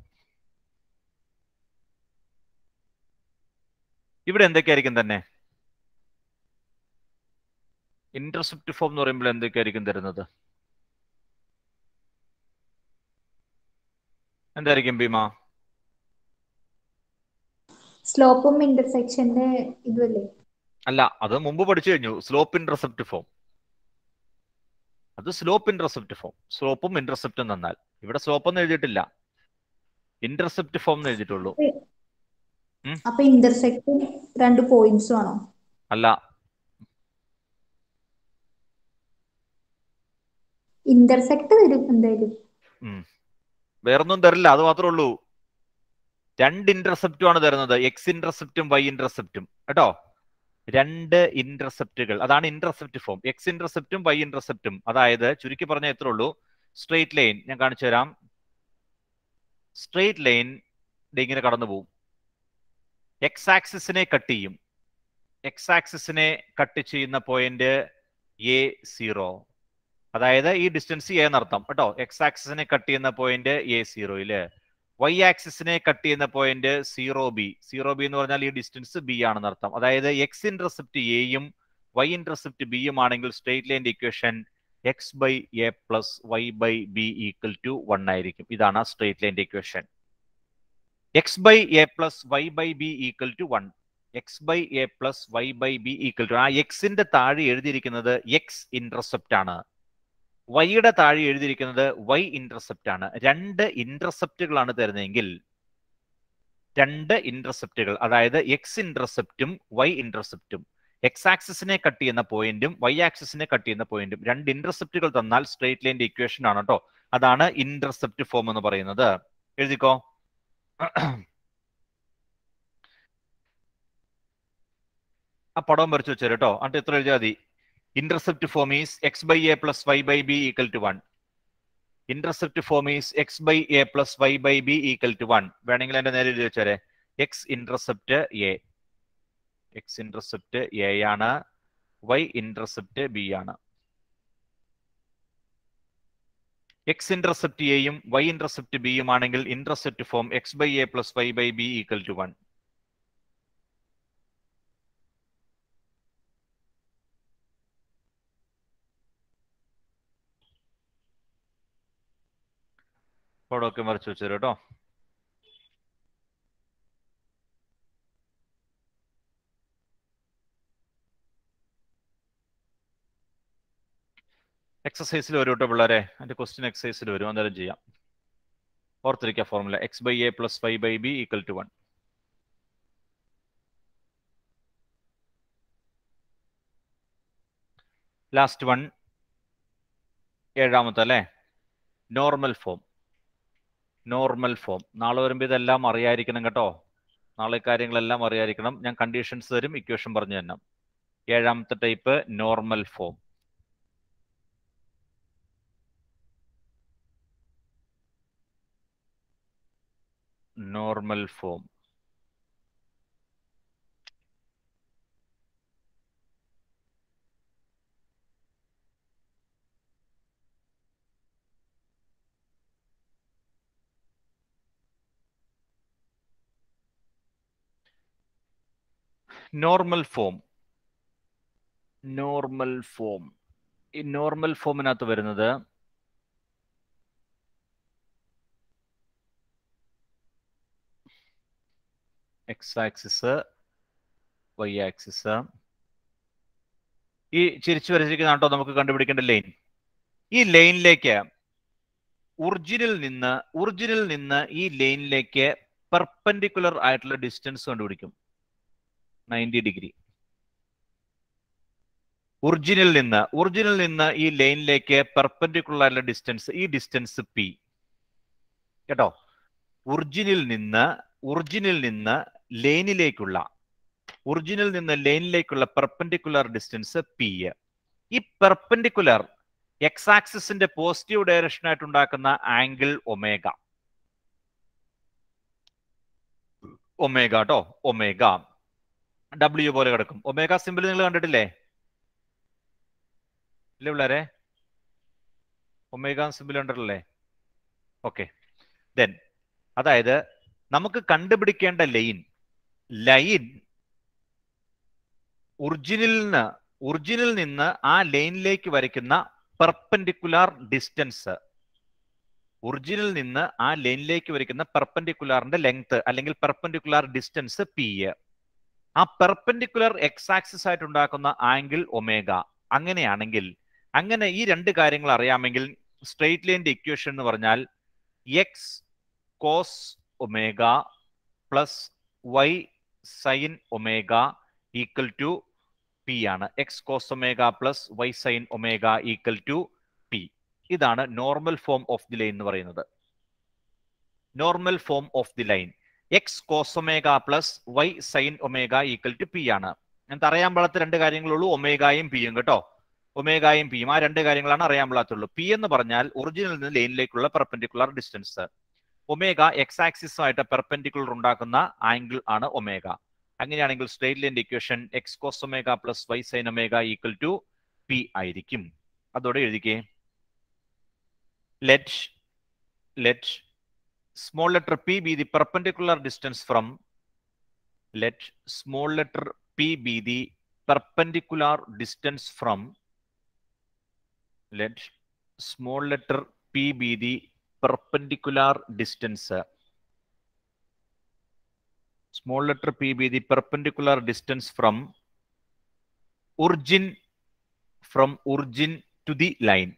[SPEAKER 2] ഇവിടെ എന്തൊക്കെയായിരിക്കും തന്നെ ഇന്റർസെപ്റ്റ് ഫോം എന്ന് പറയുമ്പോൾ എന്തൊക്കെയായിരിക്കും തരുന്നത്? എന്തായിരിക്കും ഭീമ?
[SPEAKER 12] സ്ലോപ്പും ഇന്റർസെക്ഷന്റെ ഇതുമല്ലേ?
[SPEAKER 2] അല്ല, അത് മുമ്പ് പഠിച്ചു കഴിഞ്ഞു. സ്ലോപ്പ് ഇന്റർസെപ്റ്റ് ഫോം, അത് സ്ലോപ്പ് ഇന്റർസെപ്റ്റ് ഫോം. സ്ലോപ്പും ഇന്റർസെപ്റ്റും തന്നാൽ ഇവിടെ സ്ലോപ്പ് ഒന്നും എഴുതിയിട്ടില്ല, ഇന്റർസെപ്റ്റ് ഫോം എന്ന് എഴുതിയിട്ടുള്ളൂ.
[SPEAKER 12] അപ്പൊ ഇന്റർസെക്റ്റും 2 പോയിന്റ്സും ആണോ?
[SPEAKER 2] അല്ല,
[SPEAKER 12] ഇന്റർസെക്ട് വരും എന്തായാലും.
[SPEAKER 2] വേറൊന്നും തരില്ല, അത് മാത്രമേ ഉള്ളൂ. 2 ഇന്റർസെപ്റ്റും ആണ് തരുന്നത്, എക്സ് ഇന്റർസെപ്റ്റും വൈ ഇന്റർസെപ്റ്റും കേട്ടോ. 2 ഇന്റർസെപ്റ്റുകൾ, അതാണ് ഇന്റർസെപ്റ്റ് ഫോം. എക്സ് ഇന്റർസെപ്റ്റും വൈ ഇന്റർസെപ്റ്റും. അതായത് ചുരുക്കി പറഞ്ഞാൽ എത്ര ഉള്ളൂ, സ്ട്രെയിറ്റ് ലൈൻ ഞാൻ കാണിച്ചു തരാം. സ്ട്രെയിറ്റ് ലൈൻ ഇങ്ങനെ കടന്നു പോകും, എക്സ് ആക്സിസിനെ കട്ട് ചെയ്യും. എക്സ് ആക്സിസിനെ കട്ട് ചെയ്യുന്ന പോയിന്റ് A0, അതായത് ഈ ഡിസ്റ്റൻസ് എ എന്നർത്ഥം കേട്ടോ. എക്സ് ആക്സിസിനെ കട്ട് ചെയ്യുന്ന പോയിന്റ് A0-യില്, വൈ ആക്സിസിനെ കട്ട് ചെയ്യുന്ന പോയിന്റ് 0B. 0B എന്ന് പറഞ്ഞാൽ ഈ ഡിസ്റ്റൻസ് ബി ആണെന്ന് അർത്ഥം. അതായത് എക്സ് ഇന്റർസെപ്റ്റ് എയും വൈ ഇന്റർസെപ്റ്റ് ബിയും ആണെങ്കിൽ സ്ട്രെയിറ്റ് ലൈൻ്റെ equation x by A plus Y by B equal to 1 ആയിരിക്കും. ഇതാണ് സ്ട്രെയിറ്റ് ലൈൻ്റെ equation. X by A plus Y by B equal to 1. X by A plus Y by B equal to, ആ എക്സിന്റെ താഴെ എഴുതിയിരിക്കുന്നത് X intercept ആണ്, വൈയുടെ താഴെ എഴുതിയിരിക്കുന്നത് വൈ ഇന്റർസെപ്റ്റ് ആണ്. 2 ഇന്റർസെപ്റ്റുകളാണ് തരുന്നതെങ്കിൽ 2 ഇന്റർസെപ്റ്റുകൾ, അതായത് എക്സ് ഇന്റർസെപ്റ്റും വൈ ഇന്റർസെപ്റ്റും, എക്സ് ആക്സിസിനെ കട്ട് ചെയ്യുന്ന പോയിന്റും വൈ ആക്സിസിനെ കട്ട് ചെയ്യുന്ന പോയിന്റും 2 ഇന്റർസെപ്റ്റുകൾ തന്നാൽ സ്ട്രെയിറ്റ് ലൈൻ്റെ ഇക്വേഷൻ ആണ് കേട്ടോ. അതാണ് ഇന്റർസെപ്റ്റ് ഫോം എന്ന് പറയുന്നത്. എഴുതിക്കോ. ആ പടം വരച്ചു വെച്ചേരും കേട്ടോ. എന്നിട്ട് എത്ര എഴുതിയാൽ മതി? Intercept form is x by a plus y by b equal to 1. Intercept form is x by a plus y by b equal to 1. വേണമെങ്കിൽ എൻ്റെ നേരെ എഴുതി വെച്ചാലേ, X intercept A, X intercept A ആണ്, വൈ ഇന്റർസെപ്റ്റ് ബി ആണ്. X intercept എയും Y intercept ബിയും ആണെങ്കിൽ intercept form X by A plus Y by B equal to 1. പടമൊക്കെ മറിച്ച് വെച്ചു കേട്ടോ. എക്സസൈസിൽ വരും കേട്ടോ പിള്ളേരെ, അതിന്റെ ക്വസ്റ്റ്യൻ എക്സസൈസിൽ വരും, അന്നേരം ചെയ്യാം. ഓർത്തിരിക്കുക formula X by A plus Y by B equal to 1. Last one, ഏഴാമത്തെ അല്ലേ, നോർമൽ ഫോം. നോർമൽ ഫോം നാളെ വരുമ്പോൾ ഇതെല്ലാം അറിയാതിരിക്കണം കേട്ടോ. നാളെ കാര്യങ്ങളെല്ലാം അറിയാതിരിക്കണം. ഞാൻ കണ്ടീഷൻസ് തരും, ഇക്വേഷൻ പറഞ്ഞു തന്നെ. ഏഴാമത്തെ type normal form. Normal form normal form. Normal form, ഈ നോർമൽ ഫോമിനകത്ത് വരുന്നത് എക്സ് ആക്സിസ്, വൈ ആക്സിസ്, ഈ ചിരിച്ചു വരച്ചിരിക്കുന്ന കേട്ടോ നമുക്ക് കണ്ടുപിടിക്കേണ്ട ലൈൻ. ഈ ലൈനിലേക്ക് ഒറിജിനിൽ നിന്ന് ഈ ലൈനിലേക്ക് പെർപെൻഡിക്കുലർ ആയിട്ടുള്ള ഡിസ്റ്റൻസ് കണ്ടുപിടിക്കും. 90 ഡിഗ്രി. ഒറിജിനിൽ നിന്ന് ഈ ലൈനിലേക്ക് പെർപെൻഡിക്കുലർ ആയിട്ടുള്ള ഡിസ്റ്റൻസ്, ഈ ഡിസ്റ്റൻസ് പി കേട്ടോ. ഒറിജിനിൽ നിന്ന് ലൈനിലേക്കുള്ള പെർപെൻഡിക്കുലർ ഡിസ്റ്റൻസ് പി. ഈ പെർപെൻഡിക്കുലർ എക്സ് ആക്സിസിന്റെ പോസിറ്റീവ് ഡയറക്ഷൻ ആയിട്ട് ഉണ്ടാക്കുന്ന ആംഗിൾ ഒമേഗ കേട്ടോ. ഒമേഗ ഡബ്ല്യു പോലെ കിടക്കും. ഒമേഗ സിമ്പിൾ നിങ്ങൾ കണ്ടിട്ടില്ലേ? ഇല്ലേ പിള്ളേരെ? ഒമേഗ സിമ്പിൾ കണ്ടിട്ടില്ലേ? ഓക്കെ. ദെൻ അതായത് നമുക്ക് കണ്ടുപിടിക്കേണ്ട ലൈൻ ഒറിജിനിൽ നിന്ന് ആ ലൈനിലേക്ക് വരയ്ക്കുന്ന പെർപെൻഡിക്കുലർ ഡിസ്റ്റൻസ്, ഒറിജിനിൽ നിന്ന് ആ ലൈനിലേക്ക് വരയ്ക്കുന്ന പെർപെൻഡിക്കുലറിന്റെ ലെങ്ത് അല്ലെങ്കിൽ പെർപെൻഡിക്കുലർ ഡിസ്റ്റൻസ് പി. ആ പെർപെൻഡിക്കുലർ എക്സ് ആക്സിസ് ആയിട്ട് ഉണ്ടാക്കുന്ന ആംഗിൾ ഒമേഗ. അങ്ങനെ ഈ രണ്ട് കാര്യങ്ങൾ അറിയാമെങ്കിൽ സ്ട്രെയിറ്റ് ലൈനിന്റെ ഇക്വേഷൻ എന്ന് പറഞ്ഞാൽ x cos omega plus y sine omega equal to p ആണ്. X cos omega plus y sine omega equal to p. ഇതാണ് normal form of the line എന്ന് പറയുന്നത്. Normal form of the line x cos omega plus y sine omega equal to p ആണ്. ഞാൻ അറിയാൻ പാടാത്ത രണ്ട് കാര്യങ്ങളുള്ളൂ, ഒമേഗയും പിയും കേട്ടോ. ഒമേഗയും പിയും ആ രണ്ട് കാര്യങ്ങളാണ് അറിയാൻ പാടാത്തുള്ളൂ. പി എന്ന് പറഞ്ഞാൽ ഒറിജിനിൽ നിന്ന് ലൈനിലേക്കുള്ള പെർപെൻഡിക്കുലർ ഡിസ്റ്റൻസ്. ഒമേഗ എക്സ് ആക്സിസുമായിട്ട് പെർപെൻഡിക്കുലർ ഉണ്ടാക്കുന്ന ആംഗിൾ ആണ് ഒമേഗ. അങ്ങനെയാണെങ്കിൽ സ്ട്രെയിറ്റ് ലൈനിന്റെ equation x cos omega plus y sine omega equal to p ആയിരിക്കും. അതോടെ എഴുതിക്കേ. let small letter p be the perpendicular distance from let small letter p be the perpendicular distance from let small letter p be the perpendicular distance small letter p be the perpendicular distance from origin to the line.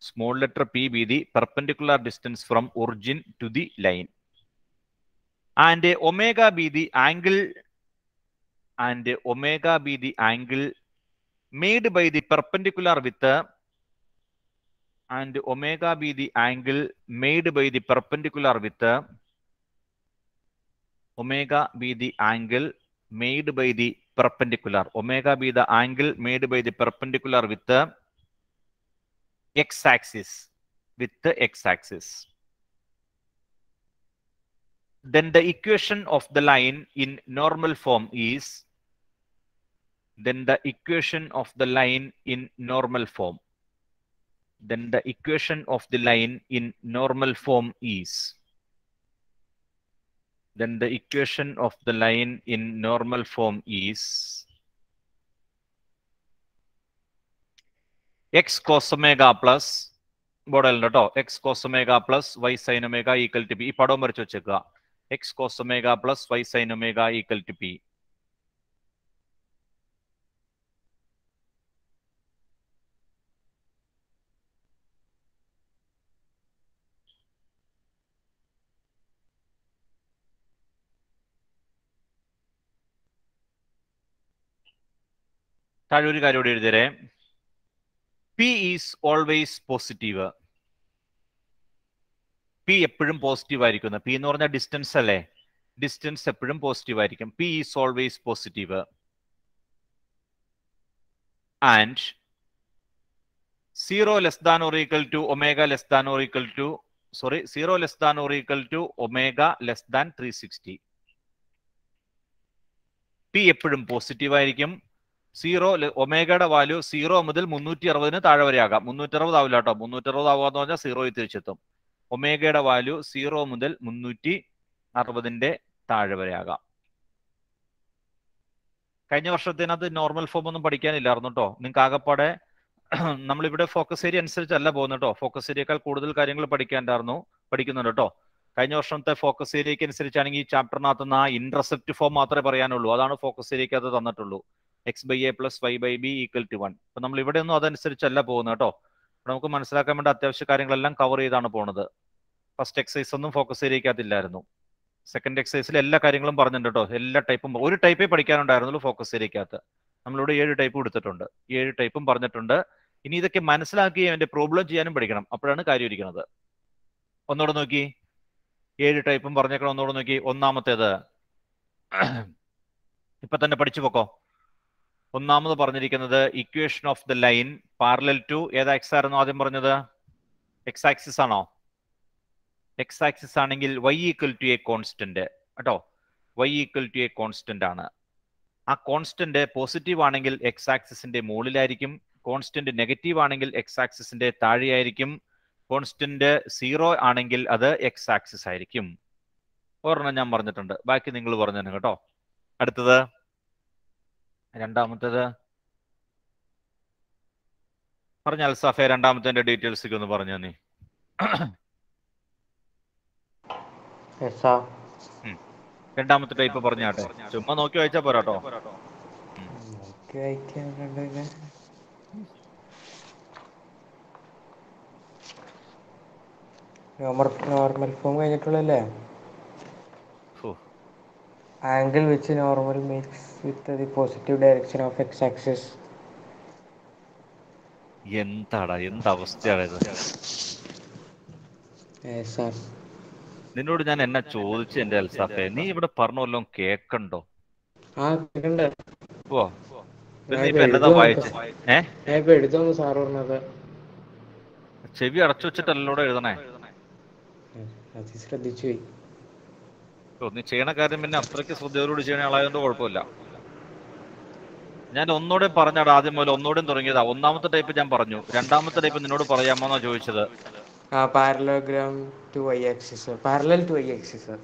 [SPEAKER 2] Small letter p be the perpendicular distance from origin to the line, and omega be the angle made by the perpendicular with and omega be the angle made by the perpendicular with omega be the angle made by the perpendicular omega be the angle made by the perpendicular with the x-axis then the equation of the line in normal form is then the equation of the line in normal form is x cos omega plus x cos omega plus y sin omega equal to p. ഈ പടം വരച്ചു വെച്ചേക്കുക. x cos omega plus y sin omega equal to p. താഴെ ഒരു കാര്യം കൂടി എഴുതിയേ. P is always positive. P എപ്പോഴും positive ആയിരിക്കും. P എന്ന് പറഞ്ഞാൽ ഡിസ്റ്റൻസ് അല്ലേ? ഡിസ്റ്റൻസ് എപ്പോഴും പോസിറ്റീവ് ആയിരിക്കും. P is always positive. And 0 less than or equal to omega less than or equal to 0 less than or equal to omega less than 360. P എപ്പോഴും positive ആയിരിക്കും. 0 ഒമേഗയുടെ value 0 മുതൽ 360 താഴെ വരെ ആകാം. 360 ആവില്ല കേട്ടോ. 360 ആവാന്ന് പറഞ്ഞാൽ 0 തിരിച്ചെത്തും. ഒമേഗയുടെ വാല്യൂ 0 മുതൽ 360 താഴെ വരെ ആകാം. കഴിഞ്ഞ വർഷത്തിനകത്ത് നോർമൽ ഫോം ഒന്നും പഠിക്കാനില്ലായിരുന്നു കേട്ടോ. നിങ്ങൾക്ക് ആകെപ്പാടെ നമ്മളിവിടെ ഫോക്കസ് ഏരിയ അനുസരിച്ചല്ല പോകുന്നത് കേട്ടോ. ഫോക്കസ് ഏരിയയേക്കാൾ കൂടുതൽ കാര്യങ്ങൾ പഠിക്കുന്നുണ്ട് കേട്ടോ. കഴിഞ്ഞ വർഷത്തെ ഫോക്കസ് ഏരിയയ്ക്ക് അനുസരിച്ചാണെങ്കിൽ ഈ ചാപ്റ്ററിനകത്ത് നിന്ന് ആ ഇന്റർസെപ്റ്റ് ഫോം മാത്രമേ പറയാനുള്ളൂ. അതാണ് ഫോക്കസ് ഏരിയക്കകത്ത് തന്നിട്ടുള്ളൂ. x/a + y/b = 1. അപ്പൊ നമ്മൾ ഇവിടെ ഒന്നും അതനുസരിച്ചല്ല പോകുന്നത് കേട്ടോ. നമുക്ക് മനസ്സിലാക്കാൻ വേണ്ട അത്യാവശ്യ കാര്യങ്ങളെല്ലാം കവർ ചെയ്താണ് പോകുന്നത്. ഫസ്റ്റ് എക്സസൈസ് ഒന്നും ഫോക്കസ് ഏരിയക്കകത്തില്ലായിരുന്നു. സെക്കൻഡ് എക്സസൈസിൽ എല്ലാ കാര്യങ്ങളും പറഞ്ഞിട്ടുണ്ട് കേട്ടോ. എല്ലാ ടൈപ്പും ഒരു ടൈപ്പേ പഠിക്കാനുണ്ടായിരുന്നുള്ളൂ ഫോക്കസ് ഏരിയക്കകത്ത്. നമ്മളിവിടെ 7 ടൈപ്പ് കൊടുത്തിട്ടുണ്ട്. 7 ടൈപ്പും പറഞ്ഞിട്ടുണ്ട്. ഇനി ഇതൊക്കെ മനസ്സിലാക്കി അതിന്റെ പ്രോബ്ലം ചെയ്യാനും പഠിക്കണം. അപ്പോഴാണ് കാര്യം ഇരിക്കുന്നത്. ഒന്നുകൂടെ നോക്കി, 7 ടൈപ്പും പറഞ്ഞേക്കണം. ഒന്നുകൂടെ നോക്കി. ഒന്നാമത്തേത് ഇപ്പൊ തന്നെ പഠിച്ചു പോക്കോ. ഒന്നാമത് പറഞ്ഞിരിക്കുന്നത് equation of the line parallel to ഏതാ എക്സ് ആയിരുന്നു ആദ്യം പറഞ്ഞത്? എക്സ് ആക്സിസ് ആണോ? എക്സ് ആക്സിസ് ആണെങ്കിൽ y = a കോൺസ്റ്റന്റ് കേട്ടോ. y = a കോൺസ്റ്റന്റ് ആണ്. ആ കോൺസ്റ്റന്റ് പോസിറ്റീവ് ആണെങ്കിൽ എക്സ് ആക്സിസിന്റെ മുകളിലായിരിക്കും. കോൺസ്റ്റന്റ് നെഗറ്റീവ് ആണെങ്കിൽ എക്സ് ആക്സിസിന്റെ താഴെയായിരിക്കും. കോൺസ്റ്റന്റ് 0 ആണെങ്കിൽ അത് എക്സ് ആക്സിസ് ആയിരിക്കും. ഒരെണ്ണം ഞാൻ പറഞ്ഞിട്ടുണ്ട്, ബാക്കി നിങ്ങൾ പറഞ്ഞു തന്നെ കേട്ടോ. അടുത്തത് രണ്ടാമത്തേത് പറഞ്ഞ അൽസാഫെ, രണ്ടാമത്തെ ഡീറ്റെയിൽസ് ഒന്ന് പറഞ്ഞു നീ. രണ്ടാമത്തെ ടൈപ്പ് പറഞ്ഞാട്ടെ. ചുമ്മാ നോക്കി വായിച്ചാ പോരാട്ടോ.
[SPEAKER 15] നോർമൽ ഫോം കഴിഞ്ഞിട്ടുള്ളല്ലേ? Angle which normal makes with the positive direction of x axis.
[SPEAKER 2] എന്താടാ, എന്തവസ്ഥയാണ് ഇത്? നിന്നോട് ഞാൻ എന്നാ ചോദിച്ചു എന്റെ അൽസാഫെ? നീ ഇവിടെ പറഞ്ഞല്ലോ കേക്കണ്ടോ? ഓ എന്നതാ വായിച്ചേ? ചെവി അടച്ചു വെച്ചിട്ടല്ലോടെ എഴുതണേ. നീ ചെയ്യണ കാര്യം പിന്നെ അത്രയ്ക്ക് ശ്രദ്ധയോട് ചെയ്യണ ആളായതുകൊണ്ട് കുഴപ്പമില്ല. ഞാൻ ഒന്നുകൂടെ പറഞ്ഞാടാ, ആദ്യം മുതൽ ഒന്നുകൂടെ തുടങ്ങിയതാ. ഒന്നാമത്തെ ടൈപ്പ് ഞാൻ പറഞ്ഞു. രണ്ടാമത്തെ ടൈപ്പ് നിന്നോട് പറയാമോന്നാ ചോദിച്ചത്.
[SPEAKER 15] Parallelogram to y axis, parallel to y axis,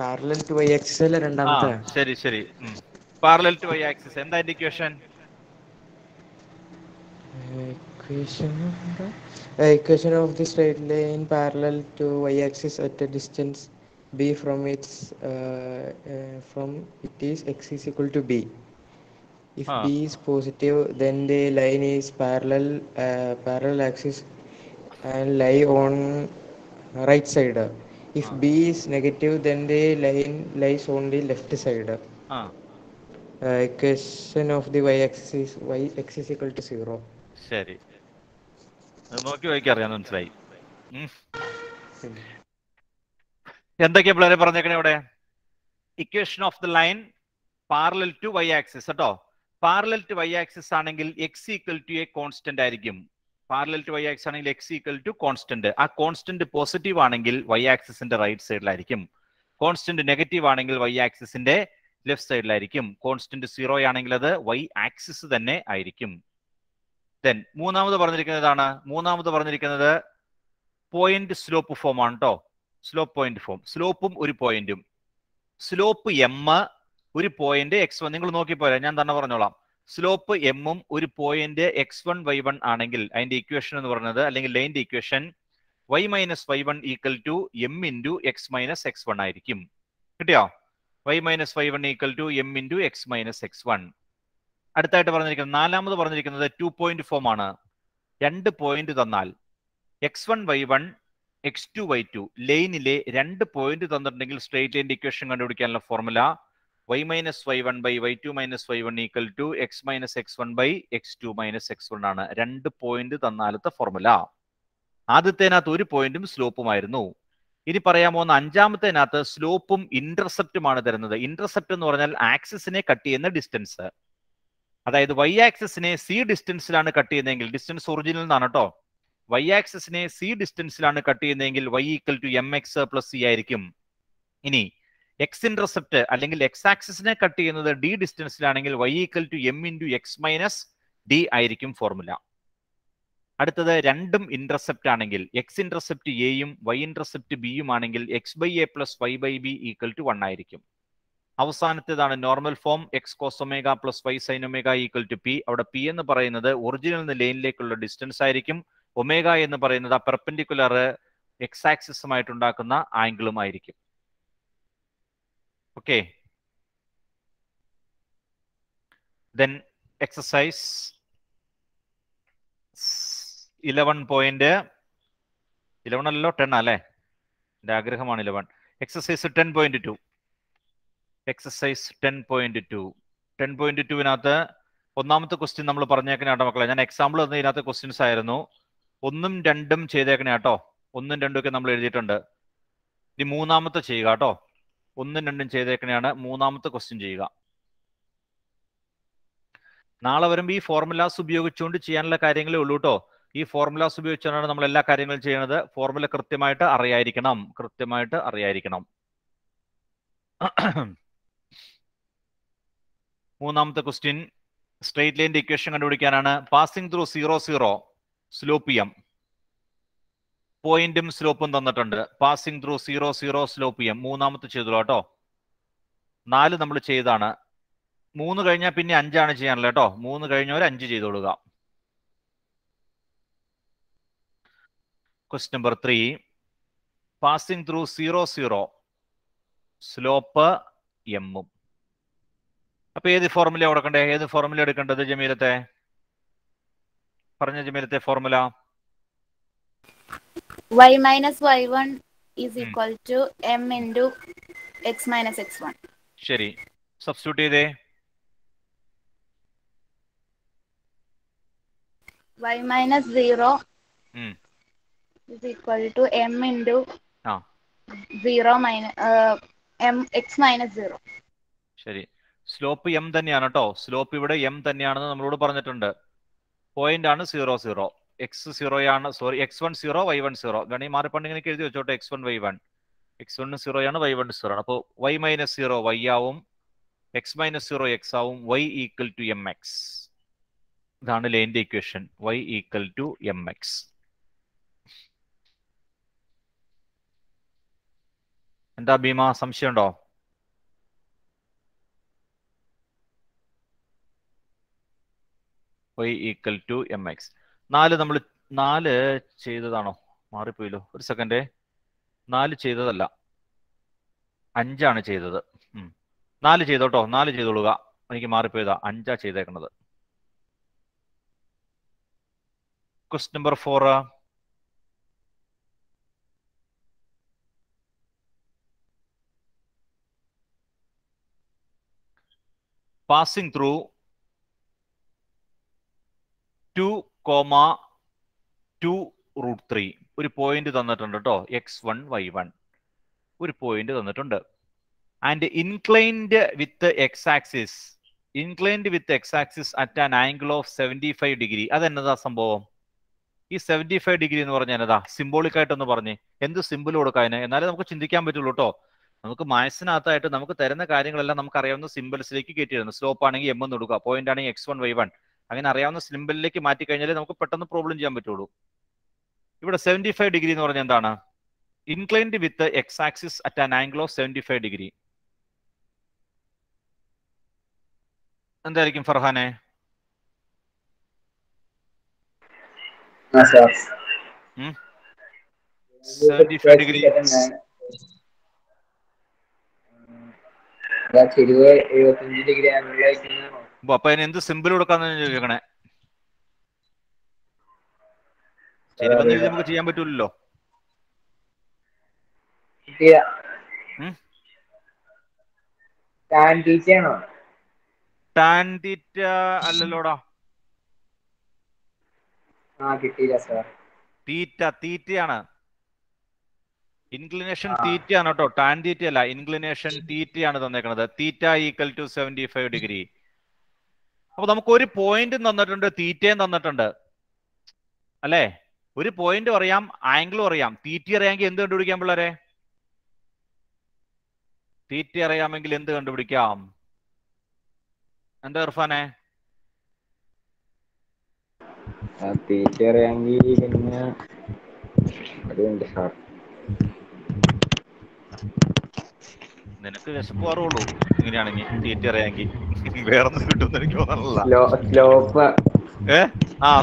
[SPEAKER 15] parallel to y axis അല്ലേ രണ്ടാമത്തെ?
[SPEAKER 2] ശരി ശരി. പാരലൽ ടു y ആക്സിസ് എന്താ equation?
[SPEAKER 15] Equation of the straight line parallel to y axis at a distance b from it is x is equal to b. If b is positive, then the line is parallel axis and lie on right side. If b is negative, then the line lies on the left side. Equation of the y axis is x is equal to 0.
[SPEAKER 2] ശരി, നോക്കി വായിക്കറിയാൻ മനസ്സിലായി. എന്തൊക്കെയാ പിള്ളേരെ പറഞ്ഞേക്കണേ ഇവിടെ? Equation of the line parallel to y axis കേട്ടോ. Parallel to y axis ആണെങ്കിൽ x = a constant ആയിരിക്കും. പാരലൽ ടു y ആക്സിസ് ആണെങ്കിൽ x = കോൺസ്റ്റന്റ്. ആ കോൺസ്റ്റന്റ് പോസിറ്റീവ് ആണെങ്കിൽ y ആക്സിസിന്റെ റൈറ്റ് സൈഡിലായിരിക്കും. കോൺസ്റ്റന്റ് നെഗറ്റീവ് ആണെങ്കിൽ y ആക്സിസിന്റെ ലെഫ്റ്റ് സൈഡിലായിരിക്കും. കോൺസ്റ്റന്റ് 0 ആണെങ്കിൽ അത് y ആക്സിസ് തന്നെ ആയിരിക്കും. ദെൻ മൂന്നാമത് പറഞ്ഞിരിക്കുന്നത് പോയിന്റ് സ്ലോപ്പ് ഫോം ആണ് കേട്ടോ. Slope point form. സ്ലോപ്പും ഒരു പോയിന്റും. സ്ലോപ്പ് m ഒരു പോയിന്റ് x1. നിങ്ങൾ നോക്കിപ്പോരാ, ഞാൻ തന്നെ പറഞ്ഞോളാം. സ്ലോപ്പ് m ഉം ഒരു പോയിന്റ് x1 y1 ആണെങ്കിൽ അതിന്റെ ഇക്വേഷൻ എന്ന് പറയുന്നത്, അല്ലെങ്കിൽ ലൈനിന്റെ equation y - y1 = m × x - x1 ആയിരിക്കും. കിട്ടിയോ? y - y1 = m × x - x1. അടുത്തായിട്ട് പറഞ്ഞിരിക്കുന്നത് നാലാമത് പറഞ്ഞിരിക്കുന്നത് 2 പോയിന്റ് ഫോം ആണ്. 2 പോയിന്റ് തന്നാൽ x1 y1 x2 y2 ലൈനിലെ 2 പോയിന്റ് തന്നിട്ടുണ്ടെങ്കിൽ സ്ട്രെയിറ്റ് ലൈനിന്റെ ഇക്വേഷൻ കണ്ടുപിടിക്കാനുള്ള formula y - y1 / y2 - y1 = x - x1 / x2 - x1 ആണ്. 2 പോയിന്റ് തന്നാലത്തെ ഫോർമുല. ആദ്യത്തേനകത്ത് ഒരു പോയിന്റും സ്ലോപ്പുമായിരുന്നു. ഇനി പറയാൻ പോകുന്ന അഞ്ചാമത്തേനകത്ത് സ്ലോപ്പും ഇന്റർസെപ്റ്റുമാണ് തരുന്നത്. ഇന്റർസെപ്റ്റ് എന്ന് പറഞ്ഞാൽ ആക്സിസിനെ കട്ട് ചെയ്യുന്ന ഡിസ്റ്റൻസ്. അതായത് y ആക്സിസിനെ c ഡിസ്റ്റൻസിലാണ് കട്ട് ചെയ്യുന്നതെങ്കിൽ, ഡിസ്റ്റൻസ് ഒറിജിനൽ എന്നാണ് കേട്ടോ. y ആക്സിസിനെ c ഡിസ്റ്റൻസിലാണ് കട്ട് ചെയ്യുന്നതെങ്കിൽ y = mx + c ആയിരിക്കും. ഇനി x ഇന്റർസെപ്റ്റ് അല്ലെങ്കിൽ x ആക്സിസിനെ കട്ട് ചെയ്യുന്നത് d ഡിസ്റ്റൻസിലാണെങ്കിൽ y = m × x - d ആയിരിക്കും ഫോർമുല. അടുത്തത് രണ്ടും ഇന്റർസെപ്റ്റ് ആണെങ്കിൽ, x ഇന്റർസെപ്റ്റ് a യും y ഇന്റർസെപ്റ്റ് b യും ആണെങ്കിൽ x/a + y/b = 1 ആയിരിക്കും. അവസാനത്തേതാണ് normal form. x cos ω + y sin ω = p. അവിടെ p എന്ന് പറയുന്നത് ഒറിജിനൽ ലൈനിലേക്കുള്ള ഡിസ്റ്റൻസ് ആയിരിക്കും. ω എന്ന് പറയുന്നത് ആ പെർപെൻഡിക്കുലർ x ആക്സിസുമായിട്ട് ഉണ്ടാക്കുന്ന ആംഗിളും ആയിരിക്കും. ഓക്കെ, Then exercise 11 അല്ലോ 10 അല്ലേ? എൻ്റെ ആഗ്രഹമാണ് 11. എക്സസൈസ് 10.2. എക്സസൈസ് 10.2. 10.2വിനകത്ത് ഒന്നാമത്തെ ക്വസ്റ്റ്യൻ നമ്മൾ പറഞ്ഞേക്കണേ കേട്ടോ മക്കളെ. ഞാൻ എക്സാമ്പിൾ തന്ന ഇതിനകത്ത് ക്വസ്റ്റ്യൻസ് ആയിരുന്നു. 1ഉം 2ഉം ചെയ്തേക്കണേ കേട്ടോ. 1ഉം 2ഉം ഒക്കെ നമ്മൾ എഴുതിയിട്ടുണ്ട്. ഇനി മൂന്നാമത്തെ ചെയ്യുക കേട്ടോ. 1ഉം 2ഉം ചെയ്തേക്കണെയാണ്. മൂന്നാമത്തെ ക്വസ്റ്റ്യൻ ചെയ്യുക. നാളെ വരുമ്പോൾ ഈ ഫോർമുലാസ് ഉപയോഗിച്ചുകൊണ്ട് ചെയ്യാനുള്ള കാര്യങ്ങളേ ഉള്ളൂ കേട്ടോ. ഈ ഫോർമുലാസ് ഉപയോഗിച്ചാണ് നമ്മൾ എല്ലാ കാര്യങ്ങളും ചെയ്യുന്നത്. ഫോർമുല കൃത്യമായിട്ട് അറിയായിരിക്കണം. മൂന്നാമത്തെ ക്വസ്റ്റ്യൻ സ്ട്രെയിറ്റ് ലൈൻ്റെ ഇക്വേഷൻ കണ്ടുപിടിക്കാനാണ്. Passing through 0, 0 slope m. പോയിന്റും സ്ലോപ്പും തന്നിട്ടുണ്ട്. Passing through 0, 0 slope m. മൂന്നാമത്തെ ചെയ്തോളൂ കേട്ടോ. 4 നമ്മൾ ചെയ്താണ്. 3 കഴിഞ്ഞാൽ പിന്നെ 5 ചെയ്യാനല്ലോ കേട്ടോ. 3 കഴിഞ്ഞവർ 5 ചെയ്തോളുക. Question number 3. Passing through 0, 0 slope എമ്മും. അപ്പൊ ഏത് ഫോർമുല കൊടുക്കണ്ടേ? ഏത് ഫോർമുല എടുക്കേണ്ടത് ജമീലത്തെ? പറഞ്ഞ ജമീലത്തെ formula.
[SPEAKER 16] y minus y1 is equal to m into x minus x1.
[SPEAKER 2] ശരി, സബ്സ്റ്റിറ്റ്യൂട്ട് ചെയ്തേ.
[SPEAKER 16] y minus 0 is equal to m into 0 minus m x minus 0.
[SPEAKER 2] ശരി, സ്ലോപ്പ് എം തന്നെയാണ് കേട്ടോ. സ്ലോപ്പ് ഇവിടെ എം തന്നെയാണെന്ന് നമ്മളോട് പറഞ്ഞിട്ടുണ്ട്. പോയിന്റ് ആണ് 0, 0. എക്സ് 0 ആണ്, സോറി x1 0 y1 0. വേണമെങ്കിൽ മാറിപ്പണ്ടിങ്ങനെ എഴുതി വെച്ചോട്ടെ. x1 y1. x1 0 ആണ്, y1 0 ആണ്. അപ്പോൾ y minus 0 y ആവും, x minus 0 x ആവും. y equal to mx. ഇതാണ് ലൈൻ്റെ equation. y equal to mx. എന്താ ഭീമ, സംശയമുണ്ടോ? y equal to mx. 4 നമ്മൾ 4 ചെയ്തതാണോ? മാറിപ്പോയില്ലോ, ഒരു സെക്കൻഡ്. 4 ചെയ്തതല്ല, 5 ചെയ്തത്. 4 ചെയ്തോട്ടോ, 4 ചെയ്തോളുക. എനിക്ക് മാറിപ്പോയതാ, 5 ചെയ്തേക്കണത്. Question number 4. പാസിംഗ് ത്രൂ 2,2√3 ഒരു പോയിന്റ് തന്നിട്ടുണ്ട് കേട്ടോ. x1 y1 ഒരു പോയിന്റ് തന്നിട്ടുണ്ട്. And inclined with x axis. Inclined with x axis at an angle of 75 degree. അതെന്നതാ സംഭവം? ഈ 75 ഡിഗ്രി എന്ന് പറഞ്ഞാൽ എന്നതാ? സിംബോളിക് ആയിട്ടൊന്ന് പറഞ്ഞ് എന്ത് സിമ്പിൾ കൊടുക്കാൻ, എന്നാലേ നമുക്ക് ചിന്തിക്കാൻ പറ്റുള്ളൂ കേട്ടോ. നമുക്ക് മാത്സിനകത്തായിട്ട് നമുക്ക് തരുന്ന കാര്യങ്ങളെല്ലാം നമുക്ക് അറിയാവുന്ന സിമ്പിൾസിലേക്ക് കയറ്റിയിരുന്നു. സ്ലോപ്പ് ആണെങ്കിൽ എം എന്ന് കൊടുക്കുക, പോയിന്റ് ആണെങ്കിൽ x1 y1. അങ്ങനെ അറിയാവുന്ന സിമ്പിളിലേക്ക് മാറ്റി കഴിഞ്ഞാൽ നമുക്ക് പെട്ടെന്ന് പ്രോബ്ലം ചെയ്യാൻ പറ്റുള്ളൂ. ഇവിടെ 75 ഡിഗ്രി എന്ന് പറഞ്ഞാൽ എന്താണ്? Inclined with x axis at an angle of 75 degree. എന്തായിരിക്കും ഫർഹാനെ? 75 ഡിഗ്രി. അപ്പൊ അതിന് എന്ത് സിമ്പിൾ കൊടുക്കാന്ന് ചോദിക്കണേ? ചെരിവെന്ന് എഴുതി നമുക്ക് ചെയ്യാൻ പറ്റൂലല്ലോ. ടാൻ തീറ്റ അല്ലല്ലോടാ. തീറ്റയാണ്. ഇൻക്ലിനേഷൻ തീറ്റയാണ് കേട്ടോ, ടാൻ തീറ്റ അല്ല. ഇൻക്ലിനേഷൻ തീറ്റയാണ് തന്നേക്കുന്നത്. Theta equal to 75 degree. അപ്പൊ നമുക്ക് ഒരു പോയിന്റ് തന്നിട്ടുണ്ട്, തീറ്റയും തന്നിട്ടുണ്ട് അല്ലേ? ഒരു പോയിന്റും അറിയാം, ആംഗിളും അറിയാം. തീറ്റ അറിയാമെങ്കിൽ എന്ത് കണ്ടുപിടിക്കാം പിള്ളേരെ? തീറ്റ അറിയാമെങ്കിൽ എന്ത് കണ്ടുപിടിക്കാം? എന്താ ഇർഫാനെ?
[SPEAKER 3] തീറ്റ അറിയാമെങ്കിൽ പിന്നെ
[SPEAKER 2] നിനക്ക് വിശപ്പ് കുറവുള്ളൂ ഇങ്ങനെയാണെങ്കിൽ. തീറ്റ അറിയാമെങ്കിൽ വേറൊന്നും കിട്ടുമെന്ന് എനിക്ക് തോന്നണില്ല.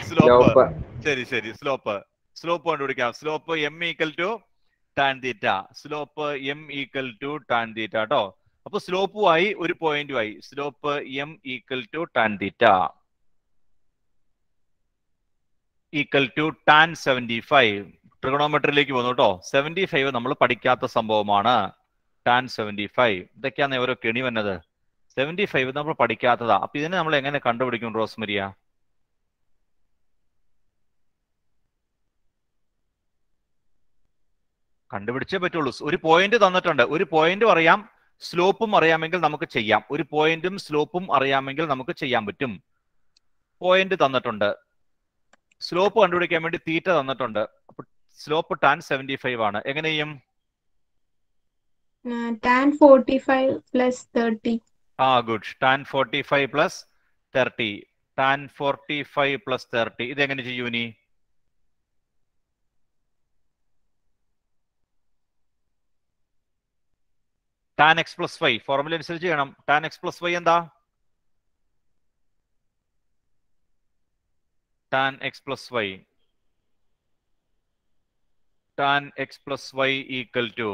[SPEAKER 2] സ്ലോപ്പ്. ശരി, സ്ലോപ്പ് കണ്ടുപിടിക്കാം. Slope M equal to tan theta. Slope M equal to tan theta കേട്ടോ. അപ്പൊ സ്ലോപ്പും ആയി ഒരു പോയിന്റും ആയി. Slope M equal to tan theta equal to tan 75. ട്രിഗണോമെട്രിയിലേക്ക് വന്നു കേട്ടോ. 75 നമ്മൾ പഠിക്കാത്ത സംഭവമാണ്. ടാൻ 75 ഇതൊക്കെയാണ് ഓരോ കെണി വന്നത്. 75 നമ്മൾ പഠിക്കാത്തതാ. അപ്പൊ ഇതിനെ നമ്മൾ എങ്ങനെ കണ്ടുപിടിക്കും റോസ്മരിയ? കണ്ടുപിടിച്ചേ പറ്റുള്ളൂ. ഒരു പോയിന്റ് തന്നിട്ടുണ്ട്. ഒരു പോയിന്റും അറിയാം സ്ലോപ്പും അറിയാമെങ്കിൽ നമുക്ക് ചെയ്യാം. ഒരു പോയിന്റും സ്ലോപ്പും അറിയാമെങ്കിൽ നമുക്ക് ചെയ്യാൻ പറ്റും. പോയിന്റ് തന്നിട്ടുണ്ട്, സ്ലോപ്പ് കണ്ടുപിടിക്കാൻ വേണ്ടി തീറ്റ തന്നിട്ടുണ്ട്. അപ്പൊ സ്ലോപ്പ് ടാൻ 75 ആണ്. എങ്ങനെ ചെയ്യും?
[SPEAKER 10] tan 45 plus 30.
[SPEAKER 2] Good. Tan 45 plus 30. Tan 45 plus 30 ഇതെങ്ങനെ ചെയ്യൂ ഇനി? Tan X plus Y formula അനുസരിച്ച് ചെയ്യണം. ടാൻ എക്സ് പ്ലസ് വൈ എന്താ? Tan X plus Y. Tan X plus Y equal to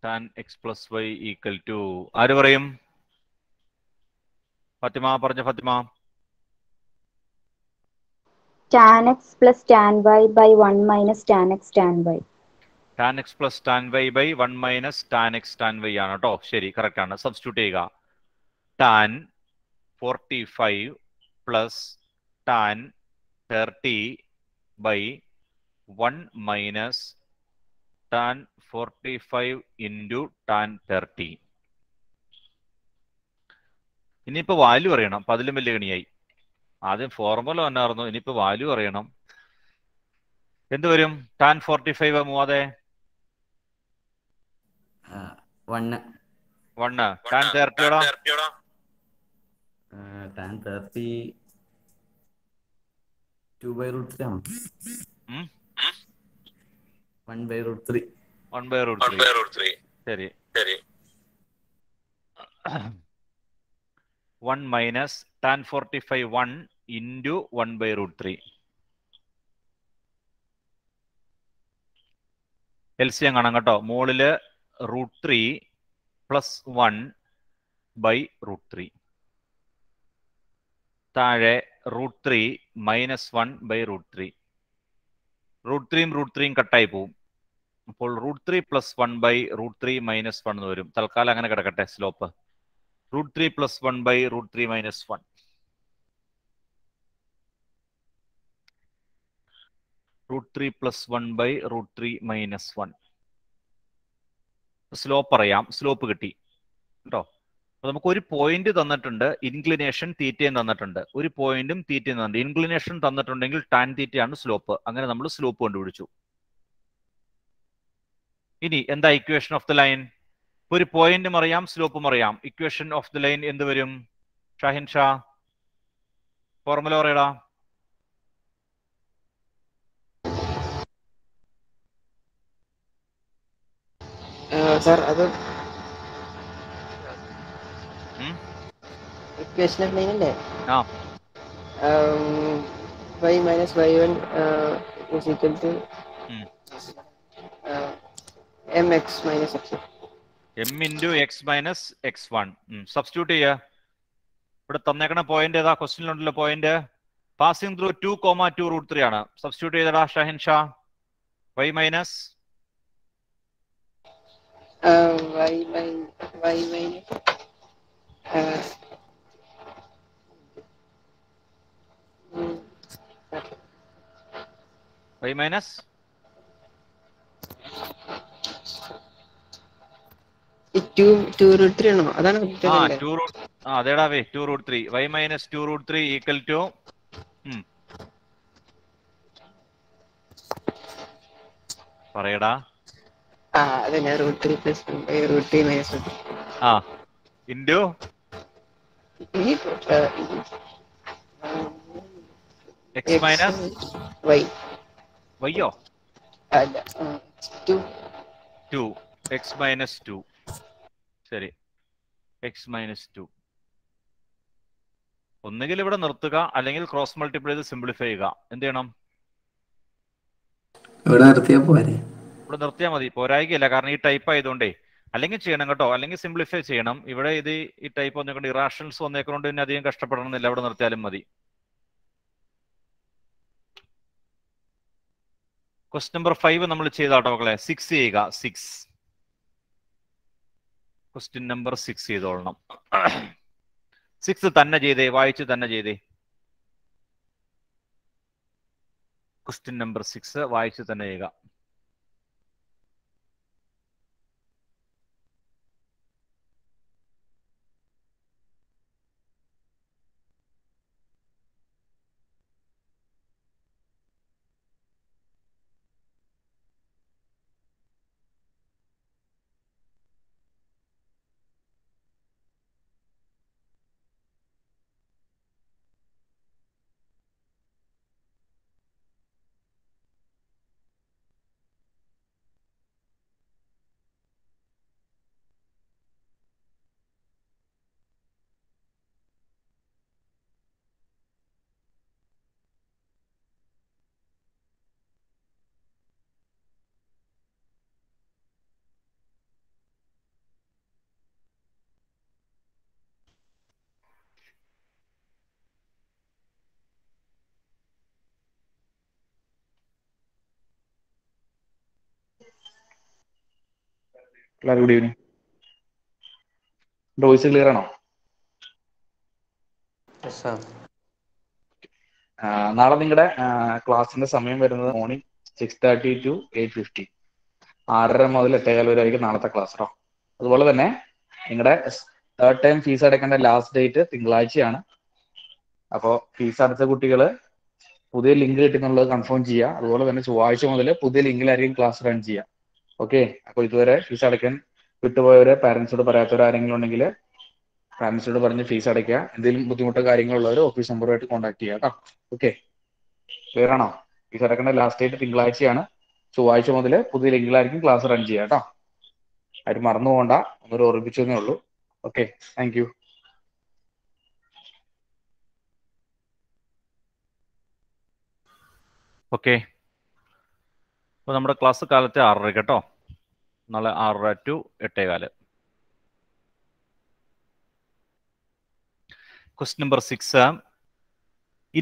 [SPEAKER 2] tan X plus Y equal to ആര് പറയും? ഫാത്തിമ പറഞ്ഞ. Fathima.
[SPEAKER 4] tan x plus tan y by 1 minus tan x tan y.
[SPEAKER 2] tan x plus tan y by 1 minus tan x tan y ആണ് കേട്ടോ. ശരി, correct ആണ്. Substitute ചെയ്യുക. tan 45 plus tan 30 by 1 minus tan 45 into tan 30. ഇനിയിപ്പോ value അറിയണം. അപ്പൊ അതിലും വലിയ ഗണിയായി. ആദ്യം ഫോർമുല വന്നായിരുന്നു, ഇനിയിപ്പോ വാല്യൂ അറിയണം. എന്ത് വരും? ടാൻ 45 മൂവാതെ
[SPEAKER 11] 1.
[SPEAKER 2] ടാൻ 30
[SPEAKER 11] tan 30 2/√3 ആണ്. 1/√3.
[SPEAKER 2] 1/√3. ശരി. 1 മൈനസ് ടാൻ 45 1 ഇൻറ്റു 1/√3. എൽസിയം കാണാം കേട്ടോ. മുകളില് √3 പ്ലസ് 1 ബൈ √3. താഴെ √3 മൈനസ് 1 ബൈ √3. √3 കട്ടായി പോവും. അപ്പോൾ √3 പ്ലസ് 1 ബൈ √3 മൈനസ് 1 എന്ന് വരും. തൽക്കാലം അങ്ങനെ കിടക്കട്ടെ. Slope √3 plus 1 by √3 minus 1. √3 plus 1 by √3 minus 1. Slope അറിയാം. സ്ലോപ്പ് കിട്ടി കേട്ടോ. അപ്പൊ നമുക്ക് ഒരു പോയിന്റ് തന്നിട്ടുണ്ട്, ഇൻക്ലിനേഷൻ തീറ്റയും തന്നിട്ടുണ്ട്. ഒരു പോയിന്റും തീറ്റയും തന്നിട്ടുണ്ട്. ഇൻക്ലിനേഷൻ തന്നിട്ടുണ്ടെങ്കിൽ ടാൻ തീറ്റയാണ് സ്ലോപ്പ്. അങ്ങനെ നമ്മൾ സ്ലോപ്പ് കണ്ടുപിടിച്ചു. ഇനി എന്താ ഇക്വേഷൻ ഓഫ് ദ ലൈൻ? ഒരു പോയിന്റും അറിയാം സ്ലോപ്പും അറിയാം. ഇക്വേഷൻ ഓഫ് ദ ലൈൻ എന്ത് വരും? ഷാഹിൻ ഷാ ഫോർമുല പറയടാ.
[SPEAKER 15] സാർ അത് ഇക്വേഷൻ ഓഫ് ലൈൻ അല്ലേ? y minus y1 is equal to mx minus x.
[SPEAKER 2] m into x minus x1. Substitute ചെയ്യുക. ഇവിടെ തന്നേക്കണ പോയിന്റ് ഏതാ? ക്വസ്റ്റ്യനിലുണ്ടല്ലോ പോയിന്റ്. പാസിംഗ് ത്രൂ 2,2 √3 ആണ്. സബ്സ്റ്റിറ്റ്യൂട്ട് ചെയ്തടാ Shahin Shah. y minus
[SPEAKER 15] y minus
[SPEAKER 2] y minus
[SPEAKER 15] √3 ആണോ? അതാണ്
[SPEAKER 2] അതേടാ വേ 2√3. y മൈനസ് 2√3 ഈക്വൽ ടു പറയടാ.
[SPEAKER 15] അതന്നെ √3 plus √3 minus 1
[SPEAKER 2] into x minus
[SPEAKER 15] y.
[SPEAKER 2] വയ്യോ?
[SPEAKER 15] അല്ല
[SPEAKER 2] 2 x മൈനസ് 2. ശരി, x മൈനസ് 2. ഒന്നുകിൽ ഇവിടെ നിർത്തുക, അല്ലെങ്കിൽ ക്രോസ് മൾട്ടിപ്ലൈ ചെയ്ത് സിംപ്ലിഫൈ ചെയ്യുക. എന്ത് ചെയ്യണം?
[SPEAKER 5] ഇവിടെ നിർത്തിയാ പോരെ?
[SPEAKER 2] ഇവിടെ നിർത്തിയാൽ മതി, പോരായികയില്ല. കാരണം ഈ ടൈപ്പ് ആയതുകൊണ്ടേ. അല്ലെങ്കിൽ ചെയ്യണം കേട്ടോ, അല്ലെങ്കിൽ സിംപ്ലിഫൈ ചെയ്യണം. ഇവിടെ ഇത് ഈ ടൈപ്പ് വന്നേക്കൊണ്ട് ഇറാഷണൽസ് വന്നേക്കൊണ്ട് പിന്നെ അധികം കഷ്ടപ്പെടണമെന്നില്ല, ഇവിടെ നിർത്തിയാലും മതി. ക്വസ്റ്റ്യൻ നമ്പർ 5 നമ്മൾ ചെയ്താട്ടോ മക്കളെ. 6 ചെയ്യുക. 6 ക്വസ്റ്റ്യൻ നമ്പർ 6 ചെയ്തോളണം. 6 തന്നെ ചെയ്തേ, വായിച്ച് തന്നെ ചെയ്തേ. ക്വസ്റ്റ്യൻ നമ്പർ 6 വായിച്ച് തന്നെ ചെയ്യുക.
[SPEAKER 17] Good evening. വോയിസ് ക്ലിയർ ആണോ? നാളെ നിങ്ങളുടെ ക്ലാസ്സിന്റെ സമയം വരുന്നത് മോർണിംഗ് 6:30 to 8:50. 6:30 മുതൽ 8:15 വരെ ആയിരിക്കും നാളത്തെ ക്ലാസ് കേട്ടോ. അതുപോലെ തന്നെ നിങ്ങളുടെ തേർഡ് ടൈം ഫീസ് അടയ്ക്കേണ്ട ലാസ്റ്റ് ഡേറ്റ് തിങ്കളാഴ്ചയാണ്. അപ്പോൾ ഫീസ് അടച്ച കുട്ടികൾ പുതിയ ലിങ്ക് കിട്ടുന്നുള്ളത് കൺഫേം ചെയ്യുക. അതുപോലെ തന്നെ ചൊവ്വാഴ്ച മുതൽ പുതിയ ലിങ്കിലായിരിക്കും ക്ലാസ് റൺ ചെയ്യുക. ഓക്കെ. അപ്പോൾ ഇതുവരെ ഫീസ് അടയ്ക്കാൻ വിട്ടുപോയവരെ പാരന്റ്സോട് പറയാത്തവർ ആരെങ്കിലും ഉണ്ടെങ്കിൽ പാരന്റ്സോട് പറഞ്ഞ് ഫീസ് അടയ്ക്കുക. എന്തെങ്കിലും ബുദ്ധിമുട്ടോ കാര്യങ്ങളുള്ളവർ ഓഫീസ് നമ്പറുമായിട്ട് കോൺടാക്ട് ചെയ്യുക കേട്ടോ. ഓക്കെ, ക്ലിയർ ആണോ? ഫീസ് അടയ്ക്കേണ്ട ലാസ്റ്റ് ഡേറ്റ് തിങ്കളാഴ്ചയാണ്. ചൊവ്വാഴ്ച മുതൽ പുതിയ ലിങ്കിലായിരിക്കും ക്ലാസ് റൺ ചെയ്യുക കേട്ടോ. ആരും മറന്നു പോകണ്ട, ഒന്നൊരു ഓർമ്മിച്ചതേ ഉള്ളൂ. Okay, thank you.
[SPEAKER 2] ഓക്കെ, അപ്പോൾ നമ്മുടെ ക്ലാസ് കാലത്തെ 6:30 കേട്ടോ. നാളെ 6:30 to 8:15. Question number 6.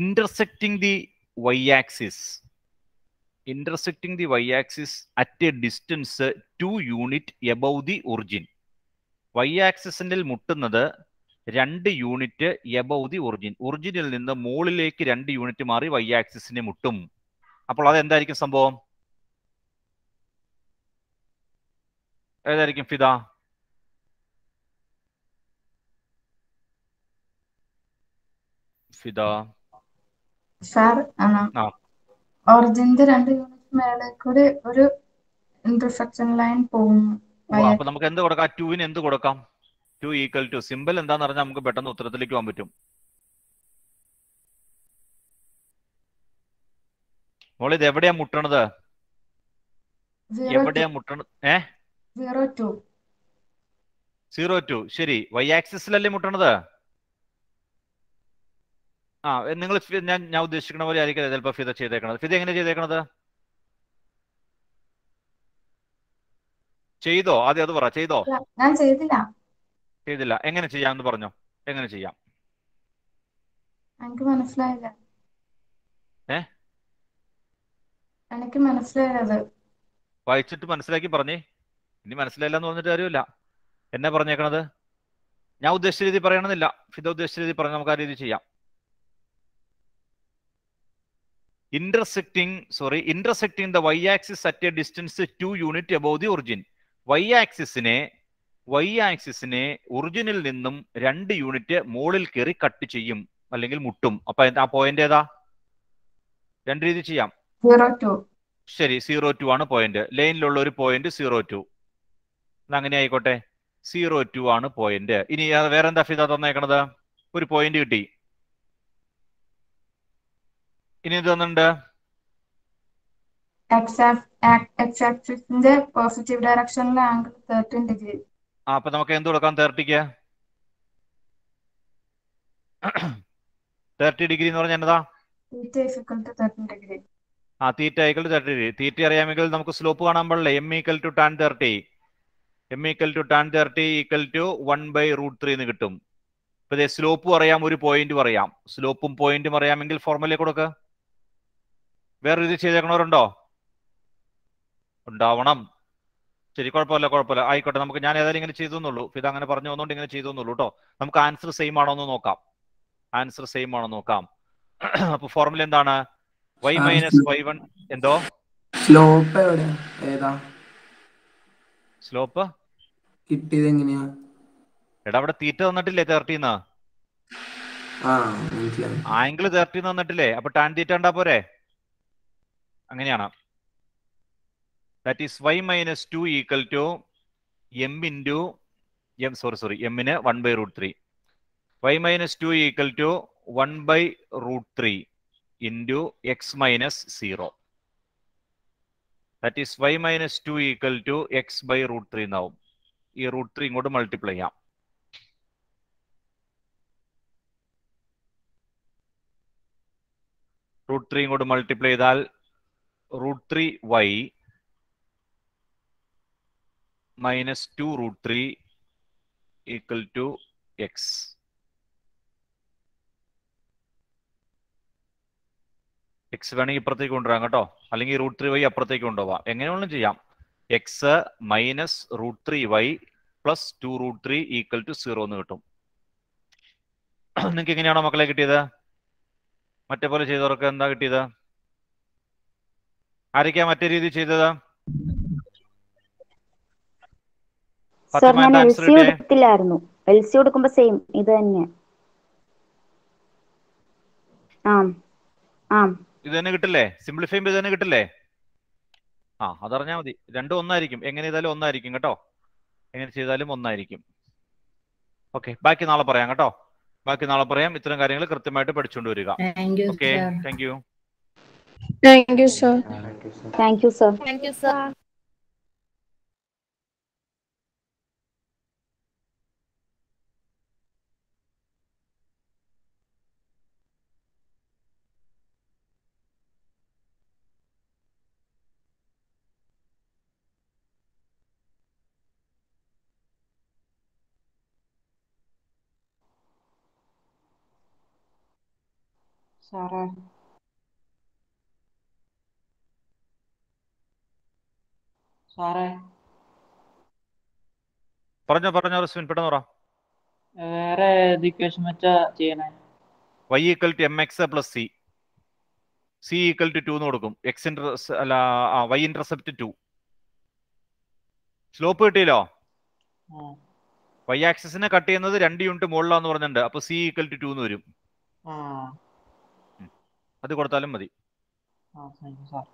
[SPEAKER 2] Intersecting the y-axis. Intersecting the y-axis at a distance 2 unit above the origin. y-axis-ൽ മുട്ടുന്നത് 2 unit above the origin. ഒറിജിനിൽ നിന്ന് മുകളിലേക്ക് 2 യൂണിറ്റ് മാറി y-axis-നെ മുട്ടും. അപ്പോൾ അതെന്തായിരിക്കും സംഭവം? ഏതായിരിക്കും ഫിദ? ഫിദ
[SPEAKER 10] സാർ ഒറിജിന്റെ 2 യൂണിറ്റ് മേലെ കൂടി ഒരു ഇന്റർസെക്ഷൻ ലൈൻ പോകുന്നു.
[SPEAKER 2] അപ്പൊ നമുക്ക് എന്ത് കൊടുക്കാം? 2-ന് എന്ത് കൊടുക്കാം? 2 ഈക്വൽ ടു സിമ്പിൾ എന്താന്ന് പറഞ്ഞാൽ നമുക്ക് പെട്ടെന്ന് ഉത്തരത്തിലേക്ക് പോകാൻ പറ്റും. മോളെ ഇത് എവിടെയാ മുട്ടണത്? എവിടെയാ മുട്ടണത്? 0-2. ശരി, y ആക്സിസിലല്ലേ മുട്ടണത്? നിങ്ങൾ ഞാൻ ഉദ്ദേശിക്കുന്ന പോലെ ആയിരിക്കും ചിലപ്പോൾ ഫിദ ചെയ്തേക്കണത്. ഫിദ എങ്ങനെ ചെയ്തേക്കണത്? ചെയ്തോ? ആദ്യം അത് പറ. ചെയ്തോ?
[SPEAKER 10] ഞാൻ ചെയ്തില്ല.
[SPEAKER 2] ചെയ്തില്ല. എങ്ങനെ ചെയ്യാമെന്ന് പറഞ്ഞോ. എങ്ങനെ ചെയ്യാം?
[SPEAKER 10] എനിക്ക് മനസ്സിലായില്ല. എനിക്ക് മനസ്സിലായത്
[SPEAKER 2] വായിച്ചിട്ട് മനസ്സിലാക്കി പറഞ്ഞേ. ഇനി മനസ്സിലായില്ല എന്ന് പറഞ്ഞിട്ട് കാര്യമില്ല. എന്നാ പറഞ്ഞേക്കണത്? ഞാൻ ഉദ്ദേശിച്ച രീതി പറയണമെന്നില്ല. ഫിദ ഉദ്ദേശിച്ച രീതി പറഞ്ഞ് നമുക്ക് ആ രീതി ചെയ്യാം. Intersecting the y-axis at a distance 2 unit above the origin. y-axisനെ ഒറിജിനിൽ നിന്നും 2 യൂണിറ്റ് മുകളിൽ കയറി കട്ട് ചെയ്യും അല്ലെങ്കിൽ മുട്ടും. അപ്പൊ ആ പോയിന്റ് ഏതാ? 2 രീതി ചെയ്യാം.
[SPEAKER 10] 0-2.
[SPEAKER 2] ശരി, 0-2 ആണ് പോയിന്റ്. ലൈനിലുള്ള ഒരു പോയിന്റ് 0-2. അങ്ങനെ ആയിക്കോട്ടെ, 0-2 ആണ് പോയിന്റ്. ഇനി വേറെന്താ ഫിദ തന്നേക്കണത്? ഒരു പോയിന്റ് കിട്ടി. ഇനി ഇത് തന്നിട്ടുണ്ട്
[SPEAKER 10] എക്സ് ആക്സിസിന്റെ പോസിറ്റീവ് ഡയറക്ഷനിലെ ആംഗിൾ 13 ഡിഗ്രി.
[SPEAKER 2] അപ്പൊ നമുക്ക് എന്ത് കൊടുക്കാം? 30ക്ക് 30 ഡിഗ്രി എന്ന് പറഞ്ഞാൽ എന്നതാ?
[SPEAKER 10] θ = 13 ഡിഗ്രി.
[SPEAKER 2] Theta equal to 30 degree. തീറ്റ അറിയാമെങ്കിൽ നമുക്ക് സ്ലോപ്പ് കാണാൻ പാടില്ല. M equal to tan 30. M equal to tan 30 equal to 1/√3 എന്ന് കിട്ടും. ഇപ്പൊ ഇതേ സ്ലോപ്പും അറിയാം, ഒരു പോയിന്റും അറിയാം. സ്ലോപ്പും പോയിന്റും അറിയാമെങ്കിൽ ഫോർമുല കൊടുക്കുക. വേറെ ഇത് ചെയ്തേക്കണവരുണ്ടോ? ഉണ്ടാവണം. ശരി, കുഴപ്പമില്ല, ആയിക്കോട്ടെ. നമുക്ക് ഞാൻ ഏതായാലും ഇങ്ങനെ ചെയ്തു എന്നുള്ളൂ. ഇത് അങ്ങനെ പറഞ്ഞു വന്നുകൊണ്ട് ഇങ്ങനെ ചെയ്തു എന്നുള്ളൂ കേട്ടോ. നമുക്ക് ആൻസർ സെയിം ആണോ എന്ന് നോക്കാം. ആൻസർ സെയിം ആണോ നോക്കാം. അപ്പൊ ഫോർമുല എന്താണ്? y മൈനസ് y1 എന്തോ
[SPEAKER 5] സ്ലോപ്പ് എവിടെയാ? ഏതാ
[SPEAKER 2] സ്ലോപ്പ്
[SPEAKER 5] കിട്ടിയത്? എങ്ങനെയാ?
[SPEAKER 2] എടാ അവിടെ തീറ്റ തന്നിട്ടില്ലേ 30ന്ന്? ആംഗിൾ 30 തന്നിട്ടില്ലേ? അപ്പൊ ടാൻ തീറ്റ ഉണ്ടാ പോരെ? അങ്ങനെയാണ്. That is y minus 2 equal to m into എമ്മിന് 1/√3. y minus 2 equal to 1/√3 into x minus 0. That is y minus 2 equal to x/√3 എന്നാവും. ഈ √3 ഇങ്ങോട്ട് മൾട്ടിപ്ലൈ ചെയ്യാം. √3 ഇങ്ങോട്ട് മൾട്ടിപ്ലൈ ചെയ്താൽ √3y minus 2√3 equal to x. X വേണമെങ്കിൽ ഇപ്പുറത്തേക്ക് കൊണ്ടുവരാം കേട്ടോ, അല്ലെങ്കിൽ √3y അപ്പുറത്തേക്ക് കൊണ്ടുപോവാം. എങ്ങനെയൊന്നും ചെയ്യാം. X minus √3y plus 2√3 equal to 0 എന്ന് കിട്ടും. നിങ്ങൾക്ക് എങ്ങനെയാണോ മക്കളെ കിട്ടിയത്? മറ്റേ പോലെ ചെയ്തവർക്ക് എന്താ കിട്ടിയത്? ആരൊക്കെയാ മറ്റേ രീതി ചെയ്തത്?
[SPEAKER 4] സർ ഞാൻ LC എടുത്തില്ലായിരുന്നു. LC കൊടുക്കുമ്പോ സെയിം ഇത് തന്നെ.
[SPEAKER 2] ഇത് തന്നെ കിട്ടില്ലേ? സിംപ്ലിഫൈ ഇത് തന്നെ കിട്ടില്ലേ? അതറിഞ്ഞാൽ മതി. രണ്ടും ഒന്നായിരിക്കും. എങ്ങനെ ചെയ്താലും ഒന്നായിരിക്കും കേട്ടോ. എങ്ങനെ ചെയ്താലും ഒന്നായിരിക്കും. ഓക്കെ, ബാക്കി നാളെ പറയാം കേട്ടോ. ബാക്കി നാളെ പറയാം. ഇത്തരം കാര്യങ്ങൾ കൃത്യമായിട്ട് പഠിച്ചുകൊണ്ട് വരിക. Okay, thank you.
[SPEAKER 9] Thank you sir.
[SPEAKER 4] Thank you sir.
[SPEAKER 16] Thank you sir.
[SPEAKER 1] സാറേ
[SPEAKER 2] പറഞ്ഞോ റസ്വിൻ, പെട്ടെന്ന് പറ.
[SPEAKER 1] വേറെ ഏത് ഇക്വേഷൻ വെച്ചാ ചെയ്യണേ?
[SPEAKER 2] y equal to mx plus c. c equal to 2 എന്ന് കൊടുക്കും. y intercept 2. സ്ലോപ്പ് കിട്ടിയല്ലോ. y ആക്സിസിനെ കട്ട് ചെയ്യുന്നത് 2 യൂണിറ്റ് മുകളിലാന്ന് പറഞ്ഞിട്ടുണ്ട്. അപ്പൊ c ഈക്വൽ ടു 2 എന്ന് വരും. അത് കൊടുത്താലും മതി.
[SPEAKER 1] Thank you sir.